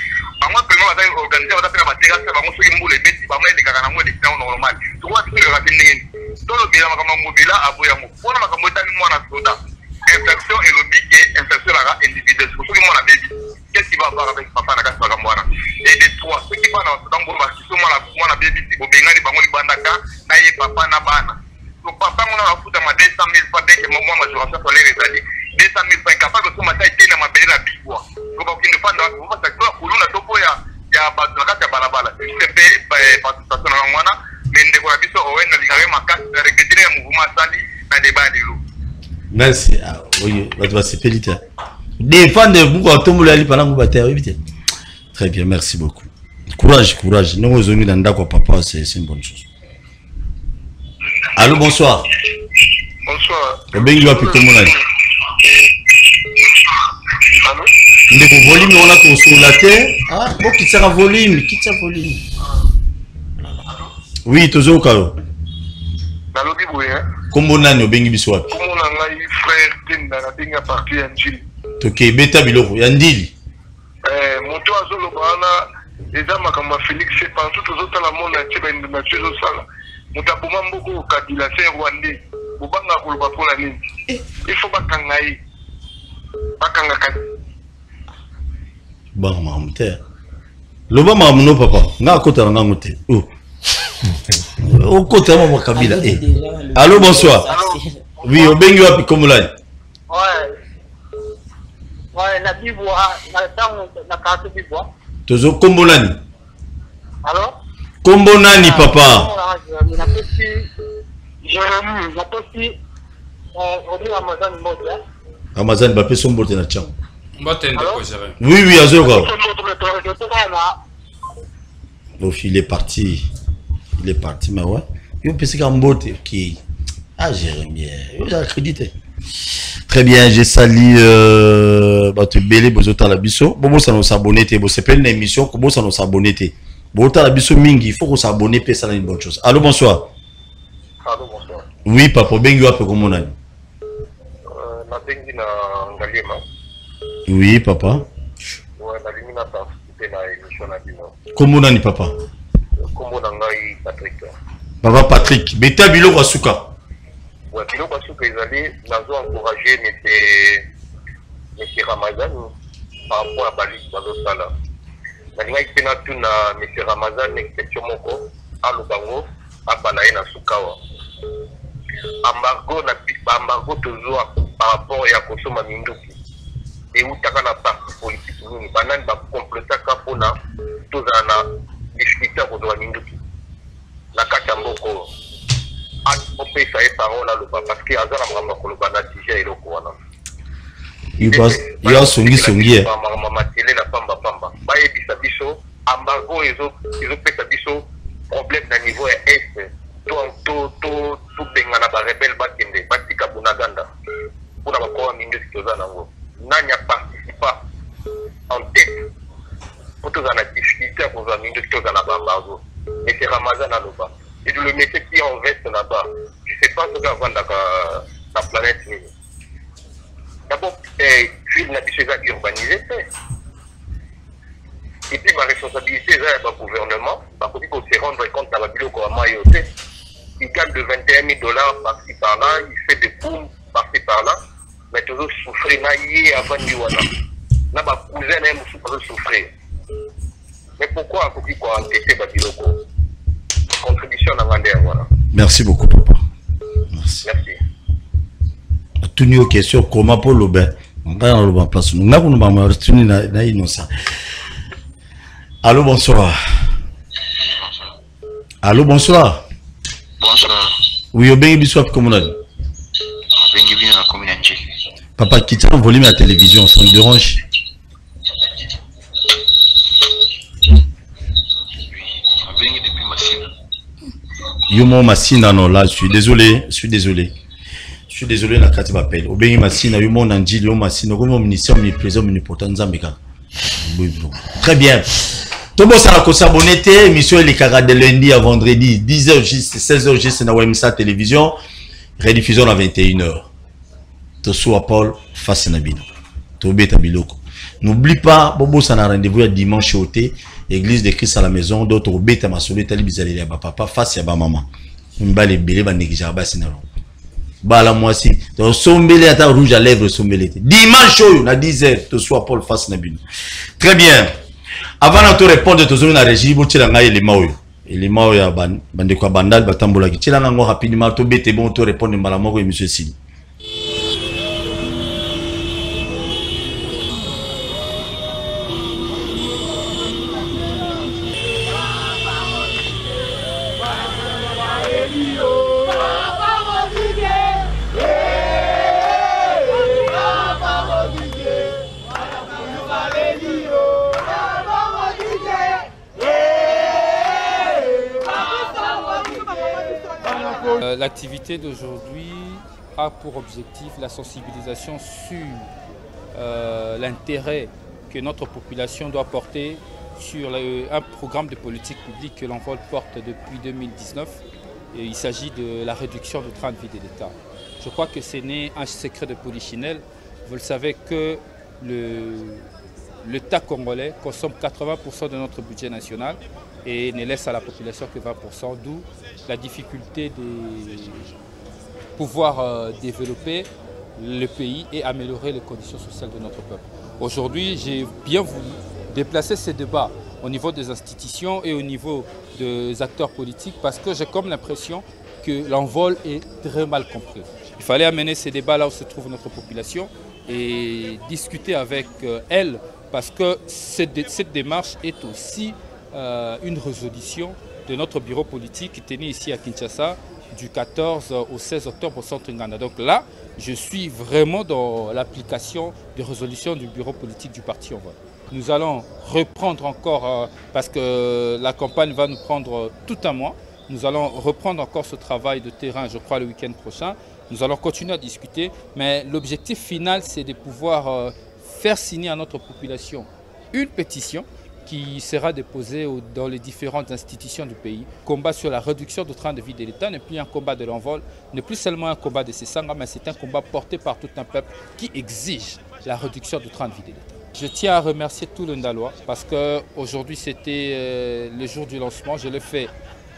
moi premièrement va organiser va faire ma terrasse va monter une boule et bêtis va mettre des caractères moins des normal. Tu vois que le ratin tout le bien ma Mobila a boyé mon pour ma campagne moi na soda. Infection et le big infection la individuelle pour tout le monde a baby. Qu'est-ce qui va avoir avec papa na casa Gamboana? Et des trois ceux qui vont dans Gomba qui sont moi la baby si bobengani bango libandaka na ye papa na bana. Donc papa on a foutu ma 200 000 fois dès que moi majoration sur les résultats 200 000 fois capable de matin été na mabele na bigwa. Donc au kinde fanda on va ça kuluna topo ya ba na kata balabala. C'est fait participation na mwana mais ndeko na biso owen na likawe makasi na recruter ya mouvement sali na débat de l'eau. Merci. Oui, va se féliciter. Défendre beaucoup à tout le monde pendant que vous battez. Très bien, merci beaucoup. Courage. Nous vous sommes dans d'accord papa, c'est une bonne chose. Allô, bonsoir. Bonsoir. Bien, il va plus tout le monde. Allô? Le volume on a tout sur la terre. Ah, bon, quitte ça volume. Oui, toujours au cas. Nalobi boye. Comment on a nos bengi biswa? Comment on a eu frère Tinda na benga parti ya Njili. Ok, beta biloko ya ndili. Moto azolo bana eza makambo Félix partout tous la monde na tiba na tuzo sala. Mutabuma mboko kabila se Rwandais. Bobanga kuluba pona nini? Il faut bakanga yi. Bakanga kati. Bon, mamute. Loba mamuno papa. Nga kota nga ngote. Oh. Au côté maman Kabila. Allô, bonsoir. Oui, au bengi wapi komulani. Ouais, na bibwa na tamu na kato bibwa. Tozo kombolani. Allô? Kombonani papa. Na pesi Jérémy, na pesi on dit Amazon moja. Amazon ba peso mbote na cham. Mbote ndeko Jérémy. Oui, azoka. Il est parti. Mais ouais. Il peut se camboter qui. Ah, Jérémy, il a crédité. Très bien, j'ai sali tu belé bozota la biso. Bon, ça nous s'abonner. Bon, c'est pas une émission. Comment ça nous s'abonner? Bota la biso mingi. Il faut qu'on s'abonne. Puis ça, c'est une bonne chose. Allô, bonsoir. Allô, bonsoir. Oui, papa. Bengi wapi comment on a? Na bengi na Ngalema. Oui, papa. Ouais, na lingi na participer na émission na bino. Comment on a ni papa? Comment on a eu Patrick? Papa Patrick. Beta bilo wasuka. Ouais, bilo wasuka ezali nazo encourager monsieur Ramazan par rapport à Bali dans le sala. nalingai mpe natuna monsieur Ramazan question moko alobango abana ye na sukawa embargo tozwa par rapport ya kosoma minduki eutaka na parti politique nini banani bakomplotaka mpona tozala na difficulté ya kozwa minduki na kati ya mboko opesa ye parole aloba parce que aza na makambo ya koloba na dija eloko wana yasongisongi matele na pambapamba bayebisa biso embargo ezopesa biso problème na niveau ya est tobengana barebele bakende batika bunaganda mpona bakowa minduki toza nango nani aparticipa en tête po tozala na difficulté ya kozwa minduki toza na baembargo monsieur Ramazan aloba et le métier qui en veste là-bas je sais pas ce que avandaka na planète nini d'abord ville na biso eza urbanisé te et puis baresponsabilité eza ya bagouvernement bakoki kose rendre compte na babiloko ya mai yo te il gagne de 21 000 $ par-ci par-là il fait des booms par-ci par-là mais toujours souffrir na ye avandi wana na bakousin na ye mosusu bazosouffrir mais pourquoi akoki koentete babiloko contribution na ngande voilà. Merci beaucoup papa. Merci. Toutes nos questions comment pour le bain. On va dans le place. Nous n'avons pas mal retenu na innocent. Allô bonsoir. Allô bonsoir. Bonsoir. Oui au bengi biswap comme on a dit. Bengi bien na commune Njili. Papa quitte le volume à la télévision, ça me dérange. Yomo Massina non là je suis désolé na kati m'appelle Obengi Massina Yomo Nandjili Yomo Massina comme ministère omniprésent omnipotent Nzambeka. Très bien. Tobo ça ko s'abonner té émission les caras de lundi à vendredi 10h juste 16h juste na WMSA télévision rediffusion à 21h. Tosoa Paul face na bino. Tobeta biloko. N'oublie pas bobo ça na rendez-vous à dimanche au thé. Église de Christ à la maison, d'autres au bêta ma solé tali bizali ya papa face ya ba maman. Mbale belé ba négija ba sinalo. Bala moi si to sombele ata rouge à lèvres sombele. Dimanche na 10h to soit Paul face na bino. Très bien. Avant de répondre to zona régie bo tila ngai les mao ya bande kwa bandal batambola ki tila ngo rapidement to bete bon to répondre mbala moko et monsieur Sini. L'activité d'aujourd'hui a pour objectif la sensibilisation sur l'intérêt que notre population doit porter sur un programme de politique publique que l'Envol porte depuis 2019. Et il s'agit de la réduction du train de vie de l'État. Je crois que ce n'est un secret de polichinelle. Vous le savez que l'État congolais consomme 80% de notre budget national et ne laisse à la population que 20%, d'où la difficulté de pouvoir développer le pays et améliorer les conditions sociales de notre peuple. Aujourd'hui, j'ai bien voulu déplacer ces débats au niveau des institutions et au niveau des acteurs politiques parce que j'ai comme l'impression que l'envol est très mal compris. Il fallait amener ces débats là où se trouve notre population et discuter avec elle parce que cette démarche est aussi une résolution de notre bureau politique tenu ici à Kinshasa du 14 au 16 octobre au centre Nganda. Donc là, je suis vraiment dans l'application des résolutions du bureau politique du parti Envol. Nous allons reprendre encore, parce que la campagne va nous prendre tout un mois, nous allons reprendre encore ce travail de terrain, je crois, le week-end prochain. Nous allons continuer à discuter, mais l'objectif final, c'est de pouvoir faire signer à notre population une pétition qui sera déposée dans les différentes institutions du pays. Combat sur la réduction du train de vie de l'État n'est plus un combat de l'envol, n'est plus seulement un combat de Sessanga, mais c'est un combat porté par tout un peuple qui exige la réduction du train de vie de l'État. Je tiens à remercier tout le Ndalois parce qu'aujourd'hui c'était le jour du lancement. Je l'ai fait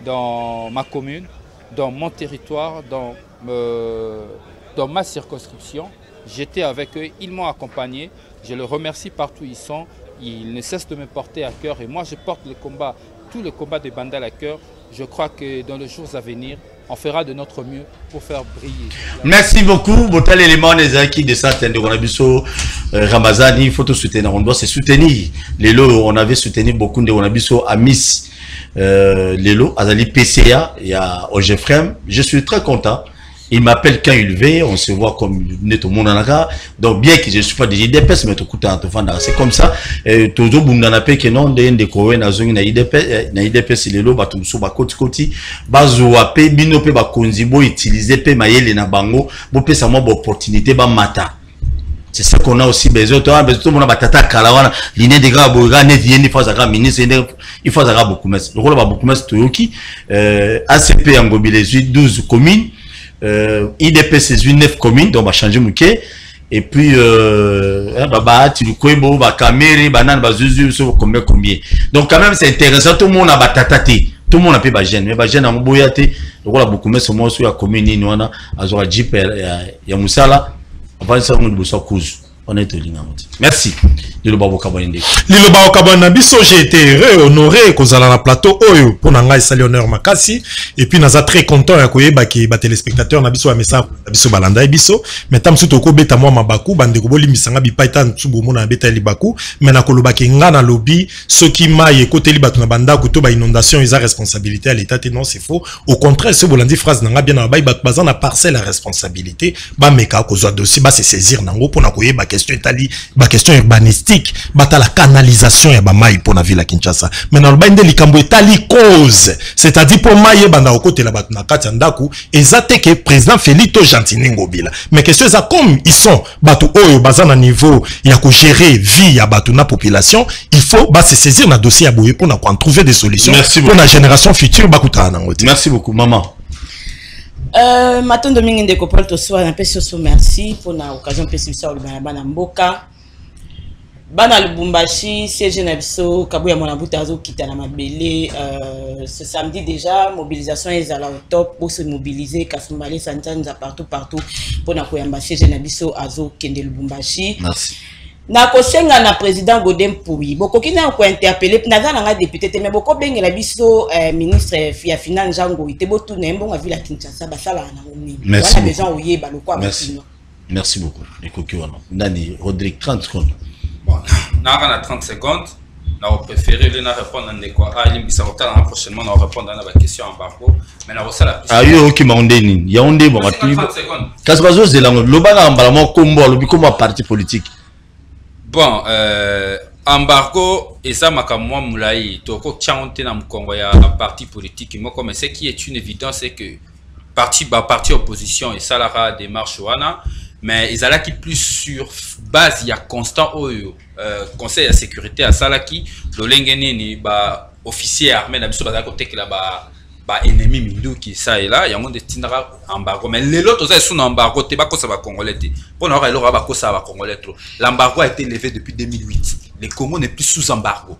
dans ma commune, dans mon territoire, dans ma circonscription. J'étais avec eux, ils m'ont accompagné. Je les remercie partout où ils sont. il ne cesse de me porter à cœur et moi je porte le combat, tous les combats de Bandal à cœur. Je crois que dans les jours à venir, on fera de notre mieux pour faire briller. Merci beaucoup. Botal élément des acquis de centaines de Ronabiso, Ramazani, il faut tout soutenir. On doit se soutenir. Les lots, on avait soutenu beaucoup de Ronabiso à Miss. Les lots, Azali PCA, il y a Ogefrem. Je suis très content. Il m'appelle quand il veut, on se voit comme tout le monde en a. Donc, bien que je ne suis pas des IDPS, mais c'est comme ça. Toujours, Bundanapé, que non, des Koé, na IDPS, les lots, batumso, bakoti, bazoapé, binope, bakonzibo, utiliser, pe maïle, na bango, bopé, ça m'a opportunité, ba mata. C'est ça qu'on a aussi besoin. Tout le monde a batata kalawana, l'iné des gars, bourga, net, il faut avoir ministre, il faut avoir beaucoup de le rôle de beaucoup de Toyoki, ACP en mobilisé 12 communes. IDP c'est 9 communes donc on va changer mouké et puis tu le koebo ba caméra banane ba zuzu combien donc quand même c'est intéressant tout le monde a batatati tout le monde a pu ba jeune mais ba jeune en boyate donc là beaucoup mais ce mois sur la commune ni wana azora jeep ya musala avant ça on doit cause on est merci Lilo Kabanda biso j'ai été heureux honoré kozala na plateau oyo pour nanga sali honneur makasi et puis naza très content ya koyeba ki ba téléspectateurs na biso ya message biso balanda biso mais tam suto ko beta moi mabaku bande ko bolimisanga bi paita ntubu mona beta libaku mais na koloba ki nga na lobby soki maye côté libatu na banda ko to ba inondation ils a responsabilité à l'état non c'est faux au contraire ce bolandi phrase nanga bien na ba bazan na parcelle la responsabilité ba meka ko zo dossier ba se saisir nango pour na koyeba question itali ba question urbanistique bata la canalisation ya ba mai pour na ville à Kinshasa mais na lobby ndeli kambo itali cause c'est-à-dire pour maye banda ko côté la batu na kati ndaku ezate que président Félito Gentini Ngobila mais question ça comme ils sont batu oyo bazan à niveau ya ko gérer vie ya batu na population il faut ba se saisir na dossier ya boye pour na trouver des solutions pour la génération future bakuta na ngoti. Merci beaucoup maman. Matin Domingue Ndeko Paul Tosoa na pesi so merci pour na occasion pesi ça olibana bana mboka bana Lubumbashi CG na biso kabu ya mwana buta azo kita na mabele ce samedi déjà mobilisation ezala au top pour se mobiliser Kasumbale Santanza partout pour na koyamba CG na biso azo kende Lubumbashi. Merci. Na kosenga na président Godem Pouyi boko kina ko interpeller naza nga député te mais boko bengela biso ministre ya finance Jango ite botu na mbonga villa Kinshasa basala na ngoni merci besoin oyeba lokwa merci merci beaucoup ekoki wana ndani Rodrigue 30 secondes bon na 30 secondes na préféré le na répondre à quoi ali bisa kotala prochainement na répondre à la question embargo mais na resala ayo ki maondeni ya onde bon 30 secondes kasbazo zelango lobana mbala mo kombo lobi comme parti politique. Bon, embargo, et ça, moi, moulai, toko tchante na mkongo ya parti politique, moi, comme ce qui est une évidence, c'est que parti opposition et ça, la démarche wana, mais ils allaient qui plus sur base, il y a constant conseil de sécurité à Salaki, l'olengeni ni ba officier armé na biso ba côté que là ba ennemi mindu qui ça et là il y a monde destinera embargo mais les autres ont sous embargo te ba ko ça va congolais pour n'aura il aura ba ko ça va congolais trop l'embargo a été levé depuis 2008 le Congo n'est plus sous embargo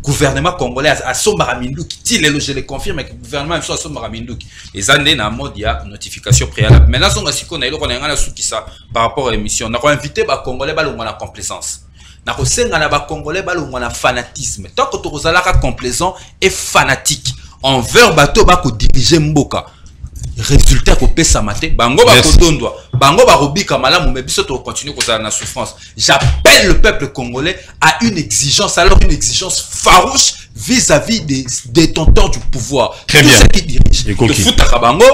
gouvernement congolais a sombara mindu qui tire je le confirme que le gouvernement est sous sombara mindu les années na mode il y a notification préalable maintenant on a siko na ilo on a sous qui ça par rapport à l'émission on a invité ba congolais ba longa na complaisance na ko senga na ba congolais ba longa na fanatisme tant que to kozala ka complaisant et fanatique envers bateau bako diriger mboka résultat ko pesa maté bango bako dondwa bango ba robika malamu mais biso to continuer ko na souffrance. J'appelle le peuple congolais à une exigence, alors une exigence farouche vis-à-vis des détenteurs du pouvoir. Très tous bien. Ceux qui dirigent to futa bango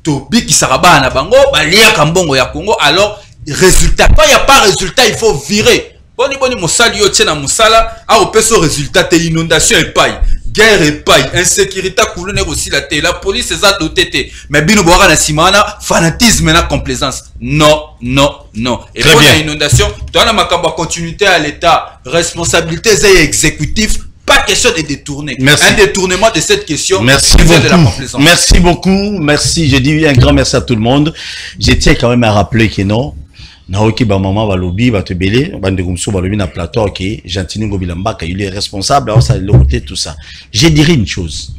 to biki saraba na bango balia kambongo ya Congo alors résultat quand il y a pas résultat il faut virer. Boni mosali yo tena musala a opeso résultat te inondation et paille guerre et paille insécurité coulone aussi la police est à doté mais bino boka na simana fanatisme na complaisance non et pour la inondation dans la makambo continuité à l'état responsabilité et exécutif pas question de détourner. Merci. Un détournement de cette question. Merci beaucoup. De la complaisance. Merci beaucoup. Merci. Je dis un grand merci à tout le monde. Je tiens quand même à rappeler que non. Naoki ba maman ba lobi ba te belé bande kumso ba lobi na plateau qui Gentini Ngobila Mbaka il est responsable alors ça le tout ça. Je dirais une chose.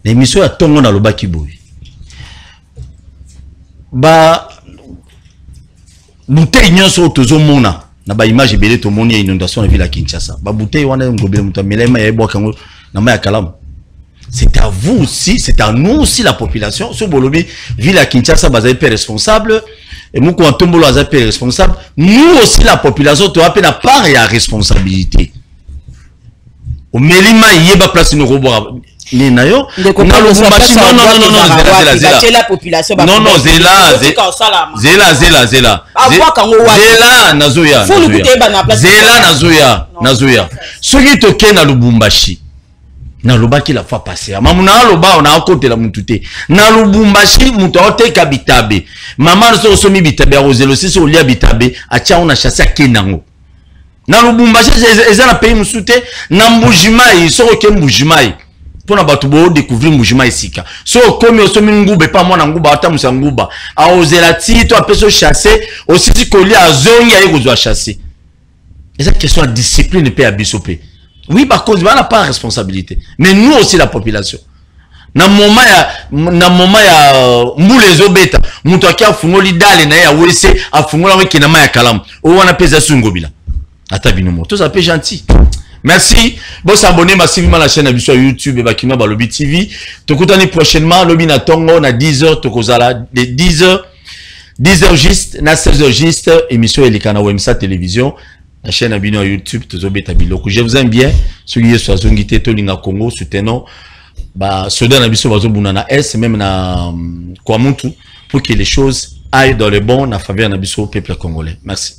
L'émission a tongo na lobaki boy. Ba bouteille nyonso tozo mona na ba image belé to moni inondation na ville à Kinshasa ba bouteille wana ngobele muta melema ya boka ngo na ma ya kalamu. C'est à vous aussi, c'est à nous aussi la population. Sur Bolobi, ville à Kinshasa, vous êtes responsable. Et nous, quand on est responsable, nous aussi la population, tu as peine à part et à responsabilité. Au Mélima, il y a pas place de nos robots. Non, non, non, na lobaki la fois passée mamuna loba on a côté la mutute na lubumbashi muto oteka bitabe mama so somi bitabe rozelo si so lia bitabe acha on a chassé kenango na lubumbashi eza na pays musute na mbujimai so ke mbujimai pona batu bo découvrir mbujimai sika so komi osomi ngube pa mwana nguba ata musanguba a ozela tito apeso chasser aussi si kolia azongi ayi kozwa chasser eza question de discipline pe abisopé. Oui, par contre, on n'a pas de responsabilité. Mais nous aussi, la population. Na moment ya mbule zobeta, mutu akia fungoli dale na ya wese, a fungola wiki na maya kalamu. Ou wana pesa sungobila. Ata binomo. Tout ça peut gentil. Merci. Bon, s'abonner massivement à la chaîne sur YouTube et Bakino Balobi TV. Tokutani prochainement, Lobi na Tongo, na 10h, Tokozala, de 10h juste, na 16h juste, émission Elikana Wemsa Télévision. La chaîne abonné à YouTube, je vous aime bien. Ceux qui sont Zongité, Tolinga Congo, soutenons. Soda Nabiso Bazobunana S, même na Kwamuntu, pour que les choses aillent dans le bon, na faveur Nabiso, peuple congolais. Merci.